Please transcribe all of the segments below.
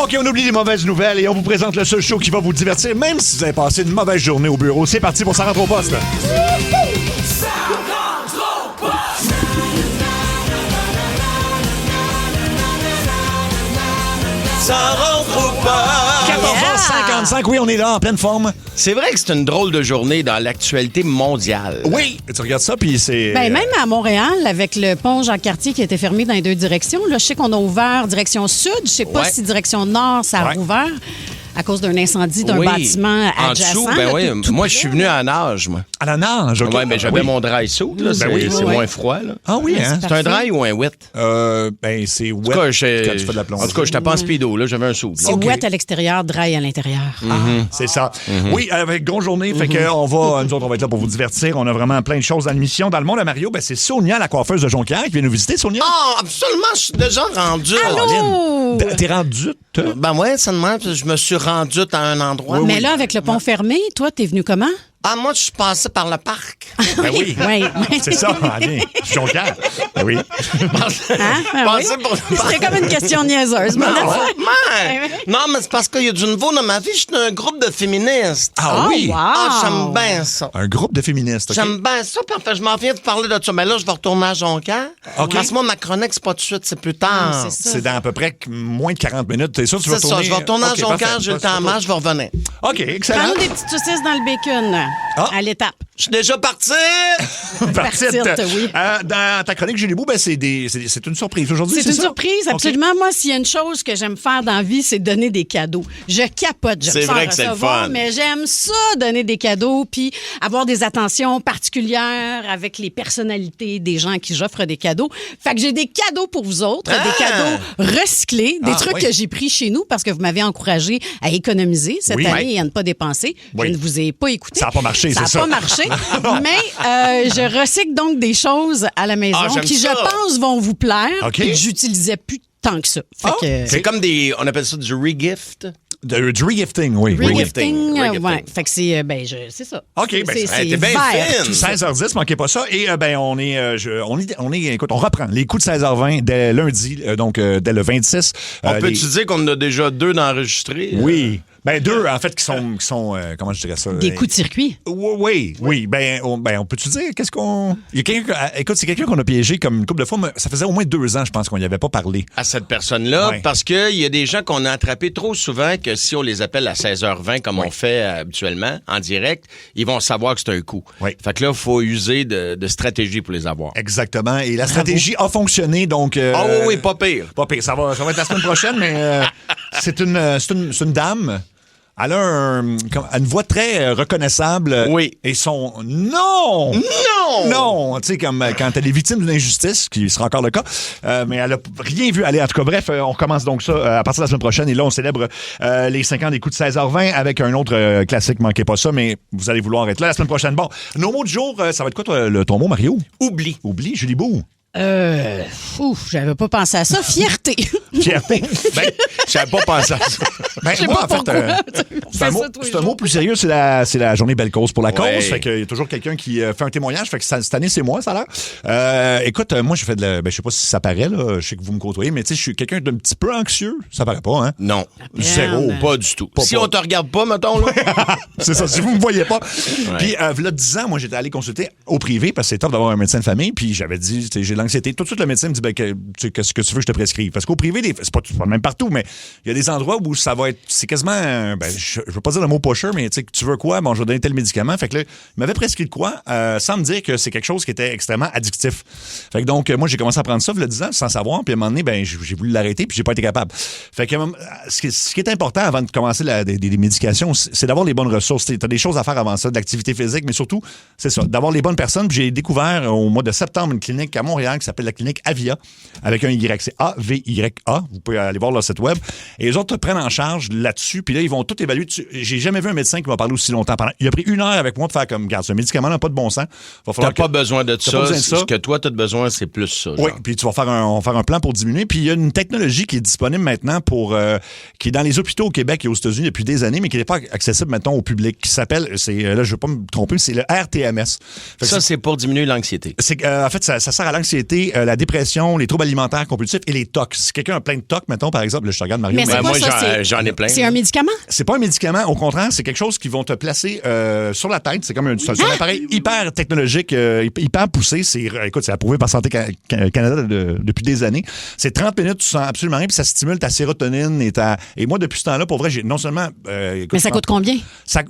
OK, on oublie les mauvaises nouvelles et on vous présente le seul show qui va vous divertir, même si vous avez passé une mauvaise journée au bureau. C'est parti pour Ça rentre au poste. Ça rentre au poste. 14h55, oui, on est là, en pleine forme. C'est vrai que c'est une drôle de journée dans l'actualité mondiale. Oui, tu regardes ça, puis c'est... Ben, même à Montréal, avec le pont Jacques-Cartier qui était fermé dans les deux directions, là, je sais qu'on a ouvert direction sud. Je sais pas si direction nord, ça a rouvert à cause d'un incendie d'un bâtiment adjacent. En dessous, ben oui. Moi, je suis venu à la nage, moi. À la nage, OK. Oui, mais j'avais mon dry suit, là. C'est moins froid, là. Ah oui, hein? C'est un dry ou un wet? Ben, c'est wet quand tu fais de la plongée. En tout cas, je n'étais pas en speedo, là. J'avais un suit. C'est wet à l'extérieur, dry à l'intérieur. C'est ça. Oui, avec grosse journée, fait que nous autres, on va être là pour vous divertir. On a vraiment plein de choses dans l'émission. Dans le monde à Mario, ben, c'est Sonia, la coiffeuse de Jonquière, qui vient nous visiter. Sonia? Ah, absolument, je suis déjà rendu. Allô? T'es rendu? Ben ouais, ça demande, je me suis rendu à un endroit. Mais là, avec le pont fermé, toi, t'es venu comment? Ah, moi, je suis passé par le parc. Ben oui. C'est ça, allez. Jonquière. Ben oui. Passé pour le parc. C'était comme une question niaiseuse. Non, mais c'est parce qu'il y a du nouveau dans ma vie. Je suis un groupe de féministes. Ah oui? Wow. Ah, j'aime bien ça. Un groupe de féministes, OK? J'aime bien ça, parfait. Je m'en viens de parler de ça. Mais là, je vais retourner à Jonquière. OK. Parce que moi, ma chronique, c'est pas tout de suite, c'est plus tard. C'est dans à peu près moins de 40 minutes. T'es sûr que tu vas C'est retourner? ça, je vais retourner à Jonquière, parfait. j'ai le temps à marche, je vais revenir. OK, excellent. Prends-nous des petites saucisses dans le bacon à l'étape. Je suis déjà parti! Partite. Oui. Dans ta chronique, Julie Bou, ben, c'est une surprise aujourd'hui, C'est une ça? surprise, absolument. OK. Moi, s'il y a une chose que j'aime faire dans la vie, c'est donner des cadeaux. Je capote. C'est vrai que c'est le fun. Mais j'aime ça, donner des cadeaux, puis avoir des attentions particulières avec les personnalités des gens à qui j'offre des cadeaux. Fait que j'ai des cadeaux pour vous autres, des cadeaux recyclés, des trucs que j'ai pris chez nous parce que vous m'avez encouragé à économiser cette année et à ne pas dépenser. Oui. Je ne vous ai pas écouté. Ça n'a pas marché, c'est ça. Ça n'a pas marché. Mais je recycle donc des choses à la maison j'aime qui, ça. je pense, vont vous plaire. OK. Puis que j'utilisais plus tant que ça. Fait que, C'est comme on appelle ça du regift. Du regifting, oui. regifting, Regifting. ouais. Fait que c'est, c'est ça. OK, ben, c'est t'es bien vert, fine. tout ça. 16h10, manquez pas ça. Et écoute, on reprend les coups de 16h20 dès lundi, dès le 26. On peut-tu dire qu'on en a déjà 2 d'enregistrés? Oui. Ben, 2, en fait, qui sont comment je dirais ça? Des coups de circuit. Oui. Ben, on peut-tu dire, qu'est-ce qu'on... Il y a écoute, c'est quelqu'un qu'on a piégé comme une couple de fois, mais ça faisait au moins 2 ans, je pense, qu'on n'y avait pas parlé. À cette personne-là, Ouais. parce qu'il y a des gens qu'on a attrapés trop souvent que si on les appelle à 16h20, comme on fait habituellement, en direct, ils vont savoir que c'est un coup. Oui. Fait que là, il faut user de stratégie pour les avoir. Exactement. Et la stratégie a fonctionné, donc... oui, pas pire. Pas pire. Ça va être la semaine prochaine, mais c'est une dame. Elle a une voix très reconnaissable. Oui. Et son... Non! Non! Tu sais, comme quand elle est victime d'une injustice, qui sera encore le cas, mais elle a rien vu aller. En tout cas, bref, on recommence donc ça à partir de la semaine prochaine. Et là, on célèbre les 5 ans des coups de 16h20 avec un autre classique. Manquez pas ça, mais vous allez vouloir être là la semaine prochaine. Bon, nos mots du jour, ça va être quoi, ton mot, Mario? Oublie. Oublie, Julie Bou. J'avais pas pensé à ça. Fierté. Fierté. Ben, j'avais pas pensé à ça. Ben, Je sais moi, pas en fait, c'est un mot plus sérieux, c'est la journée Belle Cause pour la cause. Ouais. Fait qu'il y a toujours quelqu'un qui fait un témoignage. Fait que cette année, c'est moi, ça a l'air. Écoute, moi, je fais je sais pas si ça paraît, là. Je sais que vous me côtoyez, mais tu sais, je suis quelqu'un d'un petit peu anxieux. Ça paraît pas, hein? Non. Zéro. Pas du tout. Si pas. on te regarde pas, mettons, là. C'est ça, si vous me voyez pas. Puis, là, 10 ans, moi, j'étais allé consulter au privé parce que c'est top d'avoir un médecin de famille. Puis, j'avais dit, j'ai l'anxiété. Tout de suite, le médecin me dit, qu'est-ce que tu veux que je te prescrive? Parce qu'au privé, c'est pas même partout, mais il y a des endroits où ça va être, c'est quasiment, je veux pas dire le mot pusher, mais tu veux quoi? Bon, je vais donner tel médicament. Fait que là, il m'avait prescrit de quoi? Sans me dire que c'est quelque chose qui était extrêmement addictif. Fait que donc, moi, j'ai commencé à prendre ça, il y a 10 ans, sans savoir. Puis à un moment donné, j'ai voulu l'arrêter, puis j'ai pas été capable. Fait que ce qui est important avant de commencer des médications, c'est d'avoir les bonnes ressources. T'as des choses à faire avant ça, de l'activité physique, mais surtout, c'est ça, d'avoir les bonnes personnes. Puis j'ai découvert au mois de septembre une clinique à Montréal qui s'appelle la clinique Avia, avec un Y. C'est A-V-Y-A. Vous pouvez aller voir leur site web. Et les autres te prennent en charge là-dessus. Puis là, ils vont tout évaluer. J'ai jamais vu un médecin qui m'a parlé aussi longtemps. Il a pris 1 heure avec moi de faire comme, regarde, ce médicament n'a pas de bon sens. T'as pas besoin de ça. Ce que toi, t'as besoin, c'est plus ça. Oui, puis tu vas faire un plan pour diminuer. Puis il y a une technologie qui est disponible maintenant qui est dans les hôpitaux au Québec et aux États-Unis depuis des années, mais qui n'est pas accessible maintenant au public, qui s'appelle, là, je ne veux pas me tromper, c'est le RTMS. Ça, c'est pour diminuer l'anxiété. En fait, ça sert à l'anxiété. l'anxiété, la dépression, les troubles alimentaires compulsifs et les TOC. Si quelqu'un a plein de TOC, mettons, par exemple, là, je te regarde, Mario. Mais c'est Ben, quoi moi, ça? j'en ai plein. C'est un médicament? C'est pas un médicament, au contraire, c'est quelque chose qui vont te placer sur la tête. C'est comme c'est un appareil hyper technologique, hyper poussé. Écoute, c'est approuvé par Santé Canada depuis des années. C'est 30 minutes, tu sens absolument rien, puis ça stimule ta sérotonine et moi, depuis ce temps-là, pour vrai, j'ai non seulement... écoute, Mais ça coûte combien? Ça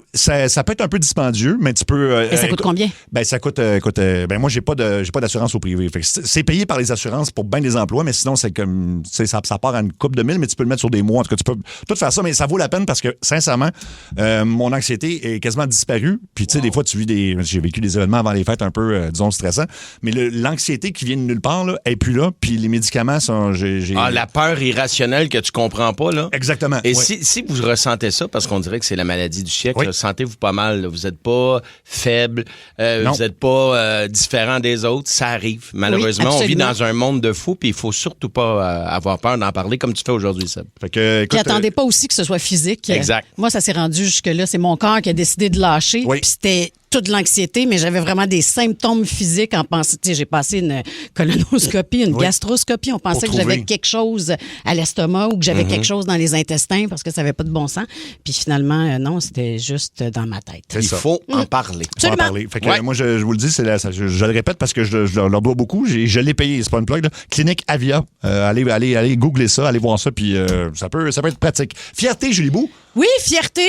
peut être un peu dispendieux, mais tu peux... Et ça coûte combien? Ben, ça coûte... moi, j'ai pas d'assurance au privé. Fait que c'est payé par les assurances pour bien des emplois, mais sinon, c'est comme... Ça part à une couple de mille, mais tu peux le mettre sur des mois. En tout cas, tu peux tout faire ça, mais ça vaut la peine parce que, sincèrement, mon anxiété est quasiment disparue. Puis, tu sais, des fois, j'ai vécu des événements avant les fêtes un peu, disons, stressants. Mais l'anxiété qui vient de nulle part, là, elle est plus là. Puis les médicaments sont... la peur irrationnelle que tu comprends pas, là. Exactement. Et oui. si vous ressentez ça, parce qu'on dirait que c'est la maladie du siècle, Oui. là, sentez-vous pas mal. Là. Vous n'êtes pas faible, Non. vous n'êtes pas différent des autres. Ça arrive. Malheureusement, on vit absolument. dans un monde de fous, puis il faut surtout pas avoir peur d'en parler comme tu fais aujourd'hui, Seb. Fait que, Puis écoute, attendez pas aussi que ce soit physique. Exact. Moi, ça s'est rendu jusque-là. C'est mon corps qui a décidé de lâcher. Oui. Puis c'était toute l'anxiété, mais j'avais vraiment des symptômes physiques en pensant. Tu sais, j'ai passé une colonoscopie, une Oui. gastroscopie. On pensait Pour que j'avais trouver. quelque chose à l'estomac ou que j'avais quelque chose dans les intestins parce que ça n'avait pas de bon sens. Puis finalement, non, c'était juste dans ma tête. C'est Il ça. faut en parler. On va en Absolument. parler. Fait que, Ouais. moi, je vous le dis, je le répète parce que je leur dois beaucoup. Je l'ai payé, c'est pas une plug. Là. Clinique Avia. Allez googler ça, allez voir ça, puis ça peut être pratique. Fierté, Julie Bou. Oui, fierté.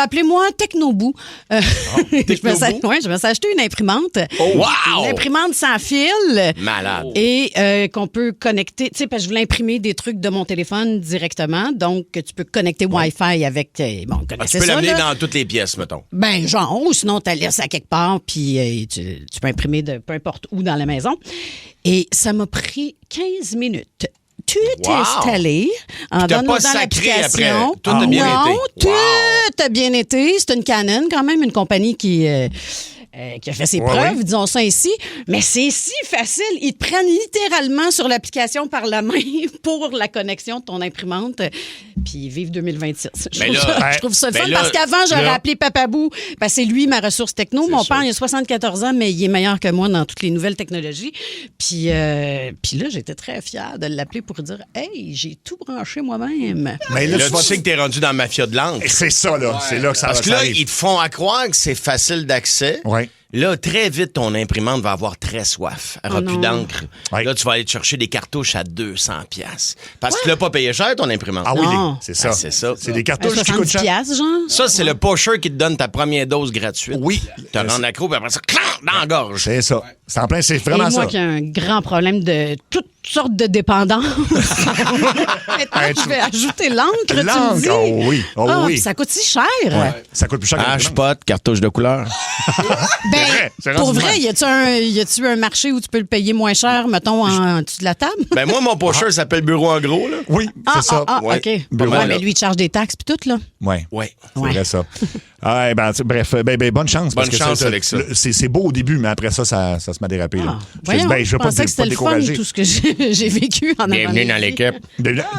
Appelez-moi Technobou. Je me suis acheté une imprimante. Oh, wow! Une imprimante sans fil. Malade. Et qu'on peut connecter. Tu sais, parce que je voulais imprimer des trucs de mon téléphone directement. Donc, tu peux connecter Wi-Fi avec. Bon, Tu connaissez peux ça, l'amener là? dans toutes les pièces, mettons. Ben, genre, ou sinon, tu la laisses à quelque part, puis tu peux imprimer de peu importe où dans la maison. Et ça m'a pris 15 minutes. Tout est Wow. installé en t'as downloadant pas sacré l'application. après. Tout a bien non, été. tout Wow. a bien été. C'est une Canon, quand même, une compagnie qui a fait ses preuves, oui. disons ça ainsi. Mais c'est si facile. Ils te prennent littéralement sur l'application par la main pour la connexion de ton imprimante. Puis vive 2026. Mais Je trouve ça le fun parce qu'avant, j'aurais appelé Papabou. Ben, c'est lui, ma ressource techno. Mon père, il a 74 ans, mais il est meilleur que moi dans toutes les nouvelles technologies. Puis là, j'étais très fière de l'appeler pour dire « Hey, j'ai tout branché moi-même. » Mais Là, tu tu vas- sais que t'es rendu dans la mafia de l'encre. C'est ça, là. C'est là que ça Parce que ça là, arrive. ils te font à croire que c'est facile d'accès. Ouais. Là, très vite, ton imprimante va avoir très soif. Elle n'aura plus non. d'encre. Ouais. Là, tu vas aller te chercher des cartouches à 200$. Parce que tu l'as pas payé cher, ton imprimante. Ah oui, Non. c'est ça. Ah, c'est ça. C'est des cartouches qui 70 coûtent cher. piastres, genre? Ça, c'est le pusher qui te donne ta première dose gratuite. Oui. Tu rends accro, puis après ça, clang, dans la gorge. C'est ça. C'est en plein, c'est Et vraiment moi ça. qui ai un grand problème de toutes sortes de dépendance. Maintenant, je vais ajouter l'encre, tu me L'encre, dis. oh oui, oh Ah, oui. puis ça coûte si cher. Ça coûte plus cher que H-pot, cartouche de couleur. Ben, vrai, c'est pour rendu vrai, même. y a-tu un marché où tu peux le payer moins cher, mettons, en dessous de la table? Ben moi, mon pusher s'appelle Bureau en gros, là. Oui, c'est ça. Ouais. OK. Pas mal, mais là. lui, il te charge des taxes puis tout, là. Ouais. Ouais. C'est Ouais. vrai, ça. Ah, ben, bref, bonne chance. parce Bonne que chance avec ça. C'est beau au début, mais après ça se met à déraper. Là. Voyons, je je veux pas pensais te que c'était le fun, décourager. tout ce que j'ai vécu en Bienvenue avant dans de l'équipe.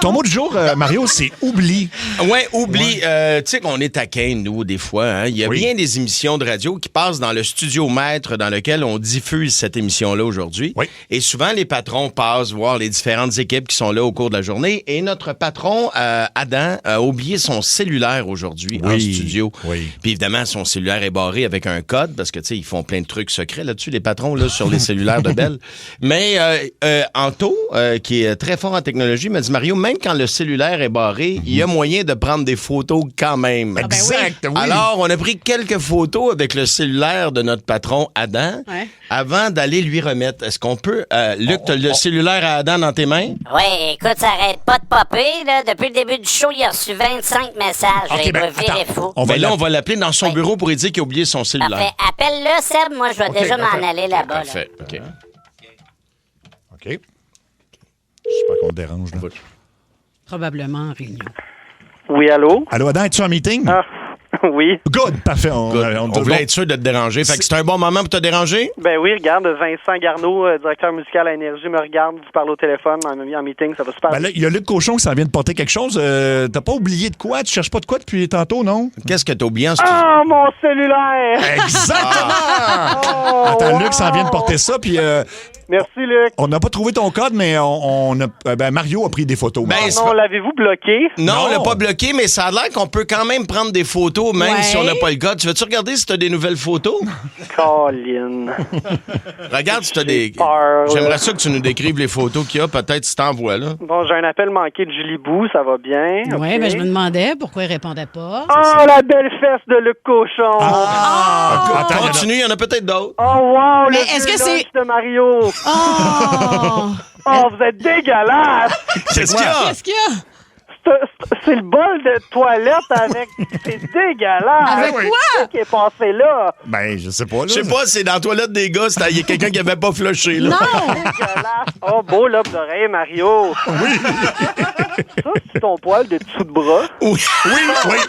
Ton mot du jour, Mario, c'est oubli. Ouais, oublie. Tu sais qu'on est taquin, nous, des fois. Hein? Il y a Oui. bien des émissions de radio qui passent dans le studio maître dans lequel on diffuse cette émission-là aujourd'hui. Oui. Et souvent, les patrons passent voir les différentes équipes qui sont là au cours de la journée. Et notre patron, Adam, a oublié son cellulaire aujourd'hui en Oui. studio. Oui. Puis évidemment, son cellulaire est barré avec un code parce que, tu sais, ils font plein de trucs secrets là-dessus, les patrons, là, sur les cellulaires de Bell. Mais Anto, qui est très fort en technologie, m'a dit, Mario, même quand le cellulaire est barré, il y a moyen de prendre des photos quand même. ben oui. Exact, oui. Alors, on a pris quelques photos avec le cellulaire de notre patron Adam Ouais. avant d'aller lui remettre. Est-ce qu'on peut... Luc, t'as le cellulaire à Adam dans tes mains? Oui, écoute, ça arrête pas de popper, là. Depuis le début du show, il a reçu 25 messages. OK, il ben, va virer attends. fou. On va Ben là, on va l'appeler dans son bureau pour lui dire qu'il a oublié son cellulaire. Parfait. Appelle-le, Seb. Moi, je vais déjà m'en aller là-bas. là. Parfait. OK. OK. Je sais pas qu'on te dérange. Là. Probablement en réunion. Oui, allô? Allô, Adam, es-tu en meeting? Ah, oui. Good, parfait. On voulait être sûr de te déranger. Fait que c'est un bon moment pour te déranger? Ben oui, regarde, Vincent Garneau, directeur musical à Énergie, me regarde, vous parle au téléphone, en meeting, ça va super Ben là, il y a Luc Cochon qui s'en vient de porter quelque chose. T'as pas oublié de quoi? Tu cherches pas de quoi depuis tantôt, non? Qu'est-ce que t'as oublié en studio? Ah, mon cellulaire! Exactement! Oh, Attends, wow! Luc s'en vient de porter ça, puis Merci, Luc. On n'a pas trouvé ton code, mais Mario a pris des photos. Ben, Non, l'avez-vous bloqué? Non, Non. on l'a pas bloqué, mais ça a l'air qu'on peut quand même prendre des photos, même Ouais. si on n'a pas le code. Tu veux-tu regarder si tu as des nouvelles photos? Colin. Regarde si tu as des... peur, J'aimerais ça que tu nous décrives les photos qu'il y a, peut-être si t'en vois, là. Bon, j'ai un appel manqué de Julie Bou, ça va bien. Oui, ok. ben je me demandais pourquoi il répondait pas. Oh, la belle fesse de Luc Cochon! Attends, Continue, il y en a peut-être d'autres. Oh, wow! Mais le est-ce vieux que c'est- lunch de Mario! Oh! Oh, vous êtes dégueulasse! Qu'est-ce qu'il y a? Qu'est-ce qu'il y a? C'est le bol de toilette avec... C'est dégueulasse! Avec oui. quoi? Qu'est-ce qui est passé là? Ben, je sais pas, là. Je sais pas, c'est dans la toilette des gars, il y a quelqu'un qui avait pas flushé, là. Non! Dégueulasse! Oh, beau lobe d'oreille, Mario! Oui! Ça, c'est ton poil de dessous de bras? Oui.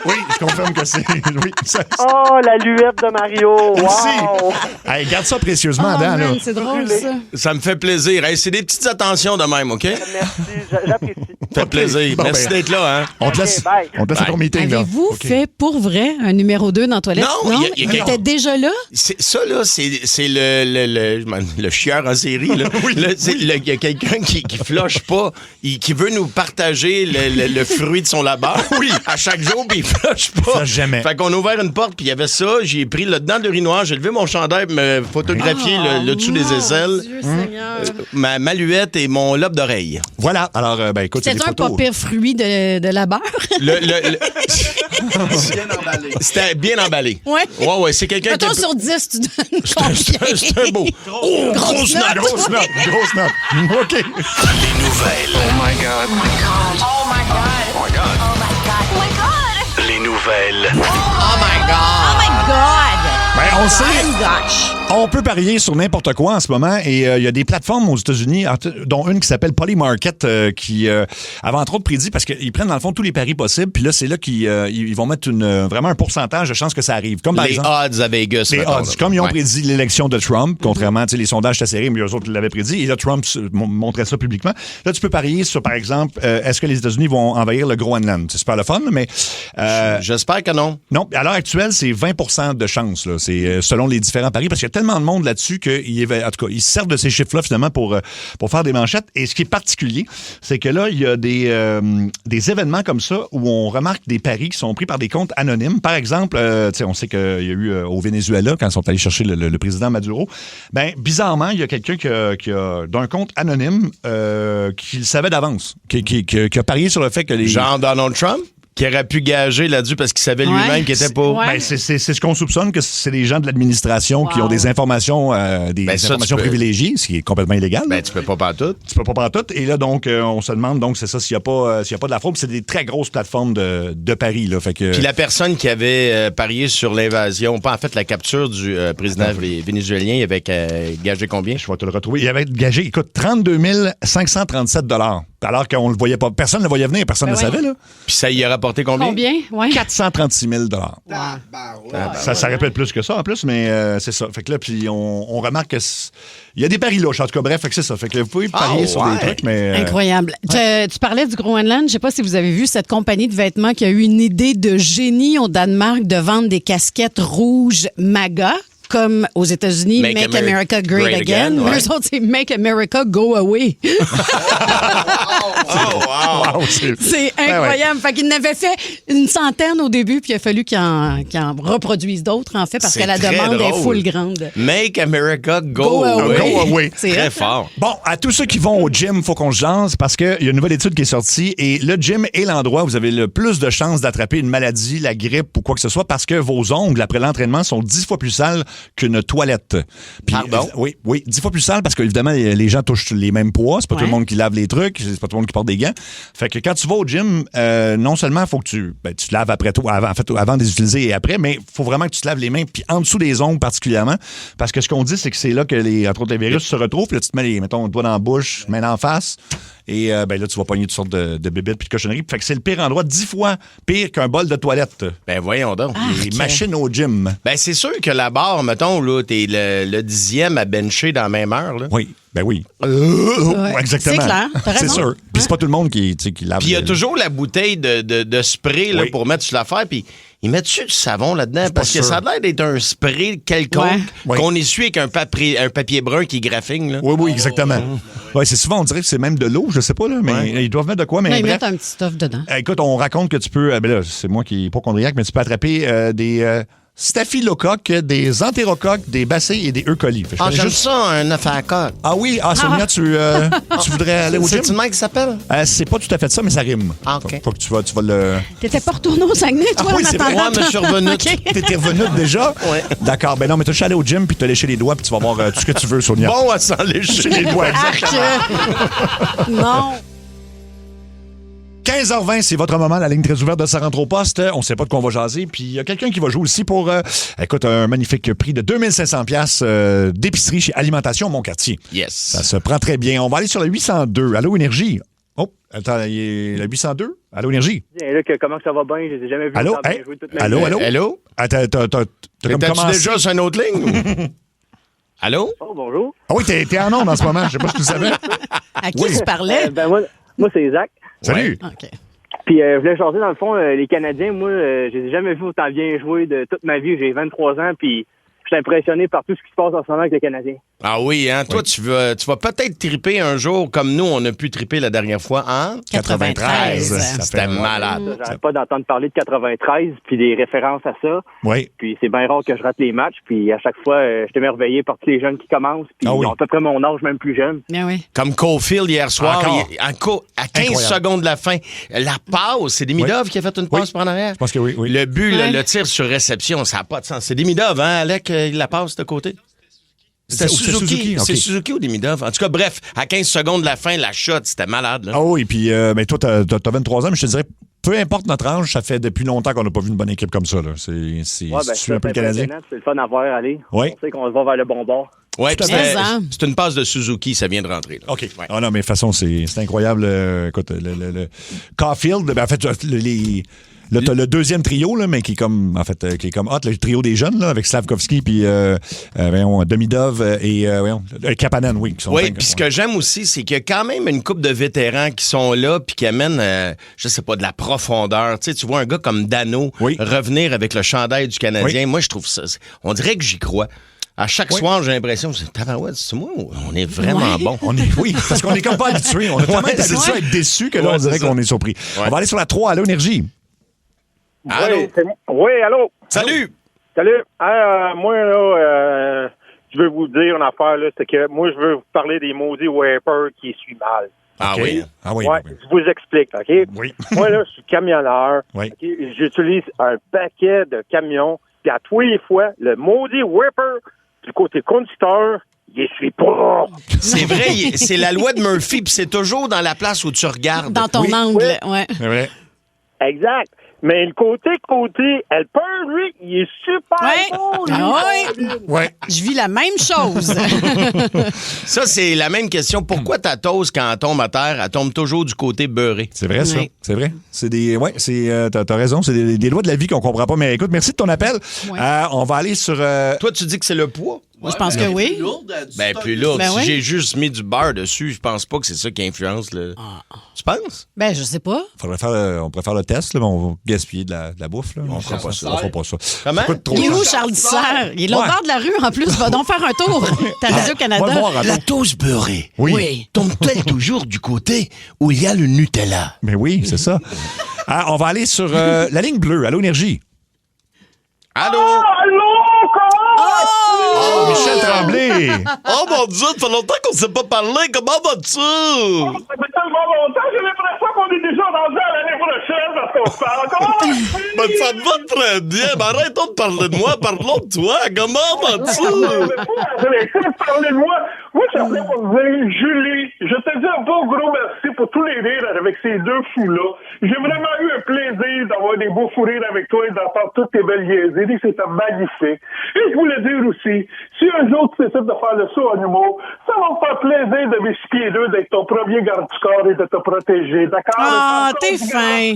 Oui, je confirme que c'est... Oui, ça... Oh, la luette de Mario! Aussi. Wow! Hey, garde ça précieusement, Oh, Dan, là. man, c'est drôle, ça. Ça me fait plaisir. Hey, c'est des petites attentions de même, OK? Merci, j'apprécie. Ça fait plaisir. Bon, Merci ben, d'être là, hein? On te laisse, Ok, bye. on te laisse à ton meeting, là. Avez-vous OK. fait pour vrai un numéro 2 dans la toilette? Non, il y a il quelqu'un- était déjà là? Ça, là, c'est le chieur en série, là. Là, il y a quelqu'un qui flush pas, qui veut nous partager le fruit de son labeur. Oui. À chaque jour, puis il flush pas. Ça, jamais. Fait qu'on a ouvert une porte, puis il y avait ça. J'ai pris le dedans de l'urinoir, j'ai levé mon chandail, me photographier le dessous des aisselles, Dieu Seigneur. ma luette et mon lobe d'oreille. Voilà. Alors, ben, écoute, c'est des C'était un pas photos. pire fruit de la beurre. C'était bien emballé. Ouais. Ouais, c'est quelqu'un qui... Mettons sur 10, tu donnes combien? C'est un beau. Oh, grosse note. Grosse note, grosse note. OK. Les nouvelles. Oh my God. Oh my God. Oh my God. Oh my God. Oh my God. Oh my God. Les nouvelles. Oh my God! Ben, on le sait. Oh gosh! On peut parier sur n'importe quoi en ce moment et il y a des plateformes aux États-Unis, dont une qui s'appelle Polymarket, qui avait entre autres prédit, parce qu'ils prennent dans le fond tous les paris possibles, puis là, c'est là qu'ils ils vont mettre vraiment un pourcentage de chances que ça arrive. Comme par Les exemple, odds à Vegas. les mettons, odds. là. Comme ils ont Ouais. prédit l'élection de Trump, contrairement, tu sais, les sondages étaient serrés, mais eux autres l'avaient prédit, et là, Trump montrait ça publiquement. Là, tu peux parier sur, par exemple, est-ce que les États-Unis vont envahir le Groenland? C'est super le fun, mais... J'espère que non. Non, à l'heure actuelle, c'est 20 de chance. Là. C'est selon les différents paris, parce qu'il y a tellement de monde là-dessus en tout cas, ils se servent de ces chiffres-là, finalement, pour faire des manchettes. Et ce qui est particulier, c'est que là, il y a des événements comme ça où on remarque des paris qui sont pris par des comptes anonymes. Par exemple, tu sais, on sait qu'il y a eu au Venezuela, quand ils sont allés chercher le président Maduro, ben bizarrement, il y a quelqu'un qui a d'un compte anonyme qui le savait d'avance, qui a parié sur le fait que les... Genre Donald Trump, qui aurait pu gager là-dessus parce qu'il savait lui-même Ouais. qu'il était pas... Ouais. Ben, c'est ce qu'on soupçonne, que c'est des gens de l'administration qui Wow. ont des informations, Ben, ça, informations tu peux- privilégiées, ce qui est complètement illégal. Ben, tu peux pas partout. Tu peux pas prendre tout. Et là, donc, on se demande, donc, c'est ça, s'il n'y a pas de la fraude. Puis c'est des très grosses plateformes de paris, là. Fait que... Puis la personne qui avait parié sur l'invasion, pas en fait la capture du président vénézuélien, il avait gagé combien? Je vais te le retrouver. Il avait gagé, écoute, 32 537 $. Alors qu'on le voyait pas. Personne ne le voyait venir, personne ne le Ben savait, là. Puis ça y a rapporté combien? Combien? Ouais. 436 000 Ça répète plus que ça, en plus, mais c'est ça. Fait que là, puis on remarque que il y a des paris louches, en tout cas. Bref, fait que c'est ça. Fait que vous pouvez parier sur des ouais. trucs, mais... Incroyable. Tu parlais du Groenland. Je ne sais pas si vous avez vu cette compagnie de vêtements qui a eu une idée de génie au Danemark de vendre des casquettes rouges MAGA. Comme aux États-Unis, Make America Great Again. ouais. Eux autres, c'est Make America Go Away. Oh, wow! Wow, C'est incroyable. Fait qu'ils en avaient fait une centaine au début, puis il a fallu qu'ils en reproduisent d'autres, en fait, parce C'est que la très demande est drôle. full grande. Make America Go, Go away. away. Go away. C'est Très hot, hein? fort. Bon, à tous ceux qui vont au gym, faut qu'on se jase parce qu'il y a une nouvelle étude qui est sortie et le gym est l'endroit où vous avez le plus de chances d'attraper une maladie, la grippe ou quoi que ce soit parce que vos ongles après l'entraînement sont 10 fois plus sales qu'une toilette. Puis, Pardon? Oui, 10 fois plus sales parce qu'évidemment, les gens touchent les mêmes poids. C'est pas tout le Ouais. monde qui lave les trucs, c'est pas tout le monde qui porte des gants. Fait que quand tu vas au gym, non seulement il faut que tu te laves après toi, avant de les utiliser et après, mais il faut vraiment que tu te laves les mains, puis en dessous des ongles particulièrement, parce que ce qu'on dit, c'est que c'est là que entre autres, les virus se retrouvent. Puis là, tu te mets mettons, le doigt dans la bouche, main en face, et là, tu vas pogner toutes sortes de bébites puis de cochonneries. Fait que c'est le pire endroit, 10 fois pire qu'un bol de toilette. Ben voyons donc. Les machines au gym. Ben c'est sûr que la barre, mettons, là, t'es le 10e à bencher dans la même heure, là. Oui, ben oui. Exactement. C'est clair, t'as C'est raison. sûr. Puis c'est pas tout le monde qui lave. Puis il y a toujours la bouteille de spray là, Oui. pour mettre sur l'affaire. Puis Ils mettent-tu du savon là-dedans? Parce que sûr. ça a l'air d'être un spray quelconque Ouais. qu'on essuie avec un papier brun qui graphine. Là. Oui, exactement. Ouais, c'est souvent, on dirait que c'est même de l'eau, je sais pas, là, mais ils doivent mettre de quoi, mais Là, ils bref. mettent un petit stuff dedans. Écoute, on raconte que tu peux, ben là, c'est moi qui est pas condriaque, mais tu peux attraper des staphylocoques, des entérocoques, des bacilles et des E. coli. Fait que je Ah, fallait j'aime juste- ça, un œuf à la coque. Ah oui, Sonia, tu voudrais aller au gym? C'est une main qui s'appelle? C'est pas tout à fait ça, mais ça rime. Ah, OK. Faut que tu vas le... T'étais pas retourné au Saguenay, toi, oui, en c'est vrai. attendant? Ouais, mais je suis revenu. OK. T'étais revenu déjà? Ouais. D'accord. Ben non, mais t'as juste allé au gym puis t'as léché les doigts puis tu vas voir tout ce que tu veux, Sonia. Bon, à s'en lécher les doigts, exactement. Arc! Non. 15h20, c'est votre moment. La ligne très ouverte de Ça rentre au poste. On sait pas de quoi on va jaser. Puis il y a quelqu'un qui va jouer aussi pour, écoute, un magnifique prix de 2500 pièces d'épicerie chez Alimentation Moncartier. Yes. Ça se prend très bien. On va aller sur le 802. Allô, Énergie. Oh, attends, il est le 802. Allô, Énergie. Bien, là, comment ça va bien? Je les ai jamais vus Allô? autant bien Hey. jouer toute ma Allô, vie. allô? Hello? T'as comme T'es-tu commencé. déjà sur une autre ligne? Allô? Oh, bonjour. Ah oui, t'es en onde en ce moment. Je sais pas si tu le savais. À qui tu parlais? Moi, c'est Zach. Salut. OK. Puis, je voulais changer, dans le fond, les Canadiens, moi, je les ai jamais vus autant bien jouer de toute ma vie. J'ai 23 ans, puis je suis impressionné par tout ce qui se passe en ce moment avec les Canadiens. Ah oui, hein? Toi, tu vas peut-être triper un jour comme nous, on a pu triper la dernière fois, hein? 93. Ça C'était fait- malade. J'arrête pas d'entendre parler de 93, puis des références à ça. Oui. Puis c'est bien rare que je rate les matchs. Puis à chaque fois, je suis émerveillé par tous les jeunes qui commencent. Puis Ah oui. ils ont à peu près mon âge, même plus jeune. Ben oui. Comme Caulfield hier soir, Encore. à 15 Incroyable. secondes de la fin. La passe, c'est Demidov qui a fait une passe Oui. par en arrière. Je pense que oui. Le but, Ouais. le tir sur réception, ça n'a pas de sens. C'est Demidov, hein, Alec, il la passe de côté? C'était C'est Suzuki. ok. C'est Suzuki ou Demidov? En tout cas, bref, à 15 secondes de la fin, la shot, c'était malade. Là. Ah oui, puis mais toi, t'as 23 ans, mais je te dirais, peu importe notre âge, ça fait depuis longtemps qu'on n'a pas vu une bonne équipe comme ça. Là. C'est Ouais, tu ben, suis un peu le Canadien. impressionnant, c'est le fun à voir aller. Oui. On sait qu'on va vers le bon bord. Ouais, Tout à puis fait. c'était- Mais, c'est une passe de Suzuki, ça vient de rentrer. Là. OK. Ouais. Ah non, mais de toute façon, c'est incroyable. Écoute, le Caulfield, ben, en fait, là, t'as le deuxième trio, là, mais qui est comme, en fait, qui est comme hot, le trio des jeunes, là, avec Slavkovski, puis voyons, Demidov et Kapanen, oui. Qui sont Oui, cinq, puis ce que j'aime aussi, c'est qu'il y a quand même une couple de vétérans qui sont là puis qui amènent, je sais pas, de la profondeur. Tu sais, tu vois un gars comme Dano Oui. revenir avec le chandail du Canadien. Oui. Moi, je trouve ça... On dirait que j'y crois. À chaque soir, j'ai l'impression, tabarouette, c'est moi, on est vraiment Ouais. bon. Oui, parce qu'on est comme pas habitué. On a tellement été c'est habitué ça. à être déçus que là, Ouais, on dirait c'est ça. qu'on est surpris. Ouais. On va aller sur la 3, Allô, Énergie. Allô? Oui, allô? Salut! Salut. Moi, là, je veux vous dire une affaire, là, c'est que moi, je veux vous parler des maudits Wipers qui essuient mal. Ah OK. oui. Ah oui. Ouais, oui. je vous explique, OK? Oui. Moi, là, je suis camionneur. Oui. OK? J'utilise un paquet de camions, puis à tous les fois, le maudit Wiper, du côté conducteur, il essuie pas. C'est vrai, c'est la loi de Murphy, puis c'est toujours dans la place où tu regardes. Dans ton Oui. angle, ouais. C'est vrai. Exact. Mais le côté, elle peur, lui, il est super Ouais. bon. lui. Ah oui. Ouais. Je vis la même chose. Ça, c'est la même question. Pourquoi ta toast, quand elle tombe à terre, elle tombe toujours du côté beurré? C'est vrai, ça. Oui. C'est vrai. C'est des. Ouais, c'est. T'as raison. C'est des lois de la vie qu'on comprend pas. Mais écoute, merci de ton appel. Ouais. On va aller sur. Toi, tu dis que c'est le poids? Moi, je pense que oui. Ben, plus lourd. Ben Si oui. j'ai juste mis du beurre dessus, je pense pas que c'est ça qui influence le. Tu penses? Ben, je sais pas. On pourrait faire le test, là, mais on va gaspiller de la bouffe. Là. On fera pas ça. On fera pas ça. Comment? Ça coûte trop Il est cher. où, Charles Dissert? Il est de l'autre Ouais. bord de la rue, en plus. Va donc faire un tour. T'as Radio-Canada. Va le voir, attends. toast beurrée Oui. tombe-t-elle toujours du côté où il y a le Nutella? Mais oui, c'est ça. On va aller sur la ligne bleue. Allô, Énergie. Allô? Allô, Oh, Michel Tremblay. Oh mon Dieu, ça fait longtemps qu'on ne s'est pas parlé. Comment vas-tu? Ça fait tellement longtemps, j'ai l'impression qu'on est déjà rendu à l'année prochaine parce qu'on se parle encore. Ben, ça te va très bien. Ben, arrêtons de parler de moi. Parlons de toi. Comment vas-tu? Vous allez essayer de parler de moi. Moi, j'aimerais pour vous dire, Julie, je te dis un beau gros merci pour tous les rires avec ces deux fous-là. J'ai vraiment eu un plaisir d'avoir des beaux fous rires avec toi et d'entendre toutes tes belles niaiseries. C'était magnifique. Et je vous vous le dire aussi, si un jour tu décides de faire le saut en humour, ça va me faire plaisir de m'esquier d'eux, d'être ton premier garde du corps et de te protéger, d'accord? Ah, Par t'es contre, fin.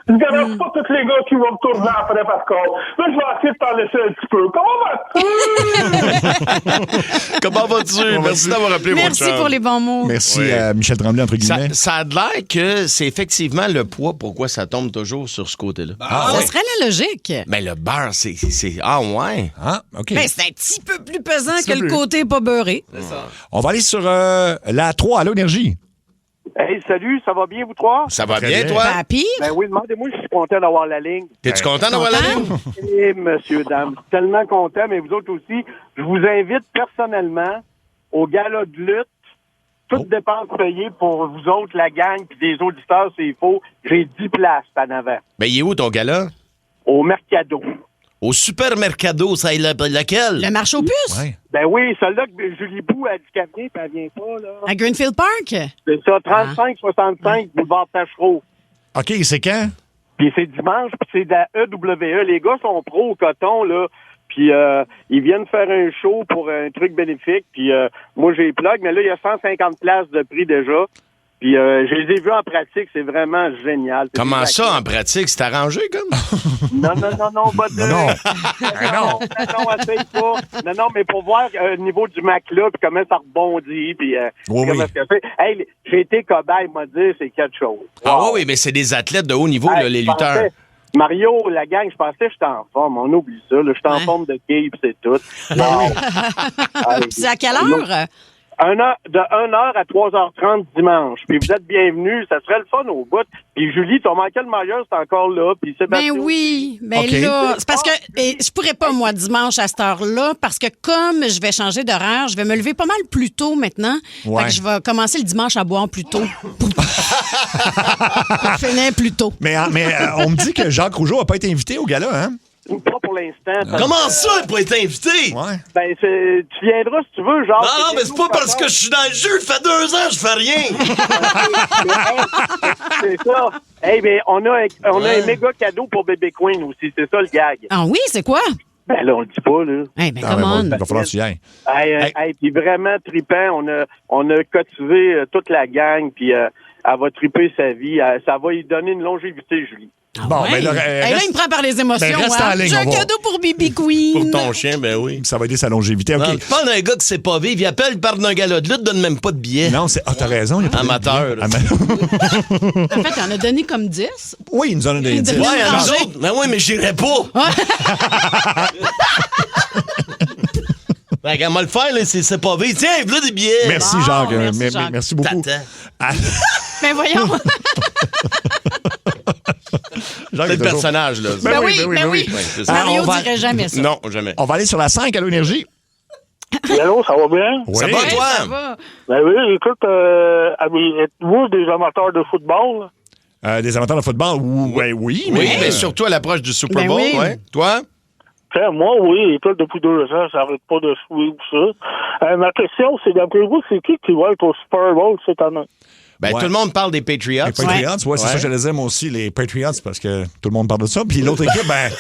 je garde pas tous les gars qui vont me tourner après, par contre. Là, je vais essayer de t'en laisser un petit peu. Comment vas-tu? Comment vas-tu? Merci d'avoir appelé, mon Merci chum. pour les bons mots. Merci Oui. à Michel Tremblay, entre guillemets. Ça a l'air que c'est effectivement le poids pourquoi ça tombe toujours sur ce côté-là. Ça serait la logique. Ben, le beurre, c'est... Ah, ouais. Ah, OK. Mais c'est un petit peu plus pesant petit que peu le plus. côté pas beurré. On va aller sur la 3 à l'énergie. Hey, salut, ça va bien, vous trois? Ça va Très bien, bien. toi? Papy, Ben oui, demandez-moi, je suis content d'avoir la ligne. T'es-tu content d'avoir la ligne? Eh, monsieur, dame, tellement content, mais vous autres aussi, je vous invite personnellement au gala de lutte. Toutes dépenses payées pour vous autres, la gang, puis des auditeurs, c'est faux. J'ai 10 places en avant. Ben, il est où ton gars-là? Au Mercado. Au Supermercado, ça est laquelle? le marché aux puces Ouais. Ben oui, celle-là que Julie Bou a handicapée, puis elle vient pas, là. à Greenfield Park. C'est ça, 35-65, boulevard Tachereau. OK, c'est quand? Puis c'est dimanche, puis c'est de la EWE. Les gars sont pros au coton, là. Puis ils viennent faire un show pour un truc bénéfique. Puis moi, j'ai plug, mais là, il y a 150 places de prix déjà. Puis je les ai vus en pratique, c'est vraiment génial. C'est Comment des ça, acteurs. en pratique? C'est arrangé, comme? Non, pas de... Non, non. non, essaye pas. Non, mais pour voir le niveau du Mac-là, puis comment ça rebondit, puis Oui, comment oui. ça fait. Hey, j'ai été cobaye, m'a dit, c'est quelque chose. Ah Wow. oui, mais c'est des athlètes de haut niveau, là, Hey, les je pensais- lutteurs. Mario, la gang, je pensais que j'étais en forme. On oublie ça. Là. J'étais en forme de quille, puis c'est tout. Wow. Hey, C'est à quelle heure? de 1h à 3h30 dimanche. Puis vous êtes bienvenus. Ça serait le fun au bout. Puis Julie, ton Michael Myers, c'est encore là. Puis Sébastien. Ben oui, ben OK. là, c'est parce que je pourrais pas, moi, dimanche à cette heure-là, parce que comme je vais changer d'horaire, je vais me lever pas mal plus tôt maintenant. Ouais. Fait que je vais commencer le dimanche à boire plus tôt. Pour finir plus tôt. Mais on me dit que Jacques Rougeau n'a pas été invité au gala, hein? Pas pour l'instant. parce- Comment ça, il peut être invité? Ouais. Ben, tu viendras si tu veux, genre. Non, mais c'est pas parce que je suis dans le jeu. Ça fait 2 ans, je fais rien. C'est ça. Hey, mais on a un méga cadeau pour Bébé Queen aussi. C'est ça le gag. Ah oui, c'est quoi? Ben là, on le dit pas, là. Eh ben, Ah, come ben, on. il va falloir que tu y ailles. Hey, puis vraiment trippant. On a cotivé toute la gang, puis elle va tripper sa vie. Ça va lui donner une longévité, Julie. Bon, Ouais. ben là, Hey, là, il me prend par les émotions. Ben, reste hein. en ligne, J'ai un on va- cadeau pour Bibi Queen. Pour ton chien, ben oui. ça va aider sa longévité. OK. Non, tu parles d'un gars qui sait pas vivre, il appelle, il parle d'un gala de lutte, donne même pas de billets. Non, c'est. Ah, t'as raison. Il y a pas de Amateur, là. billet. En fait, il en a donné comme 10. Oui, il nous en a donné Il 10. donne- Ouais, à nous Ranger. autres. Ben oui, mais j'irai pas. Ben, quand on va le faire, là, c'est pas vivre. Tiens, voilà des billets. Merci, Bon, Jacques. merci, Jacques. Merci beaucoup. T'attends. Ah, Mais voyons. Jacques C'est est le toujours- personnage, là. Ben oui, ben oui. Ouais, c'est ça. Mario on va- dirait jamais ça. Non, jamais. On va aller sur la 5 à l'énergie. Allô, ça va bien? Ça va, Ouais, toi? ça va. Ben oui, écoute, êtes-vous des amateurs de football? Des amateurs de football? Oui, Oui, mais. mais surtout à l'approche du Super Ben Bowl, oui. ouais. Toi? Moi, oui, écoute, depuis 2 ans, ça n'arrête pas de suivre ça. Ma question, c'est d'après vous, c'est qui va être au Super Bowl cette année? Ben, Ouais. tout le monde parle des Patriots. Les Patriots, ouais, c'est ça que j'allais dire, moi aussi, les Patriots, parce que tout le monde parle de ça. Puis l'autre équipe, ben.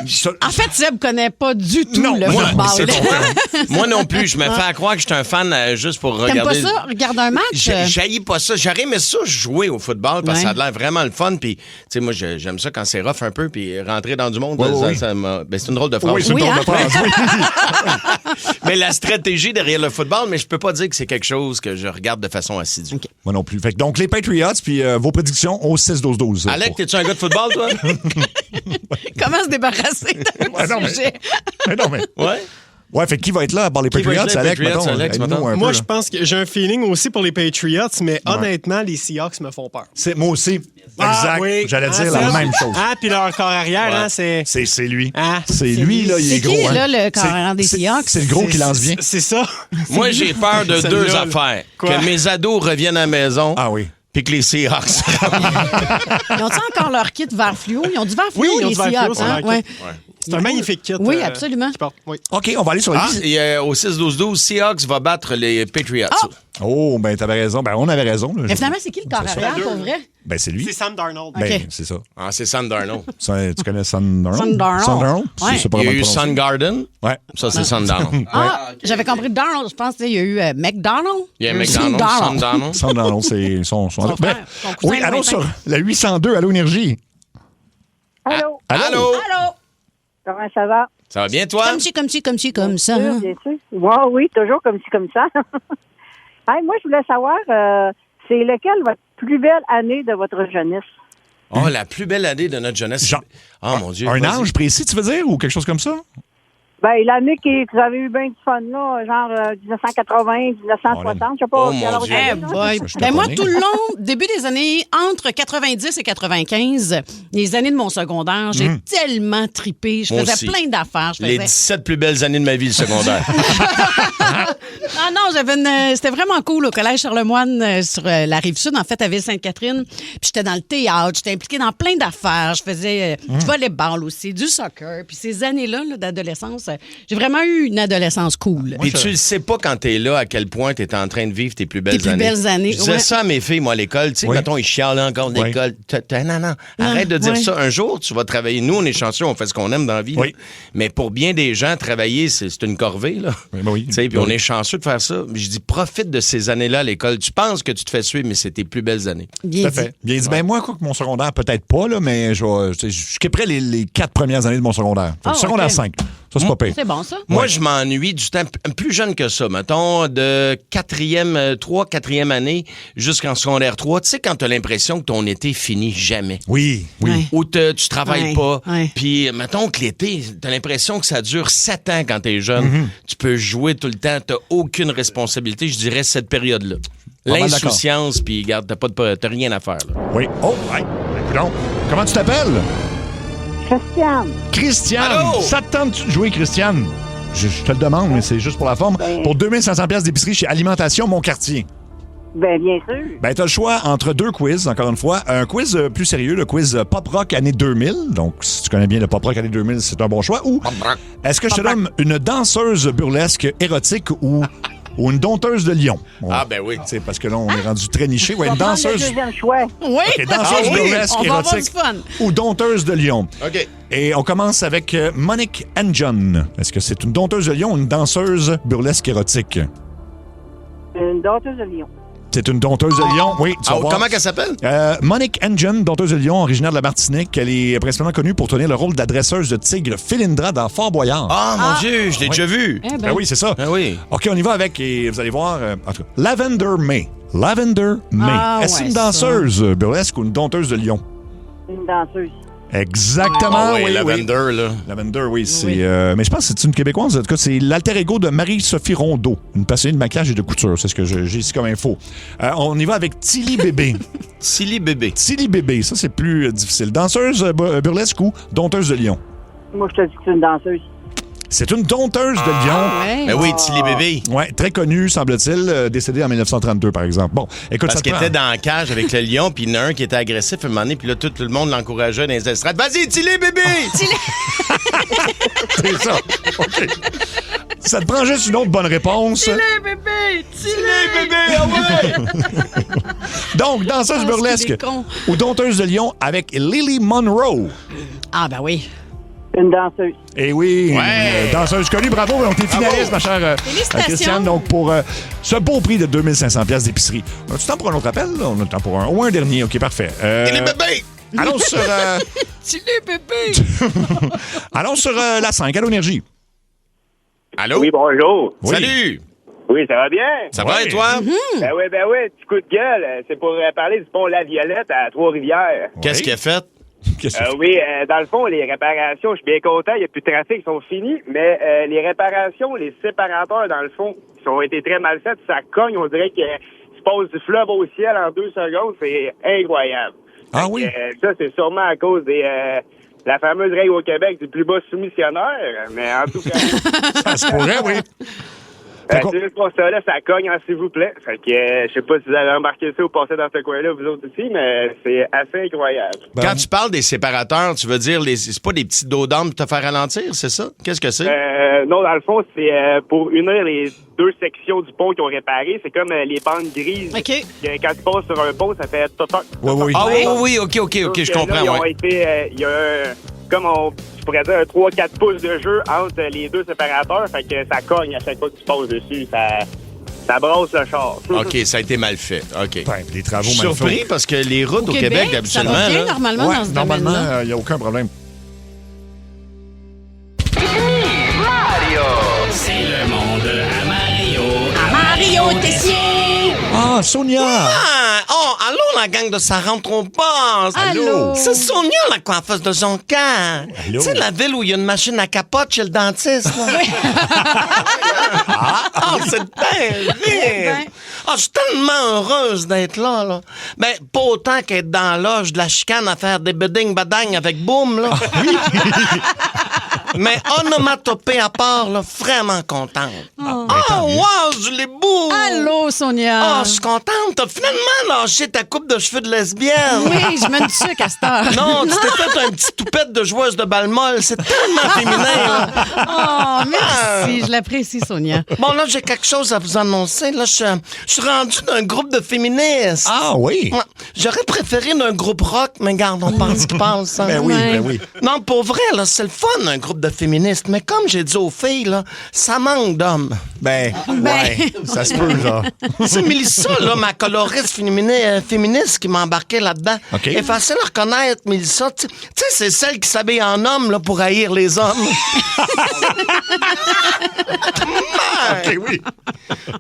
ça- En fait, Seb connaît pas du tout Non, le moi, football. c'est bon. Moi non plus. Je me fais à croire que je suis un fan juste pour T'aimes regarder. pas ça? Regarde un match. J'haïs pas ça. J'aurais aimé ça jouer au football parce que Ouais. ça a l'air vraiment le fun. Puis, tu sais, moi, j'aime ça quand c'est rough un peu. Puis rentrer dans du monde, Ouais, ça, oui. ça m'a- ben, c'est une drôle de phrase. Oui, c'est une Oui, drôle hein? de phrase, oui. Mais la stratégie derrière le football, mais je peux pas dire que c'est quelque chose que je regarde de façon assidue. Moi non plus. Fait que donc, les Patriots, puis vos prédictions au 6-12-12. Alec, t'es-tu un gars de football, toi? Comment se débarrasser d'un Ouais, non, mais- sujet? Mais non, mais. Ouais. Ouais, fait que qui va être là à part les Qui va Patriots, être là, les Alec, Patriots, mettons, Alex, aide-nous mettons. un peu, Moi, là. je pense que j'ai un feeling aussi pour les Patriots, mais honnêtement, les Seahawks me font peur. Moi aussi. Exact. oui. J'allais Ah, dire la Seb? même chose. Ah, puis leur corps arrière, hein, c'est... C'est lui. Ah, c'est lui, là, il est C'est gros. qui, hein. là, le carrière des C'est- Seahawks? C'est le gros qui lance bien. C'est ça. Moi, j'ai peur de Celle-là, deux là. affaires. Quoi? Que mes ados reviennent à la maison. Ah oui. Puis que les Seahawks. Ils ont-tu encore leur kit vert fluo? Ils ont du vert fluo, Oui, ils ont les du vert fluo Seahawks, sur hein? leur Ouais. kit. C'est un magnifique kit. Oui, absolument. Oui. OK, on va aller sur la liste. Et au 6-12-12, Seahawks va battre les Patriots. Oh, ben t'avais raison. Ben on avait raison. Là. Mais finalement, c'est qui le corps arrière, pour vrai? Ben c'est lui. C'est Sam Darnold. Ben, OK. c'est ça. Ah, c'est Sam Darnold. Tu connais Sun Darnold? Sun Darnold. Sun Darnold? Ouais. Je sais pas Il y a comment eu le prononcer. Sun Garden. Ouais. Ça, c'est Sun Darnold. Ah, j'avais compris Darnold. Je pense qu'il y a eu McDonald. Il y a Sun McDonald's, Sun Darnold. Sun Darnold, c'est son frère, Bref. son cousin Oui, allons lointain. sur la 802, Allô Énergie. Allô? Allô? Allô? Comment ça va? Ça va bien, toi? Comme ça. Bien sûr. Oui, toujours comme ça. Hey, moi, je voulais savoir, c'est lequel votre plus belle année de votre jeunesse? Oh, la plus belle année de notre jeunesse. Genre- Oh, mon Dieu. Un vas-y. âge précis, tu veux dire, ou quelque chose comme ça? Ben, l'année que vous avez eu bien du fun, là, genre 1980, 1960, je sais pas. Oh, quelle mon heure Dieu. vous avez, Eh là. boy. Je suis Ben moi, abonné. tout le long, début des années, entre 90 et 95, les années de mon secondaire, j'ai tellement tripé. Je Moi faisais aussi. plein d'affaires. Je Les faisais... 17 plus belles années de ma vie, le secondaire. Ah non, c'était vraiment cool au collège Charlemagne sur la Rive-Sud, en fait, à Ville-Sainte-Catherine. Puis j'étais dans le théâtre, j'étais impliquée dans plein d'affaires. Je faisais du volleyball aussi, du soccer. Puis ces années-là là, d'adolescence, j'ai vraiment eu une adolescence cool. Puis tu le sais pas quand t'es là à quel point t'es en train de vivre tes plus belles Tes plus années. belles années, Je disais ouais. ça à mes filles, moi, à l'école. Tu sais, Oui. mettons, ils chialent encore de Oui. l'école. Non. Arrête de dire ouais. ça. Un jour, tu vas travailler. Nous, on est chanceux, on fait ce qu'on aime dans la vie. Oui. là. Mais pour bien des gens, travailler, c'est une corvée, là. Oui, ben oui. Tu sais, puis Ben on oui. est chanceux de faire ça. Je dis, profite de ces années-là à l'école. Tu penses que tu te fais suivre, mais c'est tes plus belles années. Bien Tout à dit. fait. Bien dit. Ben moi, quoi que mon secondaire, peut-être pas, là, mais je skipperais les 4 premières années de mon secondaire. Fait que Ah, secondaire ok. 5. Ça, c'est pas pire. C'est bon, ça? Moi, je m'ennuie du temps plus jeune que ça, mettons, de 4e année jusqu'en secondaire 3. Tu sais, quand t'as l'impression que ton été finit jamais. Oui, oui. Ouais. Ou tu travailles Ouais, pas. ouais. Puis, mettons que l'été, t'as l'impression que ça dure 7 ans quand t'es jeune. Tu peux jouer tout le temps, t'as aucune responsabilité. Je dirais cette période-là. Pas mal L'insouciance, puis regarde, t'as rien à faire. Là. Oui. Oh, ouais. Écoute, comment tu t'appelles? Christiane. Christiane. Allô? Ça te tente de jouer, Christiane? Je te le demande, mais c'est juste pour la forme. Pour 2500 pièces d'épicerie chez Alimentation Mon Quartier. Ben, bien sûr. Ben, t'as le choix entre 2 quiz, encore une fois. Un quiz plus sérieux, le quiz Pop Rock année 2000. Donc, si tu connais bien le Pop Rock année 2000, c'est un bon choix. Ou est-ce que je te donne une danseuse burlesque érotique ou une dompteuse de lion? Bon, Ah, ben oui. tu sais, parce que là, on est rendu très niché. Ouais, On une va prendre le danseuse... deuxième choix. Oui. OK, danseuse Ah oui? burlesque On va avoir érotique du fun. ou dompteuse de lion. OK. Et on commence avec Monique and John. Est-ce que c'est une dompteuse de lion ou une danseuse burlesque érotique? Une danseuse de lion. C'est une dompteuse de lion, oui. Tu vas voir. Comment qu'elle s'appelle? Monique Engine, dompteuse de lion, originaire de la Martinique. Elle est principalement connue pour tenir le rôle de la dresseuse de tigre Philindra dans Fort Boyard. Ah, mon Dieu, je l'ai déjà vu. Eh ben, Ben oui, c'est ça. Ah oui. OK, on y va avec, et vous allez voir, en tout cas, Lavender May. Lavender May. Ah, Est-ce ouais, une danseuse burlesque ou une dompteuse de lion? Une danseuse. Exactement, Ah oui, oui, oui. Lavender, là. Lavender, oui. Mais je pense que c'est une Québécoise. En tout cas, c'est l'alter ego de Marie-Sophie Rondeau, une passionnée de maquillage et de couture. C'est ce que j'ai ici comme info. On y va avec Tilly Bébé. Silly bébé. Tilly Bébé, ça, c'est plus difficile. Danseuse burlesque ou dompteuse de lion? Moi, je te dis que c'est une danseuse. C'est une dompteuse de lion. ouais. Ben oui, Silly bébé. Ouais, très connue, semble-t-il, décédée en 1932, par exemple. Bon, écoute, Parce ça te qu'il prend. était dans la cage avec le lion, puis il y en a un qui était agressif à un moment donné, puis là, tout le monde l'encourageait dans les estrades. Vas-y, Tilly bébé! C'est ça. OK. Ça te prend juste une autre bonne réponse. bébé! Tilly bébé, ah ouais! Donc, danseuse Ah, c'est burlesque des cons. ou dompteuse de lion avec Lily Monroe. Ah, ben oui. Une danseuse. Eh oui, Ouais. une danseuse connue. Bravo, on est finaliste, ma chère Félicitations. Christiane. Donc, pour ce beau prix de 2500 pièces d'épicerie. On a-tu le temps pour un autre appel? Là? On a le temps pour un. Ou un dernier. OK, parfait. Tilly bébé! Allons sur, Tilly bébé! allons sur la 5. Allô, Énergie. Allô? Oui, bonjour. Oui. Salut! Oui, ça va bien? Ça va, et toi? Ben oui, petit coup de gueule. C'est pour parler du pont La Violette à Trois-Rivières. Qu'est-ce qu'il a fait? Qu'est-ce que Oui, dans le fond, les réparations, je suis bien content, il n'y a plus de trafic, ils sont finis, mais les réparations, les séparateurs, dans le fond, ils ont été très mal faits, ça cogne, on dirait que se passe du fleuve au ciel en 2 secondes, c'est incroyable. Ah oui? Ça, c'est sûrement à cause des la fameuse règle au Québec du plus bas soumissionnaire, mais en tout cas... Ça se pourrait, oui. C'est juste pour ça, là, ça cogne, s'il vous plaît. Fait que, je sais pas si vous avez remarqué ça ou passé dans ce coin-là, vous autres aussi, mais c'est assez incroyable. Quand tu parles des séparateurs, tu veux dire, c'est pas des petits dos d'âme pour te faire ralentir, c'est ça? Qu'est-ce que c'est? Non, dans le fond, c'est pour unir les deux sections du pont qu'ils ont réparé. C'est comme les bandes grises. OK. Quand tu passes sur un pont, ça fait toc. Oui. Ah oui, OK, je comprends, Ils ont été, il y a je pourrais dire, 3-4 pouces de jeu entre les deux séparateurs. Fait que ça cogne à chaque fois que tu passes dessus. Ça brasse le char. OK, ça a été mal fait. OK. Ben, les travaux Je suis mal surpris faits. parce que les routes au Québec, habituellement... ça va bien là, normalement dans ce Normalement, domaine-là. il n'y a aucun problème. Mario. C'est le monde à Mario. Mario Tessier! Ah, Sonia! allô, la gang de Ça rentre au poste. Allô? C'est Sonia, la coiffeuse de Jonquière. Allô? Tu sais, la ville où il y a une machine à capote chez le dentiste, là. C'est terrible. Je suis tellement heureuse d'être là. Ben, pas autant qu'être dans l'âge de la chicane à faire des beding-badang avec Boom, là. Mais onomatopée à part, là, vraiment contente. Wow, Julie Bou! Allô, Sonia! Je suis contente. T'as finalement lâché ta coupe de cheveux de lesbienne. Oui, je mène dessus, Castor. Non, tu t'es fait un petit toupette de joueuse de balle molle. C'est tellement féminin, là. Oh, merci. Je l'apprécie, Sonia. Bon, là, j'ai quelque chose à vous annoncer. Là, je suis rendu d'un groupe de féministes. Ah oui? Ouais. J'aurais préféré d'un groupe rock, mais garde, on pense qu'il passe. Hein? Ben oui. Non, pour vrai, là, c'est le fun, un groupe de féministes. Mais comme j'ai dit aux filles, là, ça manque d'hommes. Ouais, ça se peut, genre. C'est Mélissa, là, ma coloriste féministe qui m'a embarqué là-dedans. OK. Elle est facile à reconnaître, Mélissa. Tu sais, c'est celle qui s'habille en homme là, pour haïr les hommes. OK, oui.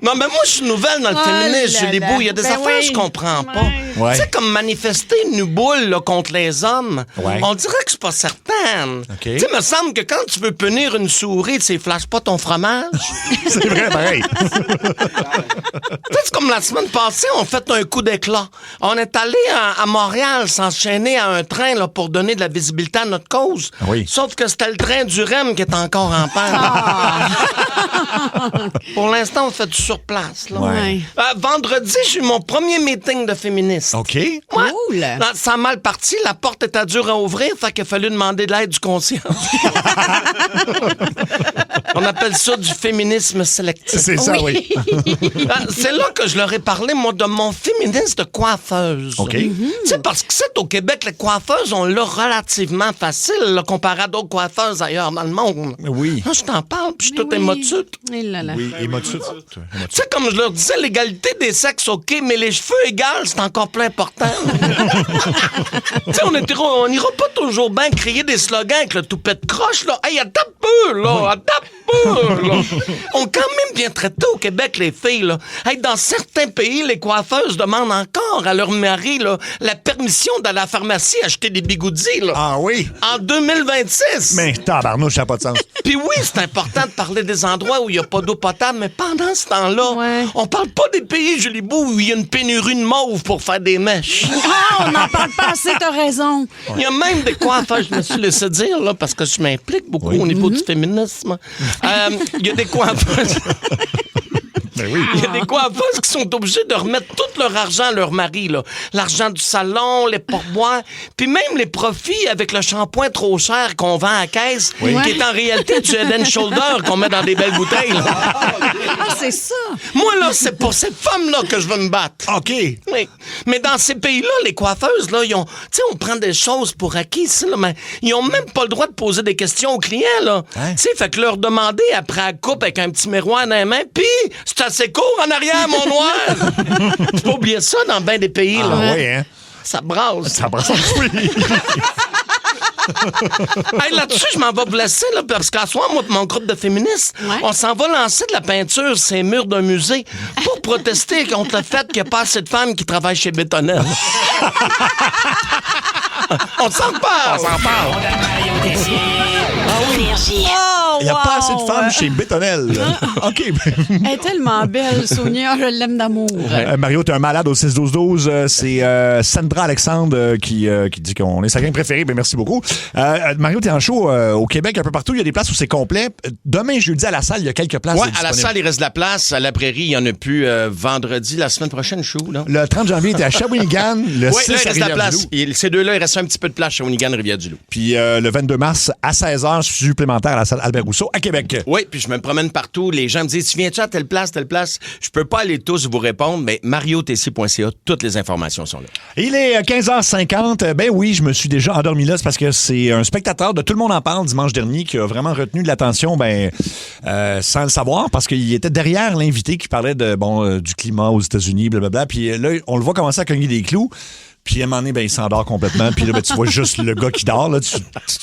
Non, mais moi, je suis nouvelle dans le féminisme, Julie Bou. Il y a des Ben affaires oui. que je comprends pas. Ouais. Tu sais, comme manifester une boule là, contre les hommes, Ouais. on dirait que je suis pas certaine. OK. Tu sais, il me semble que quand tu veux punir une souris, tu flashes pas ton fromage. C'est vrai, pareil. Tu sais, c'est comme la semaine passée, on fait un coup d'éclat. On est allé à Montréal s'enchaîner à un train là, pour donner de la visibilité à notre cause. Oui. Sauf que c'était le train du REM qui est encore en panne. Pour l'instant, on fait du sur place. Là. Ouais. Vendredi, j'ai eu mon premier meeting de féministes. OK. Ouais. Cool. Non, ça a mal parti. La porte était dure à ouvrir, fait qu'il a fallu demander de l'aide du conscient. On appelle ça du féminisme sélectif. C'est ça, oui. C'est là que je leur ai parlé, moi, de mon féminisme de coiffeuse. OK. Tu sais, parce que c'est au Québec, les coiffeuses, on l'a relativement facile, là, comparé à d'autres coiffeuses ailleurs dans le monde. Oui. Là, je t'en parle, puis je suis tout émotif. Eh là là. Oui, émotif. Tu sais, comme je leur disais, l'égalité des sexes, OK, mais les cheveux égaux, c'est encore plus important. Tu sais, on ira pas toujours bien crier des slogans avec le toupette croche, là. Hey, attends peu, là, attends peu, là. On est quand même bien traités au Québec, les filles, là. Hey, dans certains pays, les coiffeuses demandent encore à leur mari, là, la permission d'aller à la pharmacie acheter des bigoudis, là. Ah oui? En 2026. Mais tabarnouche, ça n'a pas de sens. Puis oui, c'est important de parler des endroits où il n'y a pas d'eau potable, mais pendant ce temps-là, Ouais. on parle pas des pays, Julie Bou, où il y a une pénurie de mauve pour faire des mèches. Ah, on n'en parle pas assez, t'as raison. Il y a même des coiffeurs, je me suis laissé dire, là, parce que je m'implique beaucoup au niveau du féminisme. Il y a des coiffeurs... Ben oui. Il y a des coiffeuses qui sont obligées de remettre tout leur argent à leur mari, là. L'argent du salon, les pourboires, puis même les profits avec le shampoing trop cher qu'on vend à caisse, qui est en réalité du Head & Shoulder qu'on met dans des belles bouteilles. Là. Ah, c'est ça. Moi, là, c'est pour ces femmes-là que je veux me battre. OK. Oui. Mais dans ces pays-là, les coiffeuses, là, ils ont... Tu sais, on prend des choses pour acquis, ici, là, mais ils ont même pas le droit de poser des questions aux clients, là. Hein? Tu sais, fait que leur demander après la coupe avec un petit miroir dans les mains, puis c'est assez court en arrière, mon noir. Faut pas oublier ça dans bien des pays, là. Ah oui, hein? Ça brasse. Ça brasse, oui. Hey, là-dessus, je m'en vais vous laisser, là, parce qu'à soir, moi et mon groupe de féministes, on s'en va lancer de la peinture sur les murs d'un musée pour protester contre le fait qu'il n'y a pas assez de femmes qui travaillent chez Bétonnel. On s'en parle. Mario Tessier. Oh, Il n'y a wow. pas assez de femmes chez Bétonnel. OK. Elle est tellement belle, Sonia. Je l'aime d'amour. Mario, t'es un malade au 6-12-12. C'est Sandra Alexandre qui dit qu'on est sa gang préférée. Ben, merci beaucoup. Mario, t'es en show au Québec, un peu partout. Il y a des places où c'est complet. Demain, jeudi, à la salle, il y a quelques places. Ouais, à la salle, il reste de la place. À la prairie, il n'y en a plus. Vendredi, la semaine prochaine, show, là. Le 30 janvier, t'es à Shawinigan. Le 6 là, il à reste de la place. Rivière-du-Loup. Ces deux-là, il reste un petit peu de place chez Shawinigan, Rivière-du-Loup. Puis le 22 mars, à 16h, supplémentaire à la salle Albert Rousseau à Québec. Oui, puis je me promène partout. Les gens me disent, tu viens-tu à telle place, telle place? Je peux pas aller tous vous répondre, mais mariotc.ca, toutes les informations sont là. Il est 15h50. Ben oui, je me suis déjà endormi là. C'est parce que c'est un spectateur de Tout le monde en parle dimanche dernier qui a vraiment retenu de l'attention sans le savoir parce qu'il était derrière l'invité qui parlait du climat aux États-Unis, blablabla. Puis là, on le voit commencer à cogner des clous. Puis à un moment donné, il s'endort complètement. Puis là, tu vois juste le gars qui dort. Là, tu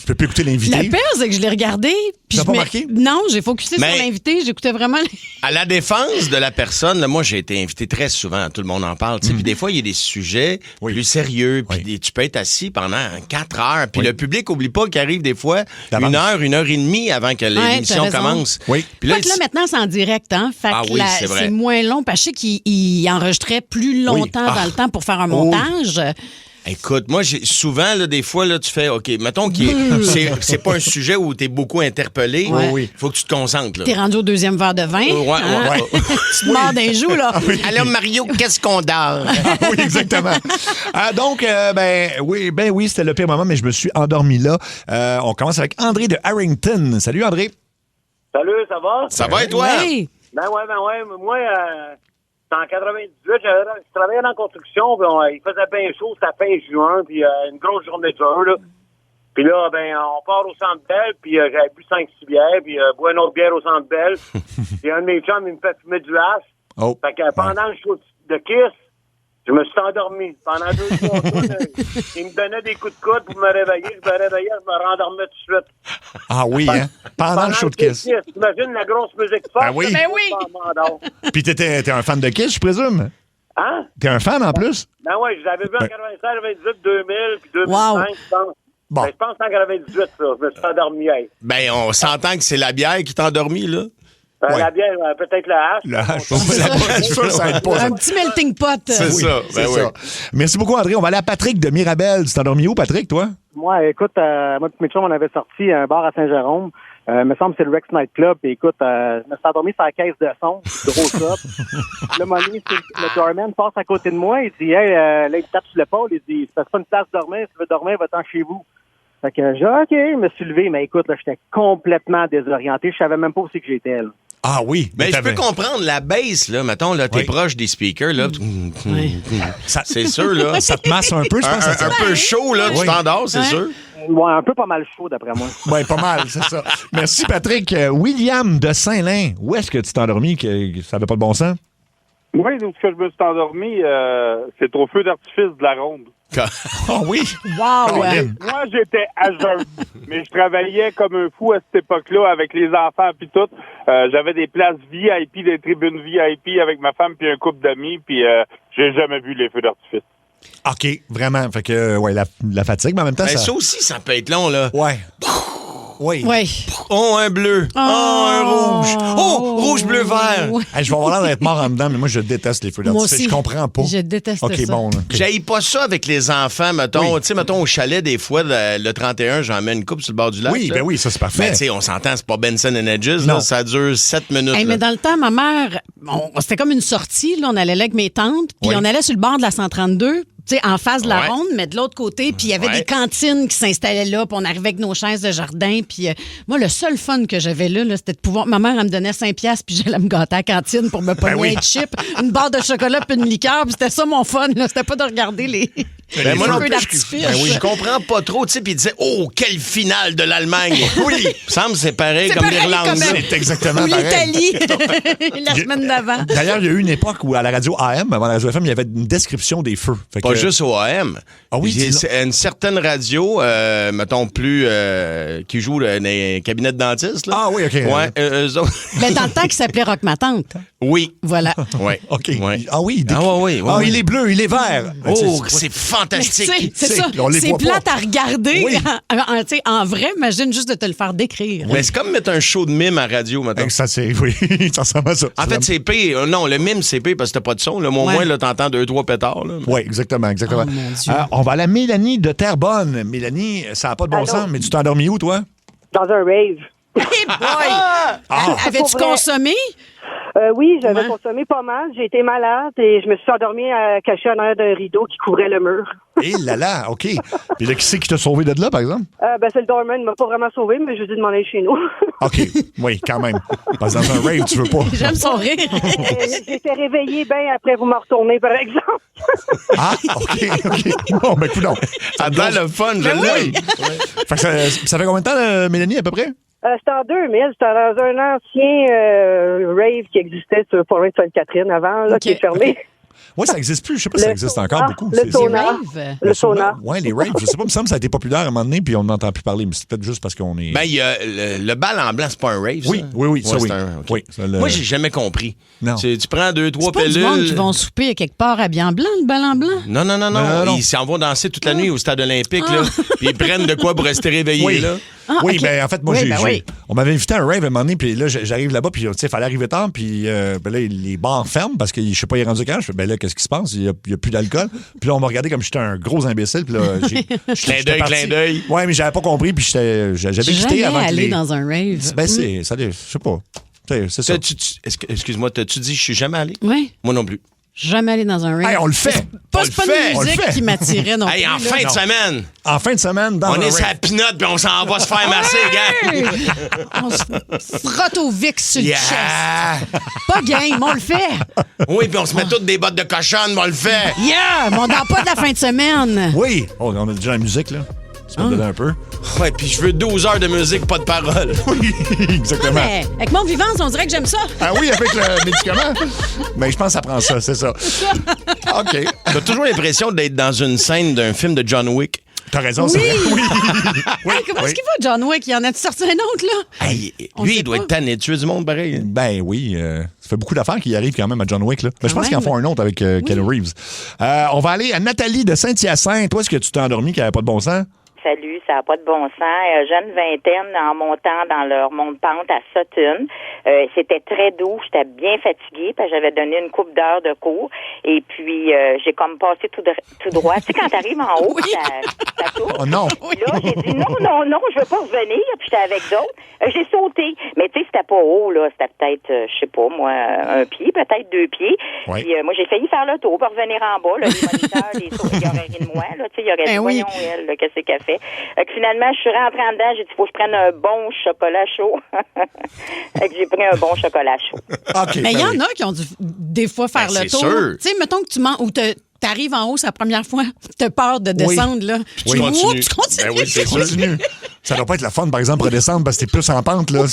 peux plus écouter l'invité. La pire, c'est que je l'ai regardé. Tu n'as pas remarqué? Non, j'ai focusé sur l'invité. J'écoutais vraiment... À la défense de la personne, là, moi, j'ai été invité très souvent. Tout le monde en parle. Puis des fois, il y a des sujets plus sérieux. Puis tu peux être assis pendant 4 heures. Puis le public, oublie pas qu'il arrive des fois 1 heure, 1 heure et demie avant que l'émission commence. Oui. Puis là, maintenant, c'est en direct. Hein? Fait que c'est moins long. Parce que je sais qu'il enregistrait plus longtemps dans le temps pour faire un montage. Écoute, moi, j'ai souvent, là, des fois, là, tu fais, OK, mettons que c'est pas un sujet où t'es beaucoup interpellé. Oui. Faut que tu te concentres. T'es rendu au 2e verre de vin. Ouais. Tu te mords d'un joue, là. Alors, Mario, qu'est-ce qu'on dort? Oui, exactement. Donc, oui, c'était le pire moment, mais je me suis endormi là. On commence avec André de Harrington. Salut, André. Salut, ça va? Ça va et toi? Oui. Ben ouais. Moi, en 98, je travaillais dans la construction, puis il faisait bien chaud, c'était fin juin, puis une grosse journée de juin, là. Puis là, on part au Centre Bell, puis j'avais bu 5-6 bières, puis bois une autre bière au Centre Bell. Puis un de mes chums, il me fait fumer du hache. Fait que pendant le show de Kiss, je me suis endormi. Pendant 2-3 jours, il me donnait des coups de coude pour me réveiller. Je me réveillais, je me rendormais tout de suite. Ah oui, hein? Pendant le show de Kiss. T'imagines la grosse musique forte? Ben oui. Ben oui. Puis t'es un fan de Kiss, je présume? Hein? T'es un fan en plus? Ben oui, je l'avais vu en 96, 98, 2000, puis 2005, wow. je pense. Bon. Je pense en 98, ça. Je me suis endormi. Ben, on s'entend que c'est la bière qui t'a endormi, là. La bière, peut-être la hache. La hache. Ça aide pas. Un petit melting pot. C'est ça. C'est ça. Merci beaucoup, André. On va aller à Patrick de Mirabel. Tu t'es endormi où, Patrick, toi? Moi, écoute, moi et mes chums, on avait sorti un bar à Saint-Jérôme. Me semble que c'est le Rex Night Club. Et écoute, je me suis endormi sur la caisse de son. Gros top. Là, le doorman passe à côté de moi. Il dit, hey, là, il tape sur l'épaule. Il dit, c'est pas une place de dormir. Si tu veux dormir, va-t'en chez vous. Fait que j'ai OK, je me suis levé. Mais écoute, là, j'étais complètement désorienté. Je savais même pas où c'est que j'étais, là. Ah oui. Ben, je peux comprendre la bass, là. Mettons, là, t'es proche des speakers, là. C'est sûr, là. Ça te masse un peu, je pense. Un peu chaud, là. Tu t'endors, c'est sûr. Ouais, un peu pas mal chaud, d'après moi. Oui, pas mal, c'est ça. Merci, Patrick. William de Saint-Lin, où est-ce que tu t'es endormi que ça n'avait pas de bon sens? Oui, donc que je me suis endormi, c'est au feu d'artifice de la Ronde. Oh oui? Wow! Moi, j'étais à jeun, mais je travaillais comme un fou à cette époque-là avec les enfants puis tout. J'avais des places VIP, des tribunes VIP avec ma femme puis un couple d'amis, puis j'ai jamais vu les feux d'artifice. OK, vraiment. Fait que, la fatigue, mais en même temps, ça aussi, ça peut être long, là. Ouais. Oui. Oh, un bleu. Oh, un rouge. Oh, rouge, bleu, vert. Hey, je vais avoir l'air d'être mort en dedans, mais moi, je déteste les feux d'artifice. Je comprends pas. Je déteste ça. OK, bon. J'haïs pas ça avec les enfants, mettons. Tu sais, mettons, au chalet, des fois, le 31, j'en mets une coupe sur le bord du lac. Oui, là. ben oui, ça, c'est parfait. Mais tu sais, on s'entend, c'est pas Benson & Hedges, là. Ça dure 7 minutes. Hey, mais dans le temps, ma mère, c'était comme une sortie, là. On allait là avec mes tantes, puis on allait sur le bord de la 132. Tu sais, en face de la ronde, mais de l'autre côté, puis il y avait des cantines qui s'installaient là, puis on arrivait avec nos chaises de jardin, puis moi, le seul fun que j'avais là, c'était de pouvoir... Ma mère, elle me donnait 5$, puis j'allais me gâter à la cantine pour me pogner un chip, une barre de chocolat, puis une liqueur, puis c'était ça mon fun, là. C'était pas de regarder les moi non feux plus, d'artifice. je comprends pas trop, tu sais, puis il disait, oh, quelle finale de l'Allemagne! Oui! Il me semble que c'est pareil comme l'Irlande. C'est exactement Ou pareil. l'Italie, la semaine d'avant. D'ailleurs, il y a eu une époque où, à la radio AM, avant la radio FM, il y avait une description des feux. Pas juste au AM. Ah oui, c'est une certaine radio, mettons plus, qui joue dans les cabinets de dentistes. Là. Ah oui, OK. Ouais, eux autres. Ben, dans le temps, qui s'appelait Rock Ma Tante. Oui. Voilà. Ouais. OK. Ouais. Ah oui. Ah oui. Il est bleu, il est vert. Oh, c'est fort. fantastique. Mais tu sais, c'est ça. on les C'est voit plate pas. à regarder. Oui. Tu sais, en vrai, imagine juste de te le faire décrire. Mais c'est comme mettre un show de mime à radio, maintenant. Ça, c'est, oui, ça ressemble à ça. En fait, c'est pire. Non, le mime, c'est pire parce que t'as pas de son. Là. Mais au Ouais. moins, là, t'entends 2-3 pétards. Là. Oui, exactement. Oh, mon Dieu. On va à la Mélanie de Terrebonne. Mélanie, ça n'a pas de bon Allô? sens, mais tu t'es endormi où, toi? Dans un rave. Hey boy! Avais-tu Pour vrai. consommé? Oui, j'avais Ouais. consommé pas mal. J'ai été malade et je me suis endormie cachée en arrière d'un rideau qui couvrait le mur. Eh là là, OK. Puis là, qui c'est qui t'a sauvé de là, par exemple? C'est le doorman, il m'a pas vraiment sauvé, mais je lui ai dit de m'en aller chez nous. OK. Oui, quand même. Parce que dans un rave, tu veux pas. J'aime son rire. J'ai été réveillée bien après vous me retournez, par exemple. Ah, OK. Bon, ben, coudonc. Ça donne le fun, je Ben oui. l'aime. Fait que ça fait combien de temps, Mélanie, à peu près? C'était en 2000. C'était dans un ancien rave qui existait sur pas loin de Sainte-Catherine avant, là, qui est fermé. Oui, ça n'existe plus. Je sais pas si ça existe encore beaucoup. Le sauna. Le sauna. Oui, les raves. Je sais pas, il me semble que ça a été populaire à un moment donné, puis on n'entend plus parler. Mais c'est peut-être juste parce qu'on est. Ben, il y a le bal en blanc, c'est pas un rave, ça? Oui, ça, Ouais, oui. c'est ok. Oui, ça, Moi, j'ai jamais compris. Non. Tu prends 2-3 C'est pas du monde pilules. qui vont souper quelque part habillés en blanc, le bal en blanc? Non. Ils s'en vont danser toute la nuit au stade olympique, là. Puis ils prennent de quoi pour rester réveillés, Oui. là. Oui, ok. ben en fait, moi, on m'avait invité à un rave à un moment donné, puis là, j'arrive là-bas, puis tu sais, il fallait arriver tard, puis ben là, les bars ferment parce que je sais pas, il est rendu quand. Je fais, ben là, qu'est-ce qui se passe? Il y a plus d'alcool. Puis là, on m'a regardé comme j'étais un gros imbécile, puis là, Clin d'œil. Ouais, mais j'avais pas compris, puis j'avais quitté Jamais avant que aller les... dans un rave. Ben, c'est ça, je sais pas. C'est ça. Excuse-moi, t'as-tu dit je suis jamais allé? Oui. Moi non plus. Jamais aller dans un rave. Hey, on le fait. C'est pas On une le musique fait. qui m'attirait non plus. Hey, en là. fin de semaine, En fin de semaine, dans on un est sur la rave. pinotte puis on s'en va se faire masser, gars. On se frotte au VIX sur le Yeah! chest. Pas game, on le fait. Oui, puis on se met toutes des bottes de cochonne, mais on le fait. Yeah! Mais on dort pas de la fin de semaine. Oui. Oh, on a déjà la musique, là. Tu peux me donner un peu? Ouais, puis je veux 12 heures de musique, pas de parole. Oui, exactement. Mais avec mon vivance, on dirait que j'aime ça. Ah oui, avec le médicament? Mais je pense que ça prend ça, c'est ça. OK. T'as toujours l'impression d'être dans une scène d'un film de John Wick. T'as raison, c'est vrai. Oui. Hey, comment est-ce qu'il va, John Wick? Il en a-tu sorti un autre, là? Hey, On lui, sait il doit pas. être tanné de tuer du monde pareil. Ben oui, ça fait beaucoup d'affaires qui arrivent quand même à John Wick. Là. Mais je pense Quand qu'ils en même. font un autre avec Ken Reeves. On va aller à Nathalie de Saint-Hyacinthe. Toi, est-ce que tu t'es endormi qui n'avait pas de bon sens? Salut, ça n'a pas de bon sens. Jeune vingtaine en montant dans leur monte-pente à Sutton. C'était très doux. J'étais bien fatiguée parce que j'avais donné une couple d'heures de cours. Et puis, j'ai comme passé tout droit. Tu sais, quand t'arrives en haut, ça tourne. Oh non! Là, j'ai dit non, je veux pas revenir. Puis j'étais avec d'autres. J'ai sauté. Mais tu sais, c'était pas haut, là. C'était peut-être, je sais pas, moi, un pied, peut-être 2 pieds. Ouais. Puis moi, j'ai failli faire le tour pour revenir en bas. Là, les moniteurs, ils auraient ri de moi. Là, tu sais, ils auraient dit, voyons, elle, là, qu'est-ce qu'elle fait? Finalement, je suis rentrée en dedans. J'ai dit, faut que je prenne un bon chocolat chaud. Fait que j'ai pris un bon chocolat chaud. OK. Mais il y en a qui ont dû des fois faire Ben, le c'est tour. sûr. Tu sais, mettons que tu mens ou t'arrives en haut, c'est la première fois, t'as peur de descendre, là. Oui. Oups, tu continues. Ben oui, c'est Tu sûr. continues. Ça doit pas être la fun, par exemple, redescendre parce que t'es plus en pente. Là.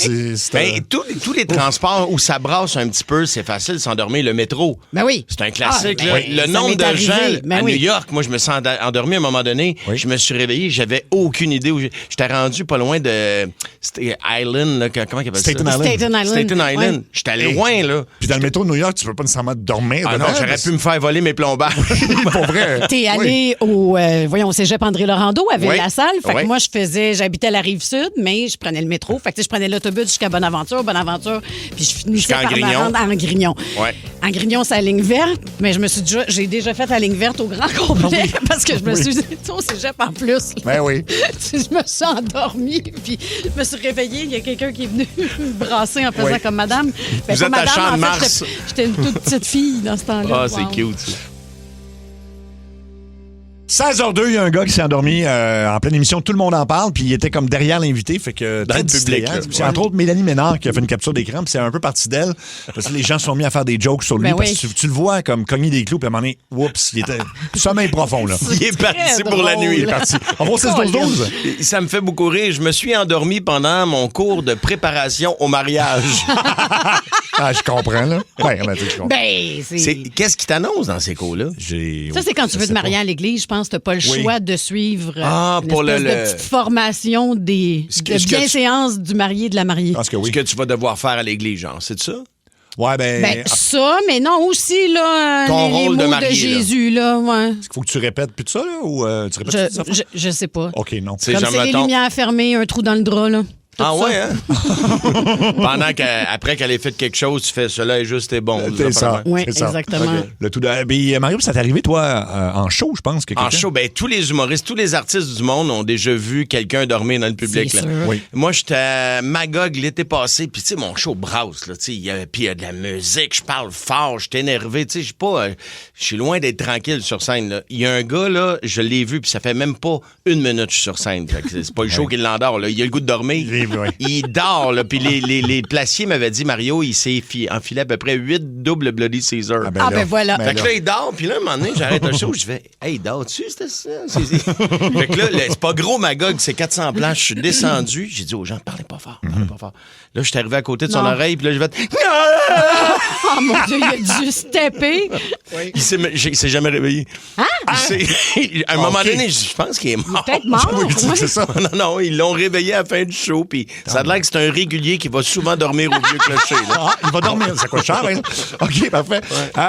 Ben, tous les transports où ça brasse un petit peu, c'est facile de s'endormir. Le métro. Ben oui. C'est un classique. Ah, là. ben, Le ça nombre m'est de arrivé. gens Ben à oui. New York, moi, je me sens endormi à un moment donné. Oui. Je me suis réveillé, j'avais aucune idée où j'étais rendu pas loin de Island. Là, comment il appelle ça? Staten Island. Staten Island. Staten Island. Ouais. J'étais allé loin, là. Puis dans le métro de New York, tu peux pas nécessairement dormir. Ah non, dedans, j'aurais parce- pu me faire voler mes plombages. Pour vrai. T'es allé au cégep André-Laurando à Ville-la-Salle. Fait que Oui. moi, j'habitais à la Rive-Sud, mais je prenais le métro. Fait que tu sais, je prenais l'autobus jusqu'à Bonaventure, puis je finissais Jusqu'en par me Grignon. rendre en Grignon. Ouais. En Grignon, c'est la ligne verte, mais j'ai déjà fait la ligne verte au grand complet parce que je me suis dit, au cégep en plus. Ben oui. Je me suis endormie, puis je me suis réveillée. Il y a quelqu'un qui est venu me brasser en faisant Oui. comme madame. Ben, Vous pas êtes à madame, Champ de en fait, Mars. j'étais une toute petite fille dans ce temps-là. Ah, c'est Wow. cute, ça. 16h02, il y a un gars qui s'est endormi en pleine émission. Tout le monde en parle, puis il était comme derrière l'invité. Fait que Dans très le public, distrayant. là. Puis c'est entre autres Mélanie Ménard qui a fait une capture d'écran, puis c'est un peu parti d'elle. Parce que les gens se sont mis à faire des jokes sur lui. Ben parce oui. que tu le vois comme cogner des clous, puis à un moment donné, oups, il était sommeil profond, là. Il est parti très pour la drôle. nuit. Il est parti. On va au 6-12-12. Ça me fait beaucoup rire. Je me suis endormi pendant mon cours de préparation au mariage. Ah, je comprends, là. Ouais, ben, tu sais, je comprends. Ben, Qu'est-ce qui t'annonce dans ces cours-là? Ça, c'est quand tu veux te marier à l'église, je pense que tu n'as pas le Oui. choix de suivre Ah, une pour espèce le- de petite formation de ce que bienséance du marié et de la mariée. Je pense que oui. Ce que tu vas devoir faire à l'église, genre, c'est ça? Ouais, Ben, ça, mais non, aussi, là, Ton les rôle mots de marié, là. Jésus, là, ouais. Est-ce qu'il faut que tu répètes plus de ça, là? Ou tu répètes tout ça? Je sais pas. OK, non. Comme c'est les lumières fermées, un trou dans le drap, là. Tout Ah ça. ouais, hein? Pendant qu'après qu'elle ait fait quelque chose, tu fais cela est juste et bon. C'est ça. Oui, c'est ça. exactement. OK. Le tout de... Puis, Mario, ça t'est arrivé, toi, en show, je pense? Que En quelqu'un- show, ben tous les humoristes, tous les artistes du monde ont déjà vu quelqu'un dormir dans le public. C'est là. sûr. Oui. Moi, j'étais à Magog l'été passé, puis tu sais, mon show brasse, là, tu sais, puis il y a de la musique, je parle fort, je suis énervé, tu sais, je suis pas, je suis loin d'être tranquille sur scène, là. Il y a un gars, là, je l'ai vu, puis ça fait même pas 1 minute que je suis sur scène. Fait que c'est pas le show qui l'endort, là. Il a le goût de dormir. Il dort, là, puis les placiers m'avaient dit, Mario, il s'est enfilé à peu près 8 doubles Bloody Caesar. Ah, ben voilà. Fait que là, il dort, puis là, un moment donné, j'arrête le show, je fais, hey, dors-tu, c'était ça? Fait que là, c'est pas gros, Magog, c'est 400 planches. Je suis descendu, j'ai dit aux gens, parlez pas fort, parlez pas fort. Là, je suis arrivé à côté de son Non. oreille, puis là, je vais Oh mon Dieu, il a dû stepper. il s'est jamais réveillé. Hein? À un moment donné, je pense qu'il est mort. Il est peut-être mort, Oui, ouais. c'est ça. Non, ils l'ont réveillé à la fin du show, puis ça a l'air que c'est un régulier qui va souvent dormir au vieux clocher. Là. Ah, il va dormir, ça coûte cher. Hein? OK, parfait.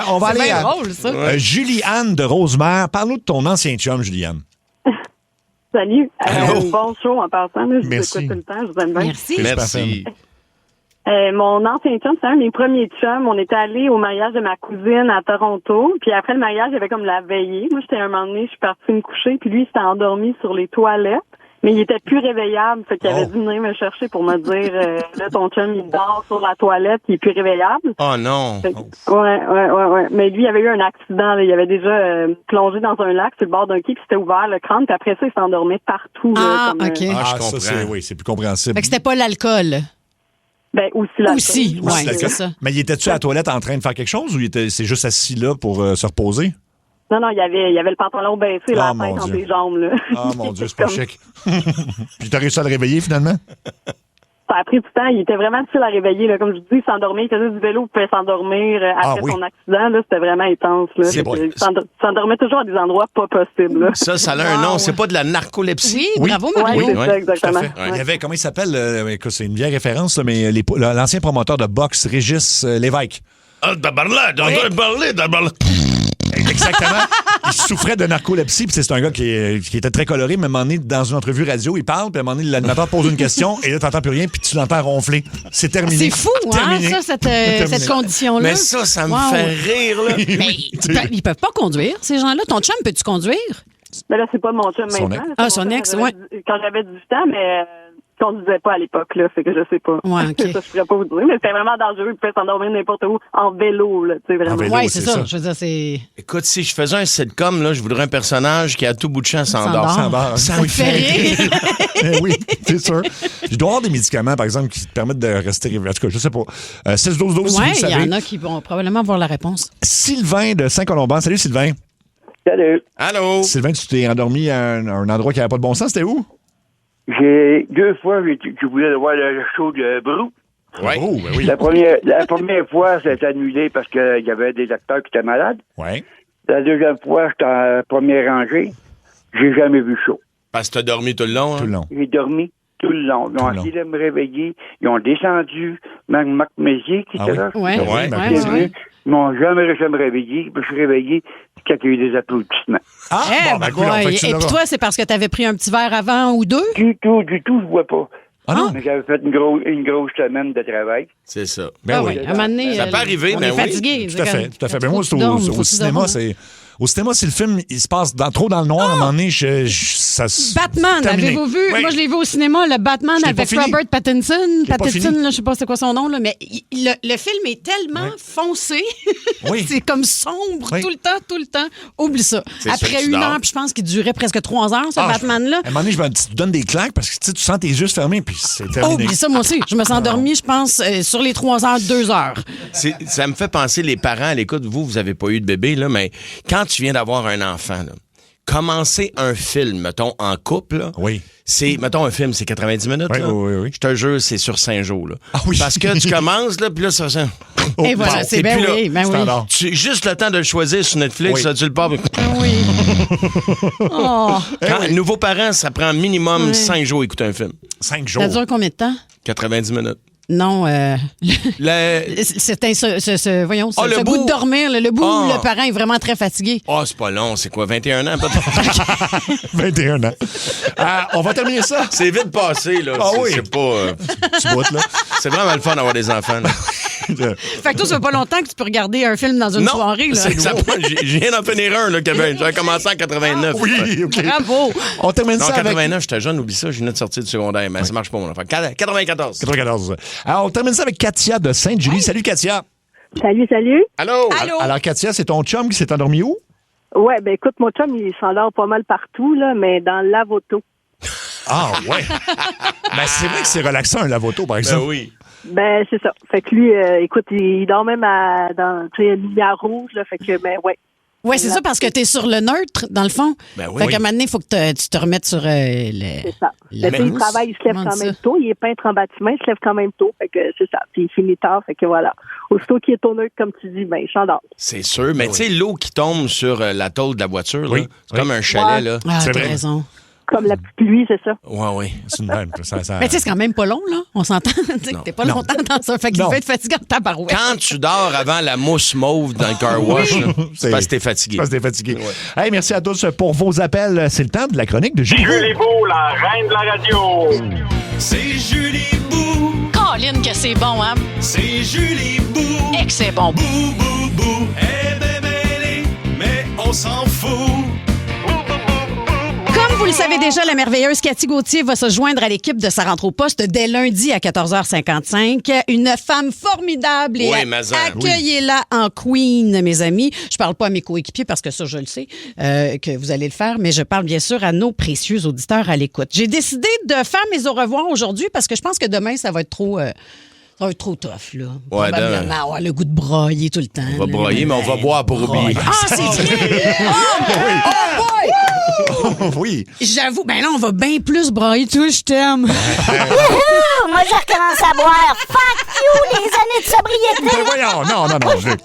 On va C'est aller bien à drôle, ça. Julie-Anne de Rosemère. Parle-nous de ton ancien chum, Julie-Anne. Salut. Allô. Bon show en passant. Là, je vous Merci. écoute tout le temps. Je vous aime bien. Merci. Mon ancien chum, c'est un de mes premiers chums. On était allés au mariage de ma cousine à Toronto. Puis après le mariage, il y avait comme la veillée. Moi, j'étais un moment donné, je suis partie me coucher. Puis lui, il s'était endormi sur les toilettes. Mais il était plus réveillable. Fait qu'il avait dû venir me chercher pour me dire, là, ton chum, il dort sur la toilette. Il est plus réveillable. Oh non. Fait que- Ouais. Mais lui, il avait eu un accident. Là. Il avait déjà plongé dans un lac sur le bord d'un quai, puis c'était ouvert le crâne. Puis après ça, il s'endormait partout. Ah, là, comme, OK. Ah, je ça, comprends. c'est plus compréhensible. Fait que c'était pas l'alcool. Ben, aussi l'alcool. Aussi, ouais, D'accord. c'est ça. Mais il était-tu à la toilette en train de faire quelque chose ou c'est juste assis là pour se reposer? Non, il y avait le pantalon baissé, la mon tête entre Dieu. les jambes, là. Ah, mon Dieu, c'est pas Comme- chic. Puis t'as réussi à le réveiller, finalement? Ça a pris du temps. Il était vraiment difficile à réveiller, là. Comme je vous dis, il s'endormait, il faisait du vélo, il pouvait s'endormir après oui. son accident, là. C'était vraiment intense, là. C'est Fait que il s'endormait toujours à des endroits pas possibles, là. Ça a un nom. C'est pas de la narcolepsie. Oui, bravo, Mario. Ouais, c'est Ouais, ça, exactement. tout à fait. Il y avait, comment il s'appelle? Écoute, c'est une vieille référence, là, mais l'ancien promoteur de boxe, Régis Lévesque. Ah, t'as parlé. Exactement. Il souffrait de narcolepsie, puis c'est un gars qui était très coloré, mais à un moment donné, dans une entrevue radio, il parle, puis à un moment donné, l'animateur pose une question, et là, t'entends plus rien, puis tu l'entends ronfler. C'est terminé. C'est fou, hein, Terminé. ça, cette Terminé. condition-là. Mais ça me Wow. fait rire, là. Mais ils peuvent pas conduire, ces gens-là. Ton chum, peux-tu conduire? Mais là, c'est pas mon chum Son maintenant. ex. là. Ah, C'est son mon chum ex, quand ouais. Quand j'avais 18 ans, mais je conduisais pas à l'époque, là. Fait que je sais pas. Ouais, OK. Ça, je pourrais pas vous dire. Mais c'était vraiment dangereux. Il pouvait s'endormir n'importe où en vélo, là. Tu sais, vraiment. En vélo. Oui, c'est c'est ça. ça. Je veux dire, c'est. Écoute, si je faisais un sitcom, là, je voudrais un personnage qui, à tout bout de champ, s'endort. S'endort. Ça Ça me te fait rire. Eh oui, c'est sûr. Je dois avoir des médicaments, par exemple, qui te permettent de rester réveillé. En tout cas, je sais pas. 6-12-12, si Oui, vous le il y savez. en a qui vont probablement avoir la réponse. Sylvain de Saint-Colomban. Salut, Sylvain. Salut. Allô? Sylvain, tu t'es endormi à un endroit qui n'avait pas de bon sens. C'était où? J'ai 2 fois, je voulais voir le show de Brou. Ouais. Oh, ben oui. La première fois, ça a été annulé parce qu'il y avait des acteurs qui étaient malades. Ouais. La deuxième fois, j'étais en première rangée. J'ai jamais vu le show. Parce que t'as dormi tout le long. Hein? Tout le long. J'ai dormi tout le long. Ils ont essayé de me réveiller. Ils ont descendu. Même Marc Mézier qui Ah était oui? là. Ouais, Ouais, ben, qui est ouais. venu. Ils m'ont jamais réussi à me réveiller. Je me suis réveillé quand il y a eu des applaudissements. Ah, Eh, bon, ben, cool, ouais. fait que tu Et l'auras. puis toi, c'est parce que tu avais pris un petit verre avant ou deux? Du tout, je vois pas. Ah non? Mais j'avais fait une grosse semaine de travail. C'est ça. Ben Ah oui. À un moment donné, Ça peut arriver, on mais est oui. fatigué. Tout à fait, tout à fait. Ben moi, c'est Faut que tu au dormes, cinéma, c'est... Au cinéma, si le film il se passe trop dans le noir, à un moment donné, ça Batman, terminé. avez-vous vu? Oui. Moi, je l'ai vu au cinéma, le Batman Je l'ai pas avec fini. Robert Pattinson. pas Pattinson, fini. là, je sais pas c'est quoi son nom, là, mais le film est tellement foncé. Oui. C'est comme sombre Oui. tout le temps. Oublie ça. C'est sûr Après que tu 1 dors. heure, puis je pense qu'il durait presque 3 heures, ce Ah, Batman-là. À un moment donné, tu te donnes des claques parce que tu sens tes yeux se fermer, puis c'est terminé. Oublie ça, moi aussi. Je me suis endormie, je pense, sur les 3 heures, 2 heures. Ça me fait penser, les parents, à l'écoute, vous avez pas eu de bébé, là, mais quand tu viens d'avoir un enfant, là, commencer un film, mettons, en couple, là, Oui. c'est, mettons, un film, c'est 90 minutes. Oui, là. oui. Je te jure, c'est sur 5 jours. Là. Ah oui. Parce que tu commences, là, puis là, ça... Et voilà, c'est bien oui, ben oui. Juste le temps de le choisir sur Netflix, Oui. là, tu le pars. Oui. Oh. Nouveaux parents, ça prend minimum 5 jours à écouter un film. 5 Ça jours. dure combien de temps? 90 minutes. Non, voyons, le ce bout. goût de dormir, le bout où le parent est vraiment très fatigué. C'est pas long. C'est quoi, 21 ans, peut-être? 21 ans. On va terminer ça. C'est vite passé, là. C'est pas... Tu boutes, là. C'est vraiment le fun d'avoir des enfants, là. Fait que toi, ça fait pas longtemps que tu peux regarder un film dans une soirée, là. Je viens d'en finir un, là, Kevin. J'avais commencé en 89. Oui, OK. Bravo. On termine ça avec... 89, j'étais jeune, oublie ça. Je venais de sortir du secondaire, mais ça marche pas, mon enfant. 94. Alors, on termine ça avec Katia de Sainte-Julie. Salut, Katia. Salut. Allô? Alors, Katia, c'est ton chum qui s'est endormi où? Ouais, ben écoute, mon chum, il s'endort pas mal partout, là, mais dans le lave-auto. Ah, ouais. Ben, c'est vrai que c'est relaxant, un lave-auto, par exemple. Ben oui. Ben, c'est ça. Fait que lui, écoute, il dort même dans une lumière rouge, là, fait que, ben, ouais. Oui, c'est ça, parce que tu es sur le neutre, dans le fond. Ben oui. Fait qu'à un moment donné, il faut que tu te remettes sur le. C'est ça. Il travaille, il se lève quand même tôt. Il est peintre en bâtiment, il se lève quand même tôt. Fait que c'est ça. Puis il finit tard. Fait que voilà. Aussitôt qu'il est au neutre, comme tu dis, ben, il s'endort. C'est sûr. Mais tu sais, l'eau qui tombe sur la tôle de la voiture, là, c'est comme un chalet, là. Ah, C'est t'as vrai. raison. Comme la petite pluie, c'est ça. Oui. C'est une même. Mais tu sais, c'est quand même pas long, là. On s'entend. T'es pas longtemps dans ça. Fait qu'il Non. peut être fatigant de ta barouette. Quand tu dors avant la mousse mauve dans le car wash, là, c'est parce que t'es fatigué. Hey, merci à tous pour vos appels. C'est le temps de la chronique de Julie. Julie Beau, la reine de la radio. C'est Julie Bou. Colline que c'est bon, hein? C'est Julie Bou. Et que c'est bon. Bou, bou, bou. Elle est mêlée, mais on s'en fout. Comme vous le savez déjà, la merveilleuse Cathy Gauthier va se joindre à l'équipe de Sa rentre au poste dès lundi à 14h55. Une femme formidable et Oui, mais accueillez-la en queen, mes amis. Je parle pas à mes coéquipiers parce que ça, je le sais, que vous allez le faire, mais je parle bien sûr à nos précieux auditeurs à l'écoute. J'ai décidé de faire mes au revoir aujourd'hui parce que je pense que demain, ça va être trop... ça va être trop tough, là. Ouais, Probablement avoir le goût de broyer tout le temps. On va broyer, mais on va boire pour oublier. Ah, c'est vrai! Oh boy! Oui. J'avoue, ben là, on va bien plus brailler tout, je t'aime. Moi, je recommence à boire. Fuck you, les années de sobriété. Ben voyons, non, Luc.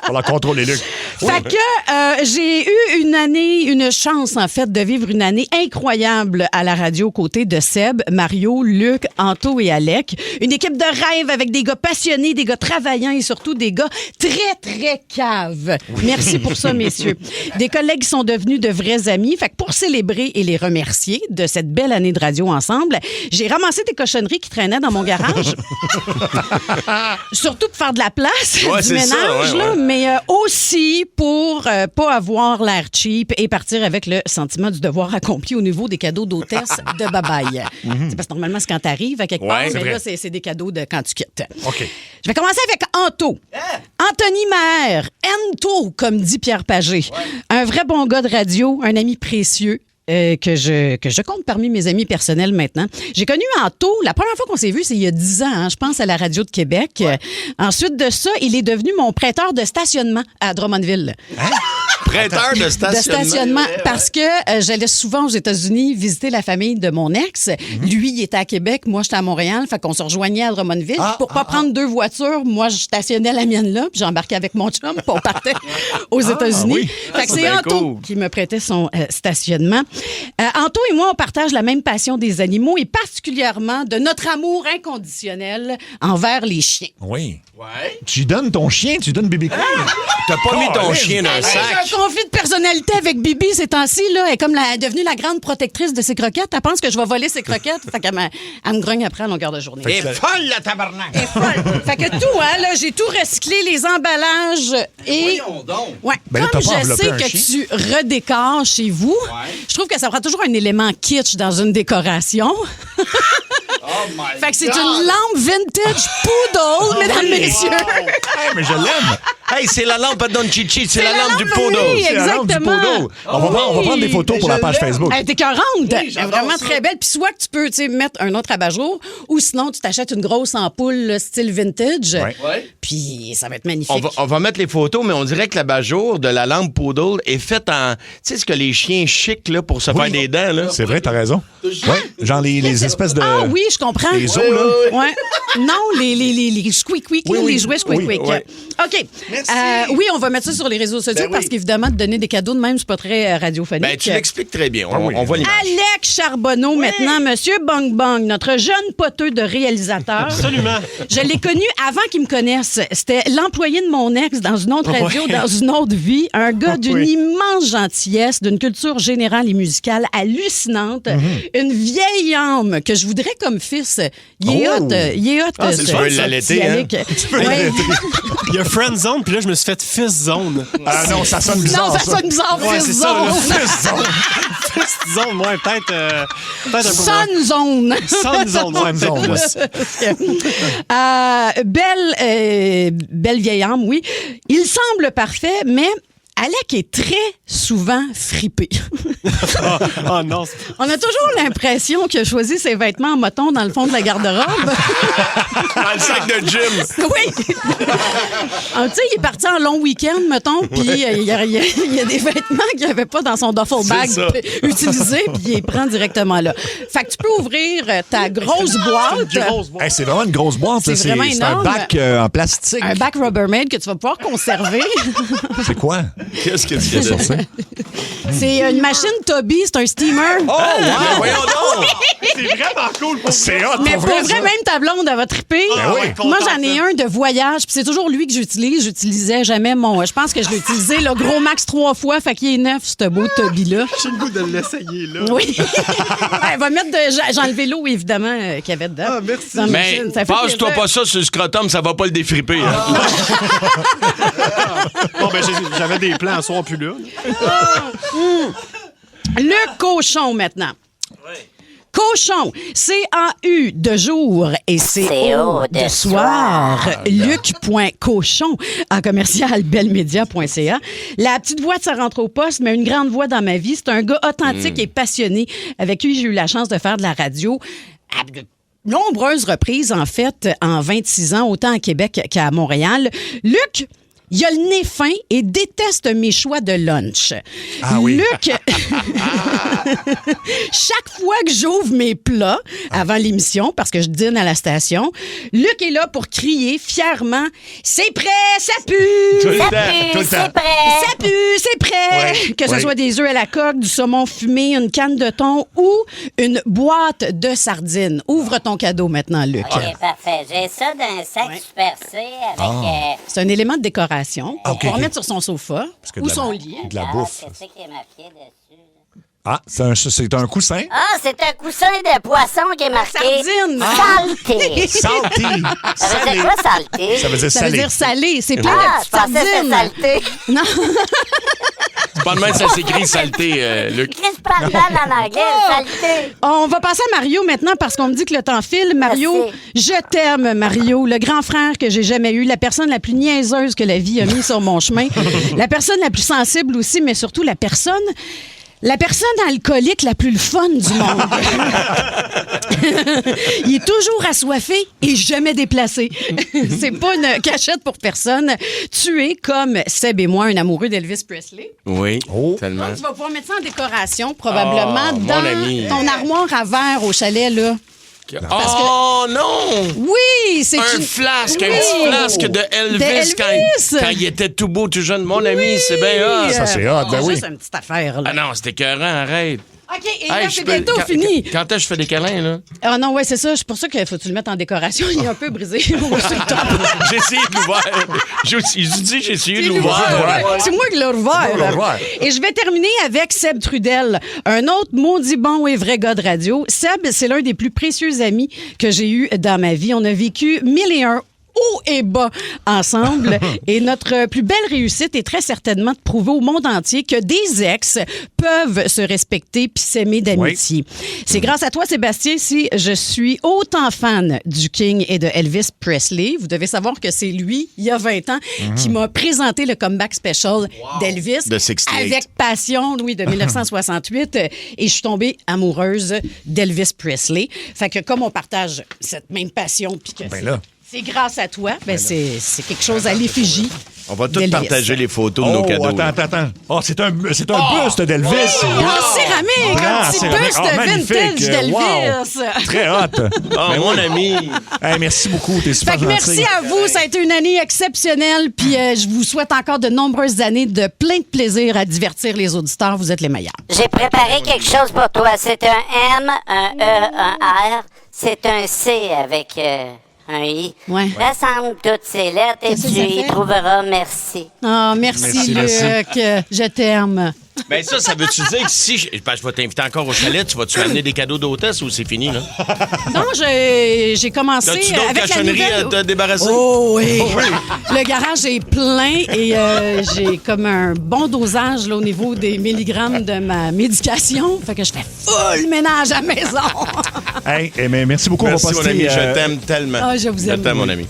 On la contrôler, Luc. Fait que j'ai eu une chance, en fait, de vivre une année incroyable à la radio aux côtés de Seb, Mario, Luc, Anto et Alec. Une équipe de rêve avec des gars passionnés, des gars travaillants et surtout des gars très, très caves. Merci pour ça, messieurs. Des collègues qui sont devenus de vrais amis. Fait que pour célébrer et les remercier de cette belle année de radio ensemble, j'ai ramassé des cochonneries qui traînaient dans mon garage. Surtout pour faire de la place, Ouais, du c'est ménage, ça, là, mais aussi pour pas avoir l'air cheap et partir avec le sentiment du devoir accompli au niveau des cadeaux d'hôtesse de babaye. C'est parce que normalement, c'est quand t'arrives à quelque part, Ouais, c'est mais vrai. là, c'est des cadeaux de quand tu quittes. OK. Je vais commencer avec Anto. Anthony Maher. Ento, comme dit Pierre Pagé. Un vrai bon gars de radio, un ami précieux. Que je compte parmi mes amis personnels maintenant. J'ai connu Anto, la première fois qu'on s'est vu, c'est il y a 10 ans, hein, je pense, à la radio de Québec. Ensuite de ça, il est devenu mon prêteur de stationnement à Drummondville. Prêteur de stationnement. Parce que j'allais souvent aux États-Unis visiter la famille de mon ex. Lui, il était à Québec, moi, j'étais à Montréal. Fait qu'on se rejoignait à Drummondville. Pour pas prendre deux voitures, moi, je stationnais la mienne là, puis j'embarquais avec mon chum, puis on partait aux États-Unis. oui. Fait que C'est c'est bien Anto cool. qui me prêtait son stationnement. Anto et moi, on partage la même passion des animaux et particulièrement de notre amour inconditionnel envers les chiens. Oui. Ouais. Tu donnes ton chien, tu donnes Bibi Queen. T'as pas mis ton chien dans un J'ai sac. un conflit de personnalité avec Bibi ces temps-ci. Là. Elle est comme elle est devenue la grande protectrice de ses croquettes. Elle pense que je vais voler ses croquettes. Fait qu'elle elle me grogne après à longueur de journée. T'es folle, la tabarnak. Elle est folle. Fait que tout, hein, là, j'ai tout recyclé, les emballages et... Voyons donc. Ouais. Ben là, Comme t'as pas je enveloppé sais un que chien? tu redécores chez vous, je trouve que ça prend toujours un élément kitsch dans une décoration. Oh my Fait que c'est une lampe vintage poodle, mesdames, messieurs. Hey, mais je l'aime. Hey, c'est la lampe à Don Chichi, c'est la lampe du oui, poodle. C'est la lampe du exactement. poodle. On va prendre des photos pour la page Facebook. Elle est écœurante. Elle est j'adore vraiment ça. très belle. Puis soit que tu peux mettre un autre abat-jour ou sinon tu t'achètes une grosse ampoule là, style vintage. Ouais. Puis ça va être magnifique. On va mettre les photos, mais on dirait que l'abat-jour de la lampe poodle est faite en... Tu sais ce que les chiens chic là, pour se faire des dents, là? C'est vrai, t'as raison. Ouais. Genre les espèces de... Ah oui, je comprends. Les os, là. Ouais. Non, les squeak-quick, Oui, oui. les jouets squeak-quick. Oui, ouais. OK. merci. Oui, on va mettre ça sur les réseaux sociaux parce qu'évidemment, de donner des cadeaux de même, c'est pas très radiophonique. Ben, tu l'expliques très bien. On voit l'image. Alex Charbonneau, maintenant, Monsieur Bong Bong, notre jeune poteux de réalisateur. Absolument. Je l'ai connu avant qu'il me connaisse. C'était l'employé de mon ex dans une autre radio, dans une autre vie. Un gars d'une immense gentillesse, d'une culture générale et musicale hallucinante. Une vieille âme que je voudrais comme fils. Il est hot. Tu peux l'allaiter, hein? Il y a Friend Zone, puis là, je me suis fait Fist Zone. Ah non, ça sonne bizarre. Non, ça sonne bizarre, Fist Zone. Fist Zone, ouais, peut-être un peu... Sun Zone. Sun Zone, ouais, belle vieille âme, oui. Il semble parfait, mais Alec est très souvent fripé. Oh non. On a toujours l'impression qu'il a choisi ses vêtements en moton dans le fond de la garde-robe. Dans le sac de gym. Oui. Tu sais, il est parti en long week-end, mettons, puis il y a des vêtements qu'il n'y avait pas dans son duffel bag utilisé, puis il les prend directement là. Fait que tu peux ouvrir ta grosse boîte. Hey, c'est vraiment une grosse boîte. C'est vraiment énorme. Un bac en plastique. Un bac Rubbermaid que tu vas pouvoir conserver. C'est quoi? Qu'est-ce que tu fais de ça? C'est une machine Toby, c'est un steamer. Oh, wow! Voyons donc! C'est vraiment cool pour C'est hot, Mais pour vrai, ça. même ta blonde, elle va triper. Moi, j'en ai un de voyage, puis c'est toujours lui que j'utilise. J'utilisais jamais mon... Je pense que je l'ai utilisé le gros max 3 fois, fait qu'il est neuf, ce beau Toby-là. J'ai le goût de l'essayer, là. Oui. Elle va mettre j'ai enlevé l'eau, évidemment, qu'il y avait dedans. Ah, merci. Dans la Mais machine. Ça fait passe-toi plaisir. pas ça sur le scrotum, ça va pas le défriper. Hein? Bon, ben, j'avais des plans à soir plus là. Le cochon, maintenant. Cochon, C-A-U de jour et C-O de soir. Luc.cochon à commercial belmedia.ca. La petite voix de sa rentre au poste, mais une grande voix dans ma vie. C'est un gars authentique et passionné avec qui j'ai eu la chance de faire de la radio à de nombreuses reprises, en fait, en 26 ans, autant à Québec qu'à Montréal. Luc, il a le nez fin et déteste mes choix de lunch. Ah oui. Luc, chaque fois que j'ouvre mes plats avant l'émission, parce que je dîne à la station, Luc est là pour crier fièrement « C'est prêt, ça pue! Tout le Ça temps, pue, tout le temps. c'est prêt. Ça pue, c'est prêt! Ouais, Que ce ouais. soit des œufs à la coque, du saumon fumé, une canne de thon ou une boîte de sardines. Ouvre ton cadeau maintenant, Luc. OK, parfait. J'ai ça dans un sac Super C avec... C'est un élément de décoration Ah, ok, pour ok. mettre sur son sofa que ou de la- son lit. De la bouffe. C'est ça qui est marqué dessus. Ah, c'est un coussin? Ah, c'est un coussin de poisson qui est marqué... Sardine. Salté. Salté! Ça veut Salé! dire quoi, salté? Ça veut dire Ça veut salé. dire salé. C'est plein Ah, de je petites pensais que c'était sardines. salté. Non. C'est pas de même que ça s'écrit saleté, Luc. Qu'est-ce que je parle mal en anglais, salté? On va passer à Mario maintenant parce qu'on me dit que le temps file. Mario, Merci. je t'aime, Mario. Le grand frère que j'ai jamais eu, la personne la plus niaiseuse que la vie a mis sur mon chemin, la personne la plus sensible aussi, mais surtout la personne alcoolique la plus le fun du monde. Il est toujours assoiffé et jamais déplacé. C'est pas une cachette pour personne. Tu es, comme Seb et moi, un amoureux d'Elvis Presley. Oui, tellement. Donc, tu vas pouvoir mettre ça en décoration, probablement, Oh, mon dans ami. ton armoire à verre au chalet, là. Oh non! Oui, c'est Un une... flasque, Oui. un petit flasque de Elvis, quand il était tout beau, tout jeune. Mon ami, c'est bien hot. Ça, c'est hot, ben oui. juste une petite affaire, là. Ah non, c'était écœurant, arrête. OK, et Hey, là, je c'est peux- bientôt quand- fini. Quand est-ce que je fais des câlins, là? Ah non, ouais, c'est ça. C'est pour ça qu'il faut que tu le mettes en décoration. Il est un peu brisé. Sur le top. J'ai essayé de l'ouvrir. J'ai essayé de C'est l'ouvrir. C'est moi qui l'ai ouvert. Et je vais terminer avec Seb Trudel, un autre maudit bon et vrai gars de radio. Seb, c'est l'un des plus précieux amis que j'ai eu dans ma vie. On a vécu 1001 hauts et bas ensemble. Et notre plus belle réussite est très certainement de prouver au monde entier que des ex peuvent se respecter puis s'aimer d'amitié. C'est grâce à toi, Sébastien, si je suis autant fan du King et de Elvis Presley. Vous devez savoir que c'est lui, il y a 20 ans, qui m'a présenté le comeback special d'Elvis. De 68. Avec passion, oui, de 1968. Et je suis tombée amoureuse d'Elvis Presley. Fait que comme on partage cette même passion puis que Ben là. C'est grâce à toi. Ben, c'est quelque chose à l'effigie. On va tous d'Elvis. partager les photos de nos cadeaux. Attends. Oh, c'est un buste d'Elvis. En céramique, un petit buste magnifique. vintage d'Elvis. Wow. Très hot. Oh, mon ami. Hey, merci beaucoup, t'es super Fait que gentil. merci à vous, ça a été une année exceptionnelle, puis je vous souhaite encore de nombreuses années de plein de plaisir à divertir les auditeurs. Vous êtes les meilleurs. J'ai préparé quelque chose pour toi. C'est un M, un E, un R. C'est un C avec un I. Ouais. Rassemble toutes ces lettres et Qu'est-ce que tu ça y fait? trouveras merci. Oh, merci, Luc. Je t'aime. Ben ça veut-tu dire que si je vais t'inviter encore au chalet, tu vas-tu amener des cadeaux d'hôtesse ou c'est fini, là? Non, j'ai commencé As-tu d'autres avec la cochonneries à nouvelle... te débarrasser? Oh oui! Le garage est plein et j'ai comme un bon dosage là, au niveau des milligrammes de ma médication. Fait que je fais full ménage à la maison. Hey, mais merci beaucoup. Merci, on va mon poster, ami. Je t'aime tellement. Ah, je vous aime. Je t'aime, mon ami.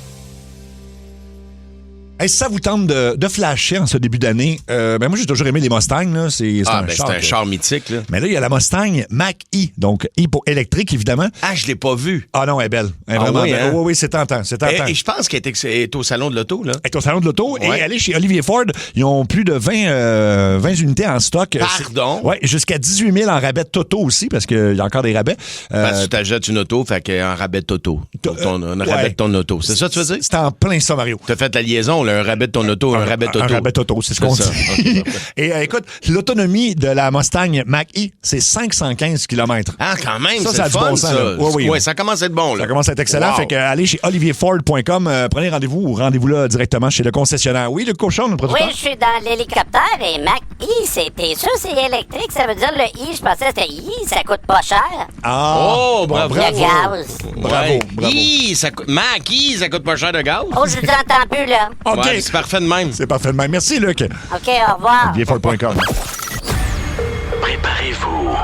Hey, si ça vous tente de flasher en ce début d'année, moi, j'ai toujours aimé les Mustangs. Là. C'est un char mythique. Là. Mais là, il y a la Mustang Mach-E, donc I pour électrique, évidemment. Ah, je l'ai pas vue. Ah non, elle est belle. Elle est vraiment oui, belle. hein? Oui, c'est tentant. Et je pense qu'elle est au salon de l'auto. Là. Elle est au salon de l'auto. Ouais. Et elle est chez Olivier Ford. Ils ont plus de 20 unités en stock. Pardon? Oui, jusqu'à 18 000 en rabais Toto aussi, parce qu'il y a encore des rabais. Parce que tu t'achètes une auto, fait qu'un rabais de Toto. Un rabais de ton auto. C'est ça que tu veux dire? C'est en plein ça, Mario. Tu as fait la liaison, là, un rabais de ton auto, un rabais Toto. Un rabais Toto, c'est ce qu'on dit. Okay, et écoute, l'autonomie de la Mustang Mach-E, c'est 515 km. Ah, quand même, ça c'est a le du fun, bon sens. ça. Oui. Ça commence à être bon. Là. Ça commence à être excellent. Wow. Fait que allez chez olivierford.com, prenez rendez-vous ou rendez-vous là directement chez le concessionnaire. Oui, le cochon, notre Oui, producteur. je suis dans l'hélicoptère et Mach-E, t'es sûr c'est électrique? Ça veut dire le I, je pensais que c'était I, ça coûte pas cher. Ah! Oh, bravo. Le gaz. Bravo. Mach-E, ça coûte pas cher de gaz. Oh, je vous entends plus, là. OK. Ouais, c'est parfait de même. C'est parfait de même. Merci, Luc. OK, au revoir. olivierford.com. Préparez-vous.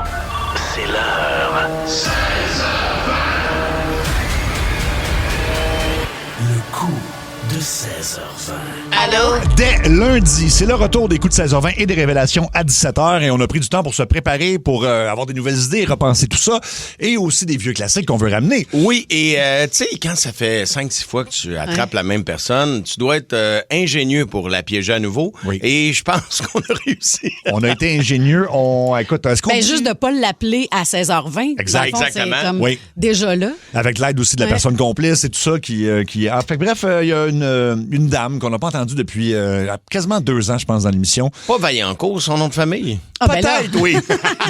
C'est l'heure. 16h20. Le coup de 16h20. Allô? Dès lundi, c'est le retour des coups de 16h20 et des révélations à 17h. Et on a pris du temps pour se préparer, pour avoir des nouvelles idées, repenser tout ça. Et aussi des vieux classiques qu'on veut ramener. Oui, et tu sais, quand ça fait 5-6 fois que tu attrapes la même personne, tu dois être ingénieux pour la piéger à nouveau. Oui. Et je pense qu'on a réussi. On a été ingénieux. Écoute, est-ce qu'on... Juste de ne pas l'appeler à 16h20. Exact. Dans le fond, Exactement. c'est comme Oui. déjà là. Avec l'aide aussi de la personne complice et tout ça qui fait que bref, il y a une dame qu'on n'a pas entendue depuis quasiment 2 ans, je pense, dans l'émission. Pas Vaillancourt, son nom de famille. Ah, ben là. Peut-être, oui.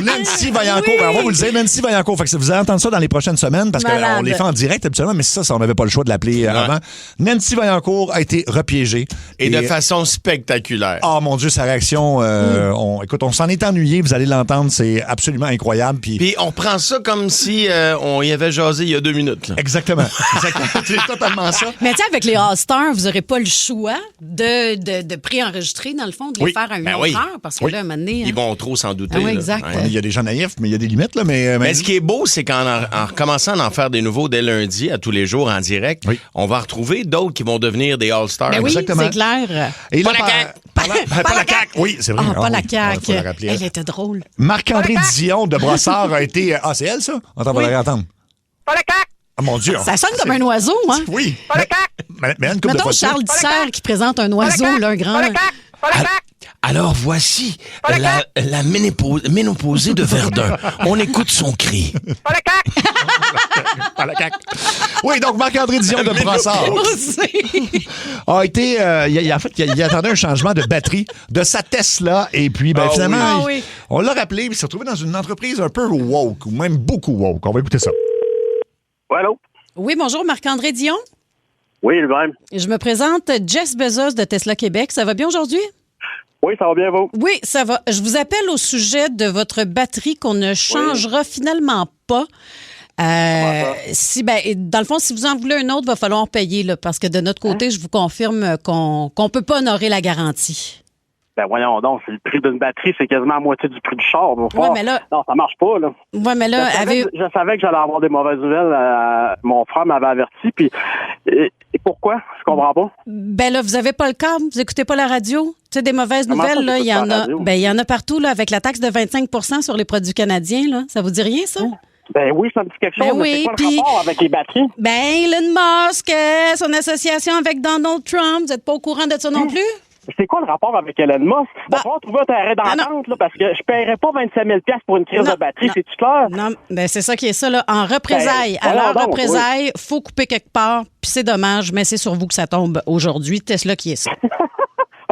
Nancy Vaillancourt. Ben, on va vous le dire, Nancy Vaillancourt. Fait que vous allez entendre ça dans les prochaines semaines parce Malade. qu'on les fait en direct habituellement, mais ça on n'avait pas le choix de l'appeler avant. Nancy Vaillancourt a été repiégée. Et de façon spectaculaire. Oh mon Dieu, sa réaction, on s'en est ennuyé, vous allez l'entendre, c'est absolument incroyable. Puis on prend ça comme si on y avait jasé il y a 2 minutes. Là. Exactement. C'est totalement ça. Mais tu sais, avec les All-Stars, vous n'aurez pas le choix de préenregistrer, dans le fond, de les faire à une autre heure, parce que là, à un moment donné... Ils vont trop s'en douter. Ah oui, là. exact. Ouais. Il y a des gens naïfs, mais il y a des limites. Là, mais ce qui est beau, c'est qu'en recommençant à en faire des nouveaux dès lundi, à tous les jours en direct, on va retrouver d'autres qui vont devenir des All-Stars. Ben oui, Exactement. c'est clair. Et Pas là, la CAQ. Pas la CAQ. Oui, c'est vrai. Ah, pas la oui. CAQ. Faut la rappeler. Elle était drôle. Marc-André Dion de Brossard a été... Ah, c'est elle, ça? Attends, on va la réentendre. Pas la CAQ! Ah, mon Dieu. Ça sonne comme un oiseau, hein? Oui. Pas la CAQ! Mais une couple de Mettons fois. Charles Dissert qui présente un oiseau, là, un grand... Pas la CAQ! Pas la CAQ! Alors voici la ménopausée de Verdun. On écoute son cri. Pas la CAQ! Pas la CAQ. Oui, donc Marc-André Dion de Brossard a été... il attendait un changement de batterie de sa Tesla. Et puis, finalement, on l'a rappelé. Il s'est retrouvé dans une entreprise un peu woke, ou même beaucoup woke. On va écouter ça. Ouais, allô? Oui, bonjour, Marc-André Dion. Oui, lui-même. Je me présente Jess Bezos de Tesla Québec. Ça va bien aujourd'hui? Oui, ça va bien, vous? Oui, ça va. Je vous appelle au sujet de votre batterie qu'on ne changera finalement pas. Dans le fond, si vous en voulez un autre, il va falloir payer, là, parce que de notre côté, je vous confirme qu'on ne peut pas honorer la garantie. Ben voyons donc, c'est le prix d'une batterie, c'est quasiment la moitié du prix du char. Ouais, mais là... Non, ça marche pas, là. Ouais, mais là, je savais que j'allais avoir des mauvaises nouvelles. Mon frère m'avait averti, puis... Et pourquoi? Je comprends pas. Ben là, vous avez pas le câble, vous écoutez pas la radio. Tu sais, des mauvaises nouvelles, là, il y en a partout, là, avec la taxe de 25 % sur les produits canadiens, là. Ça vous dit rien, ça? Ben oui, ça me dit quelque chose. Ben mais oui, c'est quoi le puis- rapport avec les batteries? Ben, Elon Musk, son association avec Donald Trump, vous n'êtes pas au courant de ça non plus? C'est quoi le rapport avec Elon Musk? Va falloir trouver un terrain d'entente, là, parce que je paierais pas 25 000 $ pour une crise de batterie, c'est-tu clair? Non, ben c'est ça qui est ça, là. En représailles. Ben, Alors, voyons donc, représailles, faut couper quelque part, puis c'est dommage, mais c'est sur vous que ça tombe aujourd'hui. Tesla qui est ça.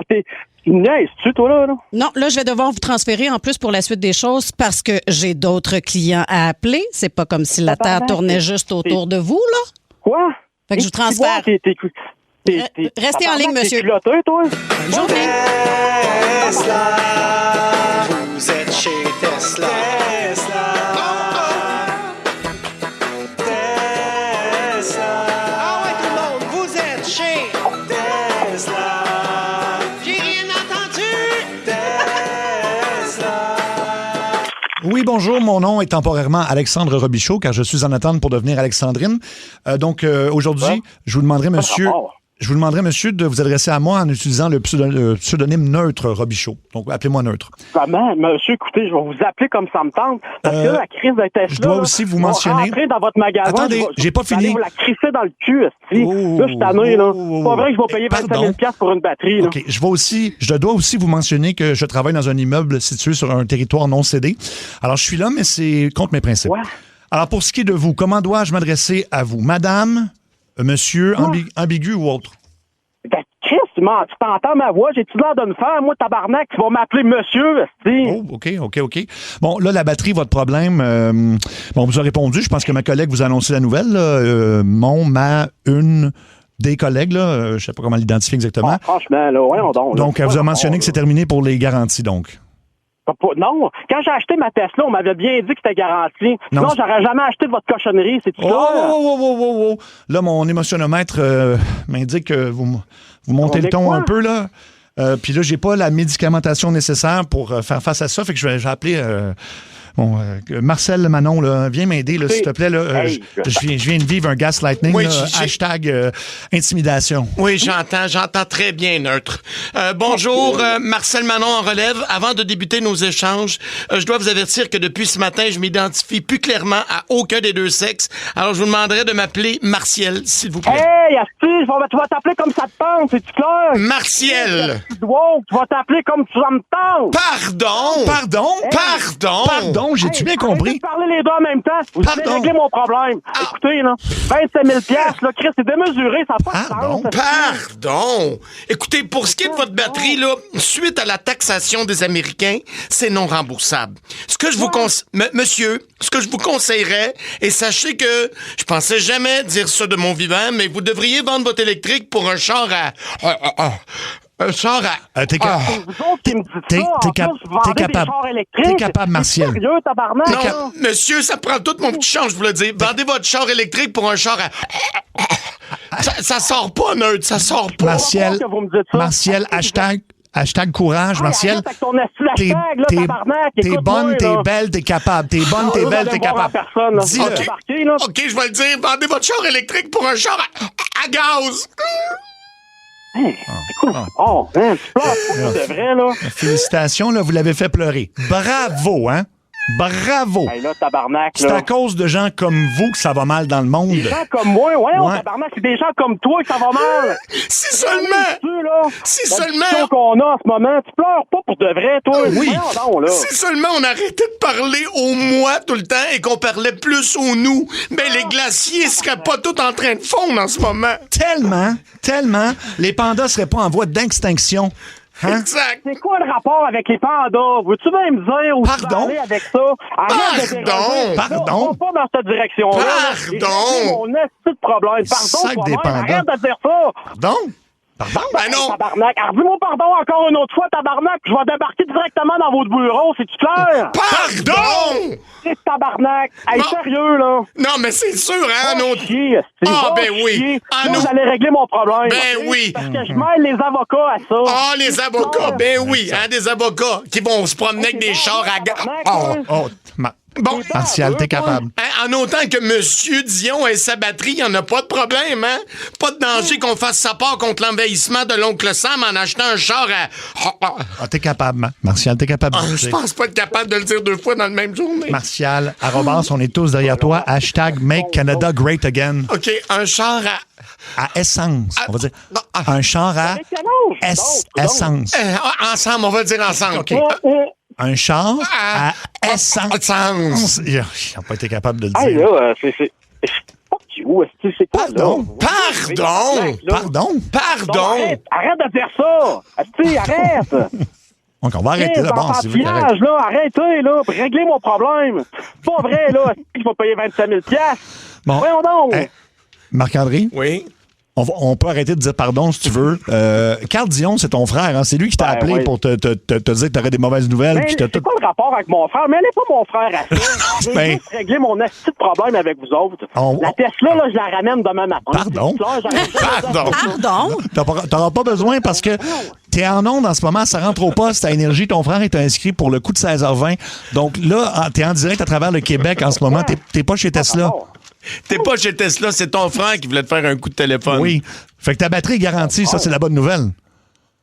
Tu niaises-tu, toi, là? Non, là, je vais devoir vous transférer en plus pour la suite des choses parce que j'ai d'autres clients à appeler. C'est pas comme si la Terre tournait juste autour de vous, là. Quoi? Fait que je vous transfère. Restez en ligne, monsieur. Culotté, toi? Bonne journée. Tesla, vous êtes chez Tesla. Tesla. Tesla. Ah ouais, tout le monde, vous êtes chez Tesla. J'ai rien entendu. Tesla. Oui, bonjour. Mon nom est temporairement Alexandre Robichaud, car je suis en attente pour devenir Alexandrine. Donc, aujourd'hui, je vous demanderai, monsieur, de vous adresser à moi en utilisant le pseudonyme neutre Robichaud. Donc, appelez-moi neutre. Comment? Monsieur, écoutez, je vais vous appeler comme ça me tente. Parce que la crise de Tesla. Je dois aussi vous mentionner. Rentrer dans votre magasin. Attendez, j'ai pas fini. Vous la crisser dans le cul, esti. Là, je suis tanné, là. C'est pas vrai que je vais payer 25 000 $ pour une batterie, là. OK. Je dois aussi vous mentionner que je travaille dans un immeuble situé sur un territoire non cédé. Alors, je suis là, mais c'est contre mes principes. Ouais. Alors, pour ce qui est de vous, comment dois-je m'adresser à vous? Madame, monsieur, ambigu ou autre? Ben, Chris, tu t'entends ma voix? J'ai-tu l'air de me faire? Moi, tabarnak, tu vas m'appeler monsieur, esti. Oh, OK. Bon, là, la batterie, votre problème, on vous a répondu. Je pense que ma collègue vous a annoncé la nouvelle, là. Une des collègues, là. Je sais pas comment l'identifier exactement. Franchement, là, voyons donc. Donc, elle vous a mentionné que c'est terminé pour les garanties, donc. Non, quand j'ai acheté ma Tesla, on m'avait bien dit que c'était garanti. Non. Sinon, j'aurais jamais acheté votre cochonnerie, c'est tout Oh. Là, mon émotionnomètre m'indique que vous montez le ton un peu, là. Puis là, j'ai pas la médicamentation nécessaire pour faire face à ça. Fait que je vais appeler Marcel Manon, là, viens m'aider, là, s'il te plaît. Là, je viens de vivre un gaslighting. Oui, là, hashtag intimidation. Oui, j'entends très bien, neutre. Bonjour, Marcel Manon en relève. Avant de débuter nos échanges, je dois vous avertir que depuis ce matin, je m'identifie plus clairement à aucun des deux sexes. Alors, je vous demanderai de m'appeler Martial, s'il vous plaît. Hey, Asti, tu vas t'appeler comme ça te tente, c'est-tu clair? Martial! Tu vas t'appeler comme ça me tente! Pardon, j'ai-tu bien compris? Arrêtez de parler les deux en même temps. Vous avez réglé mon problème. Écoutez, là, 25 000 $, là, Chris, c'est démesuré, ça n'a pas de sens. Pardon! Écoutez, pour ce qui est de votre batterie, là, suite à la taxation des Américains, c'est non remboursable. Ce que je vous Monsieur, ce que je vous conseillerais, et sachez que je pensais jamais dire ça de mon vivant, mais vous devriez vendre votre électrique pour un char à... un char à... T'es capable, Martial. Non, monsieur, ça prend tout mon petit change, je vous le dis. Vendez votre char électrique pour un char à... Ça sort pas, neutre, ça sort pas. Martial, hashtag courage, Martial. T'es bonne, t'es belle, t'es capable. T'es bonne, t'es belle, t'es capable. Dis-le. OK, je vais le dire. Vendez votre char électrique pour un char à gaz. Tu pleures, c'est vrai, là. Félicitations, là, vous l'avez fait pleurer. Bravo, hein? Bravo! Hey, là, tabarnak, c'est à cause de gens comme vous que ça va mal dans le monde. Des gens comme moi, tabarnak, c'est des gens comme toi que ça va mal. Si seulement! Si seulement! qu'on a en ce moment, tu pleures pas pour de vrai, toi. Oui. Donc, là. Si seulement on arrêtait de parler au moi tout le temps et qu'on parlait plus au nous, ben les glaciers seraient pas tous en train de fondre en ce moment. Tellement, les pandas seraient pas en voie d'extinction. Hein? Exact. C'est quoi le rapport avec les pandas? Veux-tu même me dire où tu vas aller avec ça? Pardon. Pas dans cette direction-là. Pardon. On a ce problème. Pardon, des pandas. arrête de dire ça. Pardon? Ben non. Tabarnak. Alors, dis-moi pardon encore une autre fois, tabarnak. Je vais débarquer directement dans votre bureau, c'est-tu clair? Pardon! C'est tabarnak. Hey, sérieux, là. Non, mais c'est sûr, hein, oui. Vous allez régler mon problème. Ben oui. Parce que je mêle les avocats à ça. Ah, les avocats, ben oui, hein, des avocats qui vont se promener avec des chars à gaz. Bon, Martial, t'es capable. En autant que M. Dion ait sa batterie, il n'y en a pas de problème, hein? Pas de danger qu'on fasse sa part contre l'envahissement de l'oncle Sam en achetant un char à... Ah, t'es capable, Martial, t'es capable. Je pense pas être capable de le dire 2 fois dans la même journée. Martial, arrobas, on est tous derrière toi. # Make Canada Great Again. OK, un char à essence. On va dire un char à essence. Ensemble, on va dire ensemble. OK. Un char à essence. Ils n'ont pas été capables de le dire. Hey, là, c'est... Fuck you, c'est quoi, Pardon? Arrête de faire ça! Asti, arrête! Donc, on va arrêter là. Bon, c'est vous là, arrêtez, là, pour régler mon problème. C'est pas vrai, là. Je vais payer 25 000 $. Bon. Voyons donc. Marc-André? Oui? On peut arrêter de dire pardon si tu veux. Carl Dion, c'est ton frère. Hein? C'est lui qui t'a appelé pour te dire que t'aurais des mauvaises nouvelles. C'est pas le rapport avec mon frère? Mais elle n'est pas mon frère à ça. Je vais juste régler mon petit problème avec vous autres. La Tesla, là, je la ramène demain matin. Pardon? Pardon? T'auras pas besoin parce que t'es en onde en ce moment, ça rentre au poste à Énergie. Ton frère est inscrit pour le coup de 16h20. Donc là, t'es en direct à travers le Québec en ce moment. T'es pas chez Tesla. T'es pas chez Tesla, c'est ton frère qui voulait te faire un coup de téléphone. Oui. Fait que ta batterie est garantie, ça, c'est la bonne nouvelle.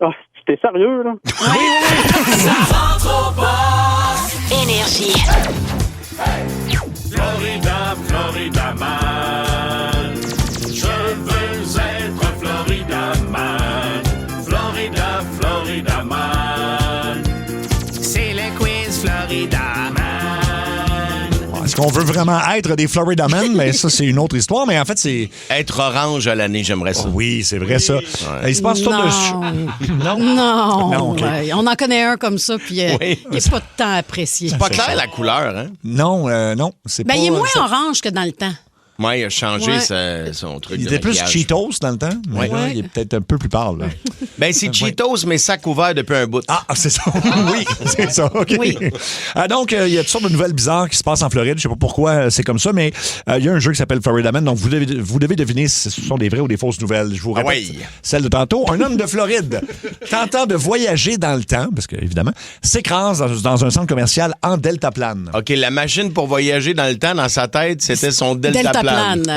Oh, t'es sérieux, là? Ça rentre au poste. Énergie. Florida, Florida man. Je veux être Florida man. Florida, Florida man. C'est le quiz Florida man. Est-ce qu'on veut vraiment être des Florida Men? Mais ça, c'est une autre histoire. Mais en fait, c'est... Être orange à l'année, j'aimerais ça. Oui, c'est vrai, ça. Il se passe tout de... Non. OK. Ouais, on en connaît un comme ça, puis il n'est pas de temps apprécié. C'est pas clair, la couleur, hein? Non, c'est pas... Il est moins orange que dans le temps. Ouais, il a changé son truc. Il était plus Cheetos dans le temps. Mais là, il est peut-être un peu plus pâle. Là. Ben, c'est Cheetos, mais ça couvert depuis un bout. Ah, c'est ça. Oui, c'est ça. OK. Oui. Donc, il y a toutes sortes de nouvelles bizarres qui se passent en Floride. Je sais pas pourquoi c'est comme ça, mais il y a un jeu qui s'appelle Florida Man. Donc, vous devez deviner si ce sont des vraies ou des fausses nouvelles. Je vous répète celle de tantôt. Un homme de Floride tentant de voyager dans le temps, parce que, évidemment, s'écrase dans un centre commercial en deltaplane. OK, la machine pour voyager dans le temps, dans sa tête, c'était son deltaplane.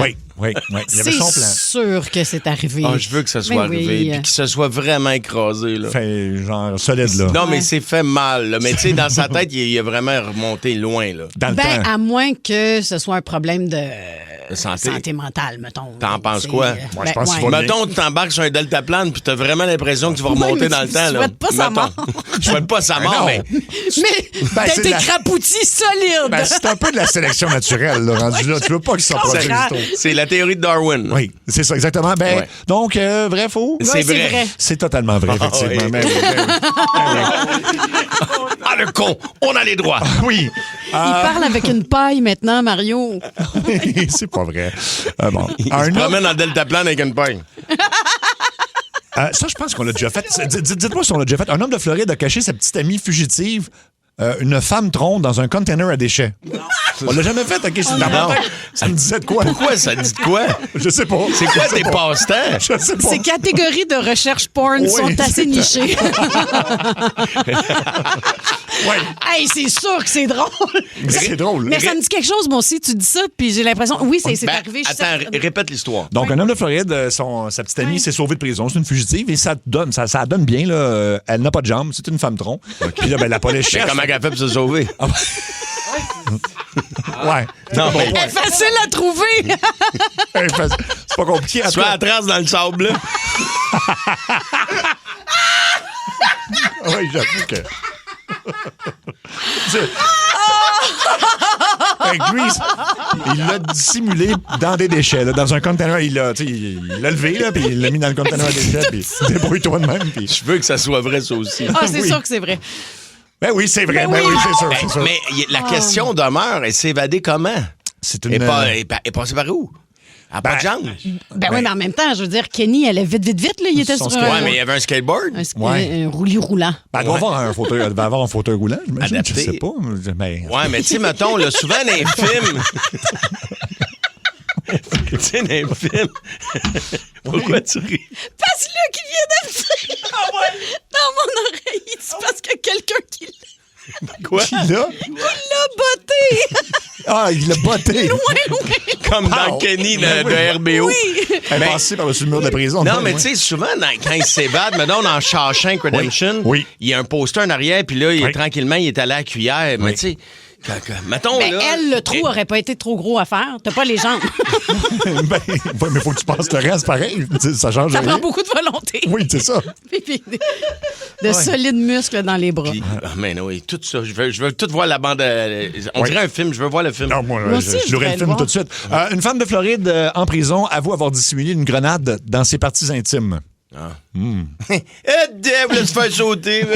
Oui. Il y avait son plan. C'est sûr que c'est arrivé. Ah, je veux que ça soit arrivé. Puis que ça soit vraiment écrasé. Là. Fait genre solide, là. Non, mais c'est fait mal. Là. Mais tu sais, dans sa tête, il a vraiment remonté loin. Là. Dans le temps. À moins que ce soit un problème de santé mentale, mettons. T'en penses quoi? Moi, je pense qu'il va mettons, tu t'embarques sur un deltaplane puis t'as vraiment l'impression que tu vas remonter dans le temps. Je souhaite pas sa mort. Je souhaite pas sa mort, mais... Mais t'as été crapouti solide. Ben, c'est un peu de la sélection naturelle, là, rendu là. Tu veux pas que ça produise. C'est la théorie de Darwin. Oui, c'est ça, exactement. Ben, donc, vrai, faux? C'est vrai. C'est totalement vrai, effectivement. Oui. Ah, le con! On a les droits! Oui. Il parle avec une paille maintenant, Mario. C'est pas vrai. Bon. Il se promène en deltaplane avec une paille. Ça, je pense qu'on l'a déjà fait. Dites-moi si on l'a déjà fait. Un homme de Floride a caché sa petite amie fugitive, une femme tronc, dans un container à déchets. On l'a jamais fait, OK? C'est d'abord. Ça me disait de quoi? Pourquoi? Ça dit de quoi? Je sais pas. C'est quoi tes passe-temps? Je sais pas. Ces catégories de recherche porn sont assez nichées. Hey, c'est sûr que c'est drôle. C'est drôle. Mais ça me dit quelque chose, moi aussi. Tu dis ça, puis j'ai l'impression... Oui, c'est arrivé. Attends, répète l'histoire. Donc, un homme de Floride, sa petite amie s'est sauvée de prison. C'est une fugitive et ça donne bien. Là, elle n'a pas de jambes. C'est une femme tronc. Puis là, la police cherche. Comment elle a fait pour se sauver? Ouais. Non, Elle est facile à trouver. C'est pas compliqué. Soit à trace dans le sable. Oui, j'avoue que... Grease, il l'a dissimulé dans des déchets, là, dans un conteneur. Il l'a levé, là, puis il l'a mis dans le conteneur à déchets, puis débrouille-toi de même. Puis... Je veux que ça soit vrai, ça aussi. Ah, c'est sûr que c'est vrai. Ben oui, c'est vrai. Ben oui, c'est sûr. Mais la question demeure, elle s'est évadée comment? C'est une... Elle est passée par où? Elle n'a pas de jambes. Oui, mais en même temps, je veux dire, Kenny, elle est vite, là. Il était sur un... Ouais, mais il y avait un skateboard. Un roulis roulant. Elle doit avoir un fauteuil, elle devait avoir un fauteuil roulant, j'imagine. Adapté. Je sais pas. Mais... Ouais, mais tu sais, mettons, là, souvent dans les films... Tu sais, dans les films... Pourquoi tu ris? Parce que là, qui vient de me dire dans mon oreille, c'est parce que quelqu'un qui... Quoi? Qui l'a? Il l'a botté! Ah, il l'a botté. Loin. Comme dans Kenny de RBO. Oui. Elle est passée par-dessus le mur de la prison. Non, mais tu sais, souvent, quand il s'évade, maintenant, dans Shawshank Redemption, il y a un poster en arrière, puis là, tranquillement, il est allé à la cuillère. Mais tu sais, mettons, Mais là... elle, le trou aurait pas été trop gros à faire. T'as pas les jambes. Mais faut que tu passes le reste pareil. Ça change Ça rien. prend beaucoup de volonté. Oui, c'est ça. Puis de solides muscles dans les bras. Mais non, oui, tout ça. Je veux tout voir la bande. On dirait un film. Je veux voir le film. Non, moi aussi, je l'aurais le film tout de suite. Une femme de Floride en prison avoue avoir dissimulé une grenade dans ses parties intimes. Ah. Dave, laisse faire sauter.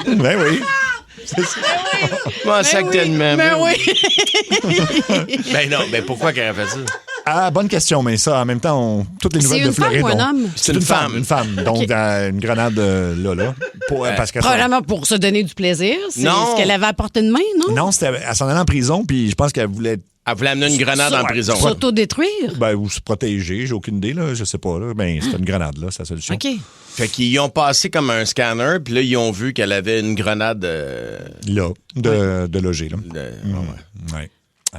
Ben oui. C'est ça. Moi, ça que t'es de même. Ben oui. Ben non, ben pourquoi qu'elle a fait ça? Ah, bonne question, mais ça, en même temps, toutes les nouvelles de Floride. C'est une femme ou un homme? C'est une femme. Une femme. Donc, une grenade là. Parce que probablement pour se donner du plaisir. C'est ce qu'elle avait à portée de main, non? Non, elle s'en allait en prison, puis je pense qu'elle voulait... Elle voulait amener une grenade en prison. S'auto-détruire? Ben, ou se protéger, j'ai aucune idée, là. Je sais pas, là. Ben, c'était une grenade, là, c'est la solution. OK. Fait qu'ils ont passé comme un scanner, puis là, ils ont vu qu'elle avait une grenade... Là, de loger, là. Ouais.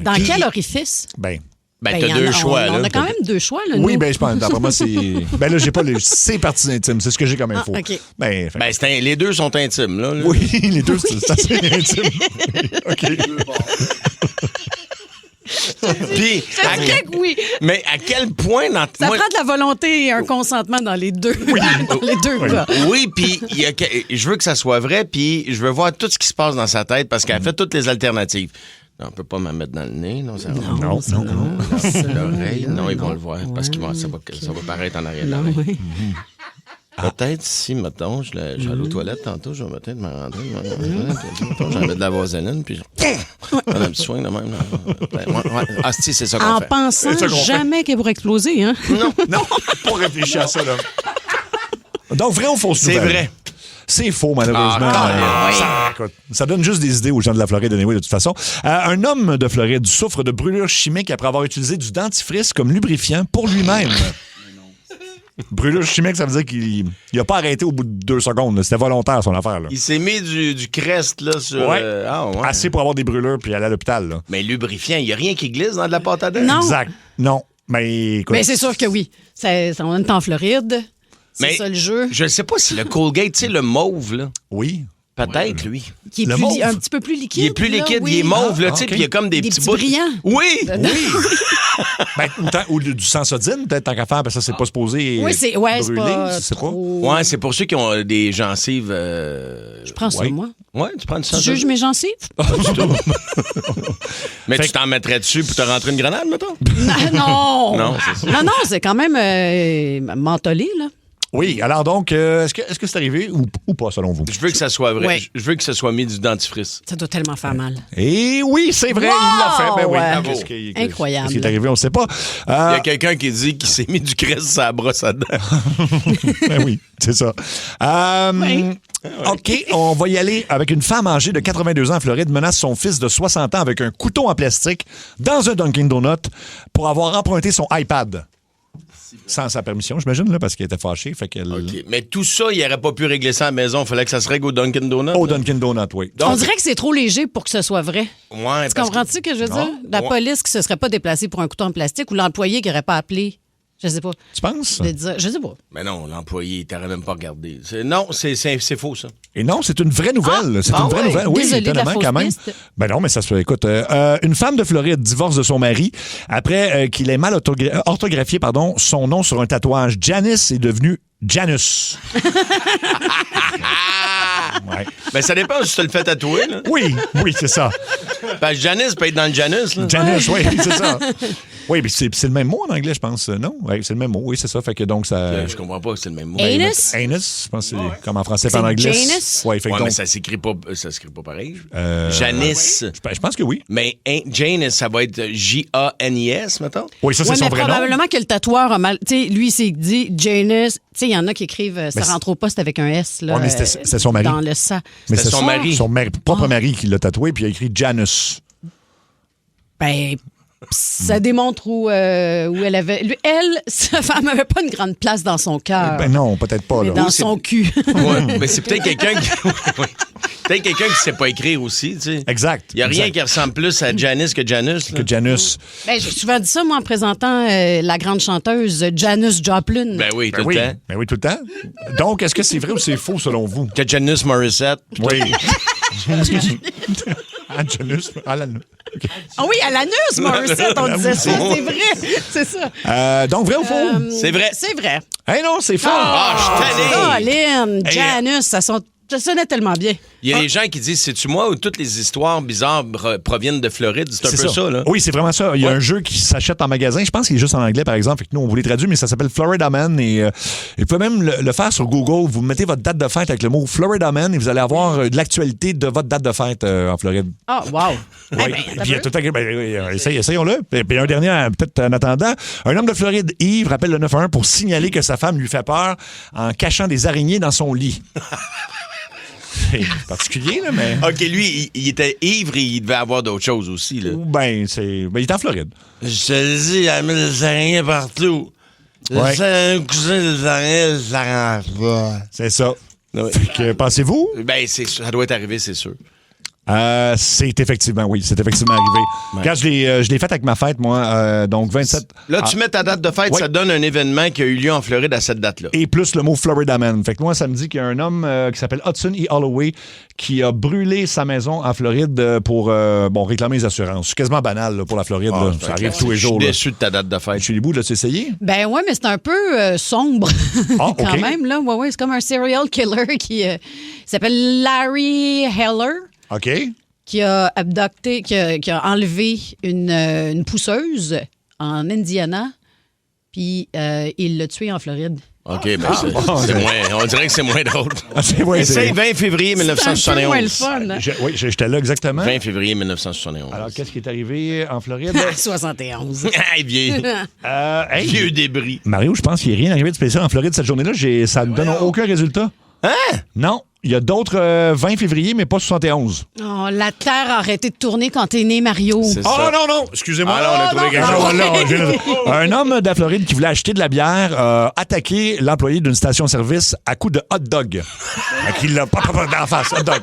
Dans quel orifice? Ben, t'as deux choix, là. On a quand même deux choix, là, oui, nous. ben, je pense. D'après moi, c'est... Ben là, j'ai pas ces parties intimes. C'est ce que j'ai comme info. OK. Ben, les deux sont intimes, là. Oui, les deux, c'est assez intime. OK. Puis, oui. Mais à quel point... Ça prend de la volonté et un consentement dans les deux, dans les deux cas. Oui, puis je veux que ça soit vrai, puis je veux voir tout ce qui se passe dans sa tête parce qu'elle a fait toutes les alternatives. Non, on peut pas me mettre dans le nez. Non. L'oreille, non, ils vont le voir parce que ça va paraître en arrière de l'oreille. Peut-être si, mettons, je vais aller aux toilettes tantôt, je vais peut-être me rentrer. Je vais mettre de la vaseline, puis on a un petit soin de même. Ah, si, c'est ça qu'on en fait. En pensant jamais qu'elle pourrait exploser, hein? Non, pas réfléchir à ça, là. Donc, vrai ou faux nouvelle? C'est vrai. C'est faux, malheureusement. Ça donne juste des idées aux gens de la Floride, anyway, de toute façon. Un homme de Floride souffre de brûlures chimiques après avoir utilisé du dentifrice comme lubrifiant pour lui-même. Brûlure chimique, ça veut dire qu'il n'a pas arrêté au bout de 2 secondes. C'était volontaire, son affaire. Là. Il s'est mis du crest là, sur... Assez pour avoir des brûlures puis aller à l'hôpital. Là. Mais lubrifiant, il n'y a rien qui glisse dans de la pâte à dents? Non. Exact. Non. Mais écoute... Mais c'est sûr que oui. On est en Floride. C'est ça le jeu. Je ne sais pas si le Colgate, tu sais, le mauve, là. Oui. Peut-être, lui. Qui est un petit peu plus liquide. Il est plus liquide, oui. Il est mauve, là, tu sais, puis il y a comme des petits bouts. brillants. Oui! Ou du Sensodine, peut-être, tant qu'à faire, parce que ça, c'est pas supposé brûler. C'est pas Ouais, c'est pour ceux qui ont des gencives... Je prends ça, moi. Ouais, tu prends du Sensodine. Tu juges mes gencives? Pas du tout. Mais tu t'en mettrais dessus pour te rentrer une grenade, mettons? Non! Non, c'est ça. Non, c'est quand même mentholé, là. Oui, alors donc, est-ce que c'est arrivé ou pas, selon vous? Je veux que ça soit vrai. Ouais. Je veux que ça soit mis du dentifrice. Ça doit tellement faire mal. Et oui, c'est vrai, il l'a fait. Ben oui. Incroyable. Qu'est-ce qui est arrivé, on ne sait pas. Il y a quelqu'un qui dit qu'il s'est mis du crest sur la brosse à dents. Ben oui, c'est ça. OK, on va y aller avec une femme âgée de 82 ans en Floride menace son fils de 60 ans avec un couteau en plastique dans un Dunkin' Donut pour avoir emprunté son iPad. Sans sa permission, j'imagine, là, parce qu'elle était fâchée. Fait qu'elle... OK. Mais tout ça, il n'aurait pas pu régler ça à la maison. Il fallait que ça se règle au Dunkin' Donut. Au Dunkin' Donut, oui. Donc, on dirait que c'est trop léger pour que ce soit vrai. Ouais, tu comprends-tu ce que je veux dire? La police qui ne se serait pas déplacée pour un couteau en plastique ou l'employé qui n'aurait pas appelé. Je sais pas. Tu penses? Je sais pas. Mais non, l'employé, il t'aurait même pas regardé. Non, c'est faux, ça. Et non, c'est une vraie nouvelle. C'est une vraie nouvelle. Oui, désolé étonnamment, de la quand même. piste. Ben non, mais ça se fait. Écoute, une femme de Floride divorce de son mari après qu'il ait mal orthographié son nom sur un tatouage. Janice est devenue Janus. Ouais. Ben, ça dépend si tu te le fais tatouer. Là. Oui, c'est ça. Ben, Janice peut être dans le Janus. Là. Janus, oui, c'est ça. Oui, mais c'est le même mot en anglais, je pense. Non? Oui, c'est le même mot. Oui, c'est ça. Fait que donc ça. Je comprends pas que c'est le même mot. Anus? Anus, je pense que c'est comme en français et en anglais. Janus? Oui, fait que donc... mais ça s'écrit pas pareil. Janice. Je pense que oui. Mais Janice, ça va être J-A-N-I-S, mettons? Oui, ça, c'est son vrai nom. Probablement que le tatoueur a mal. Tu sais, lui, il s'est dit Janice. Tu sais, il y en a qui écrivent ça rentre au poste avec un S. Là, mais c'est son mari. Dans le sang. Mais c'est son mari. Son propre mari qui l'a tatoué, puis il a écrit Janus. Ben, Ça démontre où elle avait... sa femme n'avait pas une grande place dans son cœur. Ben non, peut-être pas. Mais Là. dans son cul. Ouais, mais c'est peut-être quelqu'un qui... Peut-être quelqu'un qui sait pas écrire aussi, tu sais. Exact. Il n'y a rien qui ressemble plus à Janice que Janus. Là. Que Janus. Ben, j'ai souvent dit ça, moi, en présentant la grande chanteuse Janis Joplin. Ben oui, tout le temps. Ben oui, tout le temps. Donc, est-ce que c'est vrai ou c'est faux, selon vous? Que Janus Morissette. Oui. Janus. Okay. Ah oui, à l'anus, Morissette, on disait ça. C'est vrai. C'est ça. Donc, vrai ou faux? C'est vrai. C'est vrai. Eh non, c'est faux. Je suis Colin, Janus, ça sonnait tellement bien. Il y a des gens qui disent, c'est-tu moi ou toutes les histoires bizarres proviennent de Floride? C'est un peu ça, là. Oui, c'est vraiment ça. Il y a un jeu qui s'achète en magasin. Je pense qu'il est juste en anglais, par exemple. Fait que nous, on vous les traduit, mais ça s'appelle Florida Man. Et vous pouvez même le faire sur Google. Vous mettez votre date de fête avec le mot Florida Man et vous allez avoir de l'actualité de votre date de fête en Floride. Ah, wow. Oui. Et puis, il y a tout essayons-le. Et puis, un dernier, peut-être en attendant. Un homme de Floride, ivre, appelle le 911 pour signaler que sa femme lui fait peur en cachant des araignées dans son lit. C'est particulier, là, mais... OK, lui, il était ivre et il devait avoir d'autres choses aussi, là. Ben, il est en Floride. Je te le dis, il y a mis des araignées partout. Ouais. C'est un cousin des araignées, ça arrange pas. C'est ça. Ouais. Fait que, pensez-vous? Ben, ça doit être arrivé, c'est sûr. C'est effectivement arrivé. Ouais. Quand je l'ai fait avec ma fête, moi, donc 27... Là, tu mets ta date de fête, ouais. Ça donne un événement qui a eu lieu en Floride à cette date-là. Et plus le mot Florida Man. Fait que moi, ça me dit qu'il y a un homme qui s'appelle Hudson E. Holloway qui a brûlé sa maison en Floride pour réclamer les assurances. C'est quasiment banal là, pour la Floride. Là. Ça arrive tous les jours. Je suis déçu de ta date de fête. Je suis les bouts, là, tu essayé? Ben ouais, mais c'est un peu sombre quand OK. même. Là. Ouais, c'est comme un serial killer qui s'appelle Larry Heller. OK. Qui a abducté, qui a enlevé une pousseuse en Indiana, puis il l'a tuée en Floride. OK, ben c'est moins... On dirait que c'est moins drôle. C'est 20 février 1971. C'est un peu moins le fun. Hein? Oui, j'étais là exactement. 20 février 1971. Alors, qu'est-ce qui est arrivé en Floride? 71. Vieux débris. Mario, je pense qu'il n'y a rien arrivé de spécial en Floride cette journée-là. Ça ne donne aucun résultat. Hein? Non. Il y a d'autres 20 février, mais pas 71. Oh, la Terre a arrêté de tourner quand t'es né, Mario. Non. Excusez-moi. Ah, là, on a trouvé quelque chose. Un homme de la Floride qui voulait acheter de la bière a attaqué l'employé d'une station-service à coups de hot dog. Il l'a pas d'en face, hot dog.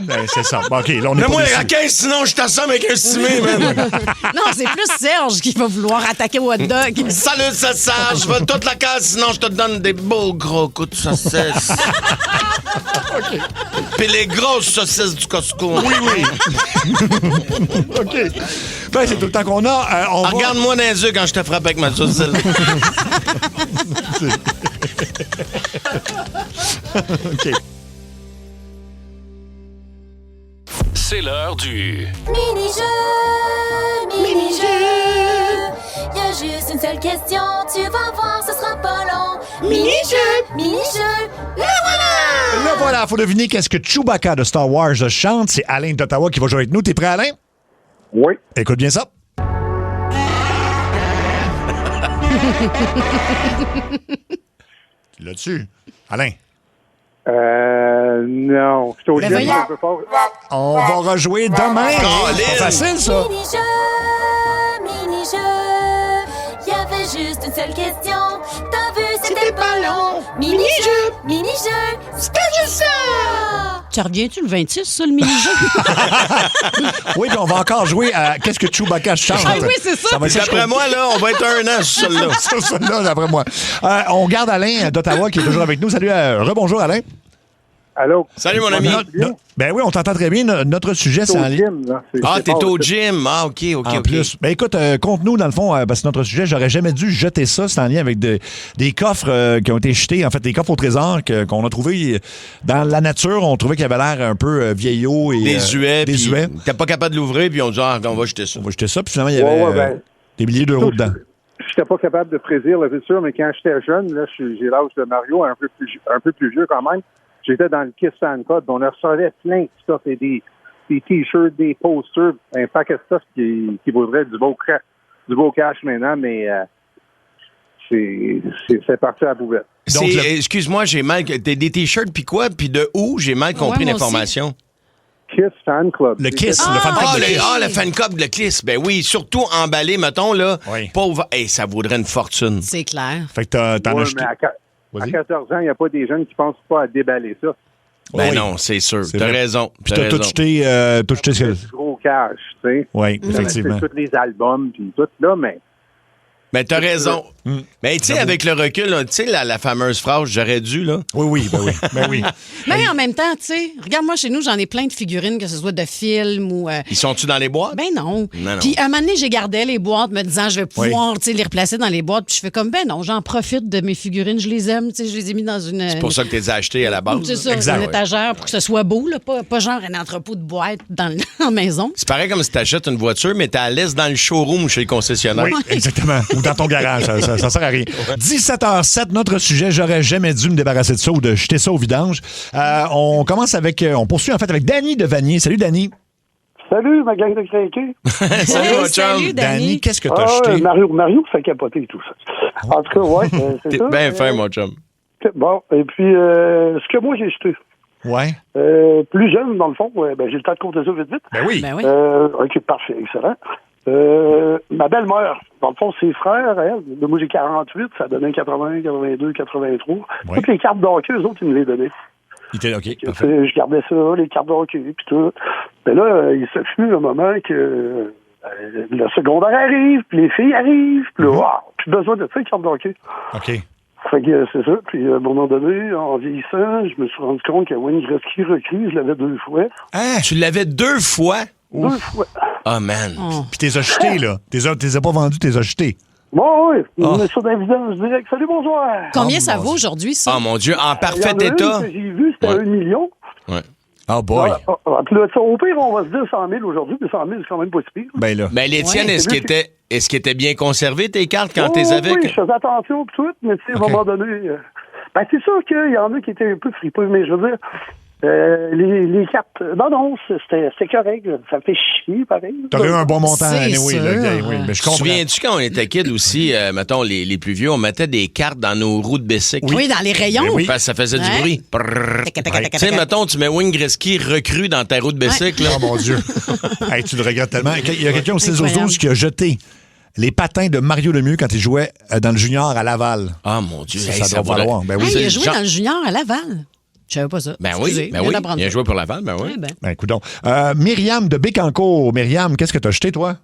Ben, c'est ça. Bon, OK, là, on est Mets-moi pas les raquettes, sinon je t'assomme avec un cimé, man. Non, c'est plus Serge qui va vouloir attaquer au hot dog. Salut, ça Serge. Je veux toute la case, sinon je te donne des beaux gros coups de saucisse. OK. Puis les grosses saucisses du Costco. Oui. OK. Ben, c'est tout le temps qu'on a. Regarde-moi dans les yeux quand je te frappe avec ma saucisse. OK. C'est l'heure du... Mini-jeu, mini-jeu. Y'a juste une seule question, tu vas voir, ce sera pas long. Mini-jeu, mini-jeu, le voilà! Là, voilà, faut deviner qu'est-ce que Chewbacca de Star Wars chante. C'est Alain d'Ottawa qui va jouer avec nous. T'es prêt, Alain? Oui. Écoute bien ça. Là-dessus. Alain. Non. Je Ben voyons. un peu fort. On va rejouer demain. C'est facile, ça. Mini-jeu, mini-jeu. Y'avait juste une seule question. T'as vu, c'était pas long. Mini-jeu, mini-jeu. C'était juste ça. Tu reviens-tu le 26, ça, le mini-jeu? Oui, puis on va encore jouer à qu'est-ce que Chewbacca chante. Ah oui, c'est ça. D'après moi, là, on va être un an sur celle-là. Sur celle-là, d'après moi. On garde Alain d'Ottawa qui est toujours avec nous. Salut, rebonjour, Alain. Allô? Salut, mon ami. Ben oui, on t'entend très bien. Notre sujet, c'est en ligne. Ah, t'es au gym. Ah, OK. En plus. Ben écoute, conte-nous, dans le fond, parce que notre sujet, j'aurais jamais dû jeter ça. C'est en lien avec des coffres qui ont été jetés, en fait, des coffres au trésor qu'on a trouvés dans la nature. On trouvait qu'il avait l'air un peu vieillot et désuet. désuet. T'es pas capable de l'ouvrir, puis on dit, on va jeter ça. On va jeter ça, puis finalement, il y avait des milliers d'euros dedans. J'étais pas capable de prédire le futur, mais quand j'étais jeune, là, j'ai l'âge de Mario, un peu plus vieux quand même. J'étais dans le Kiss Fan Code, on recevait plein de stuff et des t-shirts, des posters, un paquet de stuff qui vaudrait du beau cash maintenant, mais c'est parti à la poubelle. Excuse-moi, j'ai mal... Des t-shirts, puis quoi? Puis de où? J'ai mal compris l'information. Kiss Fan Club. Le Kiss, le fan club de Kiss. Le fan club de Kiss. Ben oui, surtout emballé, mettons, là. Oui. Pauvre. Hey, ça vaudrait une fortune. C'est clair. Fait que t'en as acheté. Mais à 14 ans, il n'y a pas des jeunes qui pensent pas à déballer ça. Ben Oui. non, c'est sûr. C'est T'as vrai. raison. Puis t'as tout jeté ce que... Du gros cash, tu sais. Oui, J'avais effectivement. acheté tous les albums, puis tout, là, mais... Mais t'as raison. Mais tu sais, avec le recul, tu sais, la fameuse phrase, j'aurais dû, là. Oui. Ben oui. Mais en même temps, tu sais, regarde-moi chez nous, j'en ai plein de figurines, que ce soit de films ou. Ils sont-tu dans les boîtes? Ben non. Non. Puis un moment donné, j'ai gardé les boîtes, me disant, je vais pouvoir tu sais, les replacer dans les boîtes. Puis je fais comme, ben non, j'en profite de mes figurines, je les aime, tu sais, je les ai mis dans une. C'est pour ça que tu les as achetés à la base. C'est ça, Exact. une étagère pour que ce soit beau, là, pas genre un entrepôt de boîtes dans la maison. C'est pareil comme si t'achètes une voiture, mais t'es à l'aise dans le showroom chez le concessionnaire. Oui, exactement. Ou dans ton garage, ça sert à rien. 17h07, notre sujet, j'aurais jamais dû me débarrasser de ça ou de jeter ça au vidange. On commence on poursuit en fait avec Danny de Vanier. Salut Danny. Salut, ma gang de craqués. Salut, mon chum. Danny, qu'est-ce que t'as acheté? Mario fait capoter tout ça. En tout cas, ouais, c'est T'es ça. bien fin, mon chum. Bon, et puis, ce que moi j'ai jeté. Ouais. Plus jeune, dans le fond, ben, j'ai le temps de compter ça vite. Ben oui. Ben oui. OK, parfait, excellent. Ma belle-mère, dans le fond, ses frères, elle, moi j'ai 48, ça donnait 80, 82, 83. Ouais. Toutes les cartes d'hockey, eux autres, ils me les donnaient. OK, parfait. Je gardais ça, les cartes d'hockey, puis tout. Mais là, il se fut un moment que le secondaire arrive, puis les filles arrivent, puis là, plus besoin de ça, les cartes d'hockey. OK. Fait que c'est ça. Puis à un moment donné, en vieillissant, je me suis rendu compte que Wayne Gretzky recrue, je l'avais 2 fois. Ah, tu l'avais 2 fois? 2 fois. Oh, man. Puis t'es acheté, là. T'es pas vendu, t'es acheté. Bon, oui. Je mets ça dans la vidange direct. Salut, bonsoir. Combien ça vaut aujourd'hui, ça? Oh, mon Dieu, en parfait Il y en a état. une que j'ai vu, c'était 1 million. Ouais. Oh boy. Puis là, au pire, on va se dire 100 000 aujourd'hui, puis 100 000, c'est quand même pas si pire. Ben là. Ben, les tiennes, est-ce qu'ils étaient bien conservées, tes cartes, quand t'es avec? Oui, je faisais attention, puis tout, mais tu sais, à un moment donné... ben, c'est sûr qu'il y en a qui étaient un peu fripeux, mais je veux dire... les cartes... Non, c'était correct. Ça fait chier, pareil. T'aurais eu un bon montant C'est anyway, là. Oui, mais je Te comprends. souviens-tu quand on était kid aussi, mettons, les plus vieux, on mettait des cartes dans nos roues de bicycle? Oui, dans les rayons. Ben oui. Parce que ça faisait du Ouais. bruit. Tu sais, mettons, tu mets Wayne Gretzky recru dans ta roue de bicycle. là. Oh mon Dieu. Hey, tu le regrettes tellement. Il y a quelqu'un au 6 Incroyable. 12 qui a jeté les patins de Mario Lemieux quand il jouait dans le junior à Laval. Ah, mon Dieu. Ça doit valoir. Ben oui. Hey, il a c'est joué genre- dans le junior à Laval. Je savais pas ça. Ben Excusez, oui, ben je viens oui. d'apprendre Il a ça. joué pour Laval, ben oui. Ouais, ben. Ben, coudonc. Myriam de Bécancour. Myriam, qu'est-ce que t'as jeté, toi?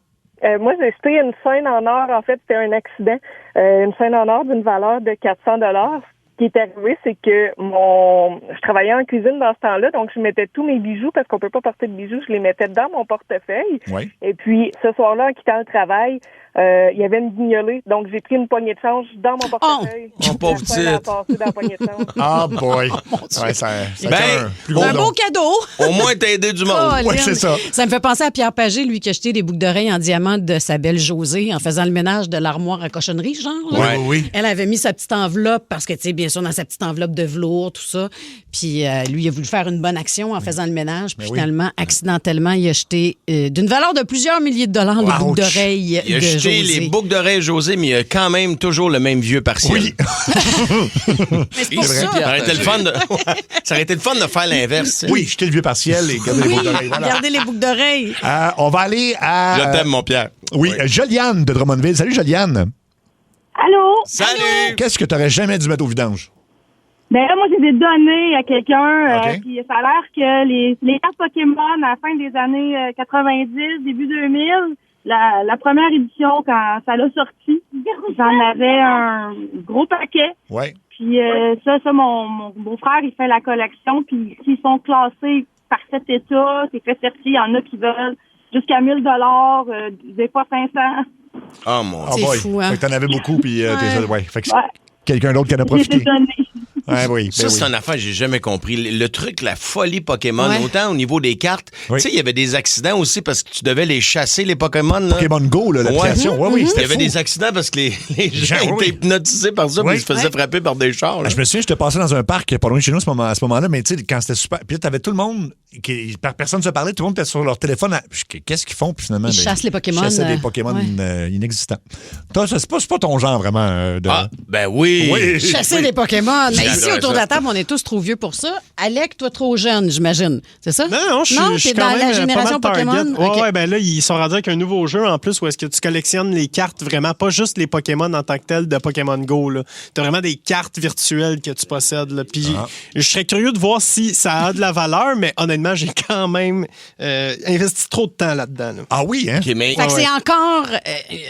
Moi, j'ai jeté une chaîne en or. En fait, c'était un accident. Une chaîne en or d'une valeur de 400 $. Ce qui est arrivé, c'est que je travaillais en cuisine dans ce temps-là, donc je mettais tous mes bijoux, parce qu'on peut pas porter de bijoux, je les mettais dans mon portefeuille. Oui. Et puis, ce soir-là, en quittant le travail, il y avait une guignolée, donc j'ai pris une poignée de change dans mon portefeuille. Oh, pauvre La chaîne a petite. passé dans la poignée de change. Ah, boy. Ouais, ça Ben, un plus gros Un don. beau cadeau. Au moins, t'as aidé du monde. Oh, Ouais, Lynn. c'est ça. Ça me fait penser à Pierre Pagé, lui, qui a jeté des boucles d'oreilles en diamant de sa belle Josée en faisant le ménage de l'armoire à cochonnerie, genre. là. Ouais, oui. Elle avait mis sa petite enveloppe, parce que, tu sais, bien sûr, dans sa petite enveloppe de velours, tout ça. Puis lui, il a voulu faire une bonne action en faisant le ménage. Puis oui. finalement, accidentellement, il a jeté d'une valeur de plusieurs milliers de dollars les boucles d'oreilles Il a de jeté Josée. les boucles d'oreilles José, mais il a quand même toujours le même vieux partiel. Oui. Mais c'est pour ça. Ça aurait été le fun de, ça aurait été le fun de faire l'inverse. Oui, jeter le vieux partiel et garder les Oui, boucles d'oreilles. Voilà. regardez les boucles d'oreilles. On va aller à... Je t'aime, mon Pierre. Oui, Joliane de Drummondville. Salut, Joliane. Allô? Salut! Qu'est-ce que t'aurais jamais dû mettre au vidange? Ben là, moi, j'ai des données à quelqu'un. OK. Puis ça a l'air que les cartes Pokémon, à la fin des années 90, début 2000, la première édition, quand ça l'a sorti, j'en avais un gros paquet. Ouais. Puis ça, mon beau-frère, il fait la collection. Puis s'ils sont classés par cet état, c'est fait certifié. Il y en a qui veulent jusqu'à 1 000 des fois 500. Oh, mon Oh C'est boy. fou, hein? Fait que t'en avais beaucoup, puis Ouais. Fait que Ouais. quelqu'un d'autre qui en a J'ai profité. des données. Ouais, oui, Ça, ben c'est oui. une affaire que j'ai jamais compris. Le truc, la folie Pokémon, Ouais. autant au niveau des cartes, Oui. tu sais, il y avait des accidents aussi parce que tu devais les chasser, les Pokémon. Là. Pokémon Go, là, l'application. Ouais. Oui, oui, Il y c'était avait fou. des accidents parce que les gens Genre, oui. étaient hypnotisés par ça Oui. puis ils se faisaient frapper par des chars. là. Je me souviens, j'étais passé dans un parc pas loin de chez nous à ce moment-là, mais tu sais, quand c'était super. Puis là, t'avais tout le monde, personne ne se parlait, tout le monde était sur leur téléphone. Qu'est-ce qu'ils font? Puis finalement, Ils chassent les Pokémon, Ils chassaient des Pokémon ouais. inexistants. Toi, c'est pas ton genre vraiment de. Ah, ben oui. Oui. Chasser des Pokémon. Mais J'adore ici, autour de la table, on est tous trop vieux pour ça. Alec, toi, trop jeune, j'imagine. C'est ça? Non, je suis t'es quand dans même la génération pas mal target. Pokémon? OK. Ouais, ben là, ils sont rendus avec un nouveau jeu en plus où est-ce que tu collectionnes les cartes vraiment, pas juste les Pokémon en tant que tel de Pokémon Go. Tu as vraiment des cartes virtuelles que tu possèdes. Là. Puis je serais curieux de voir si ça a de la valeur, mais honnêtement, j'ai quand même investi trop de temps là-dedans. Là. Ah oui, hein? Okay, mais... Fait que c'est encore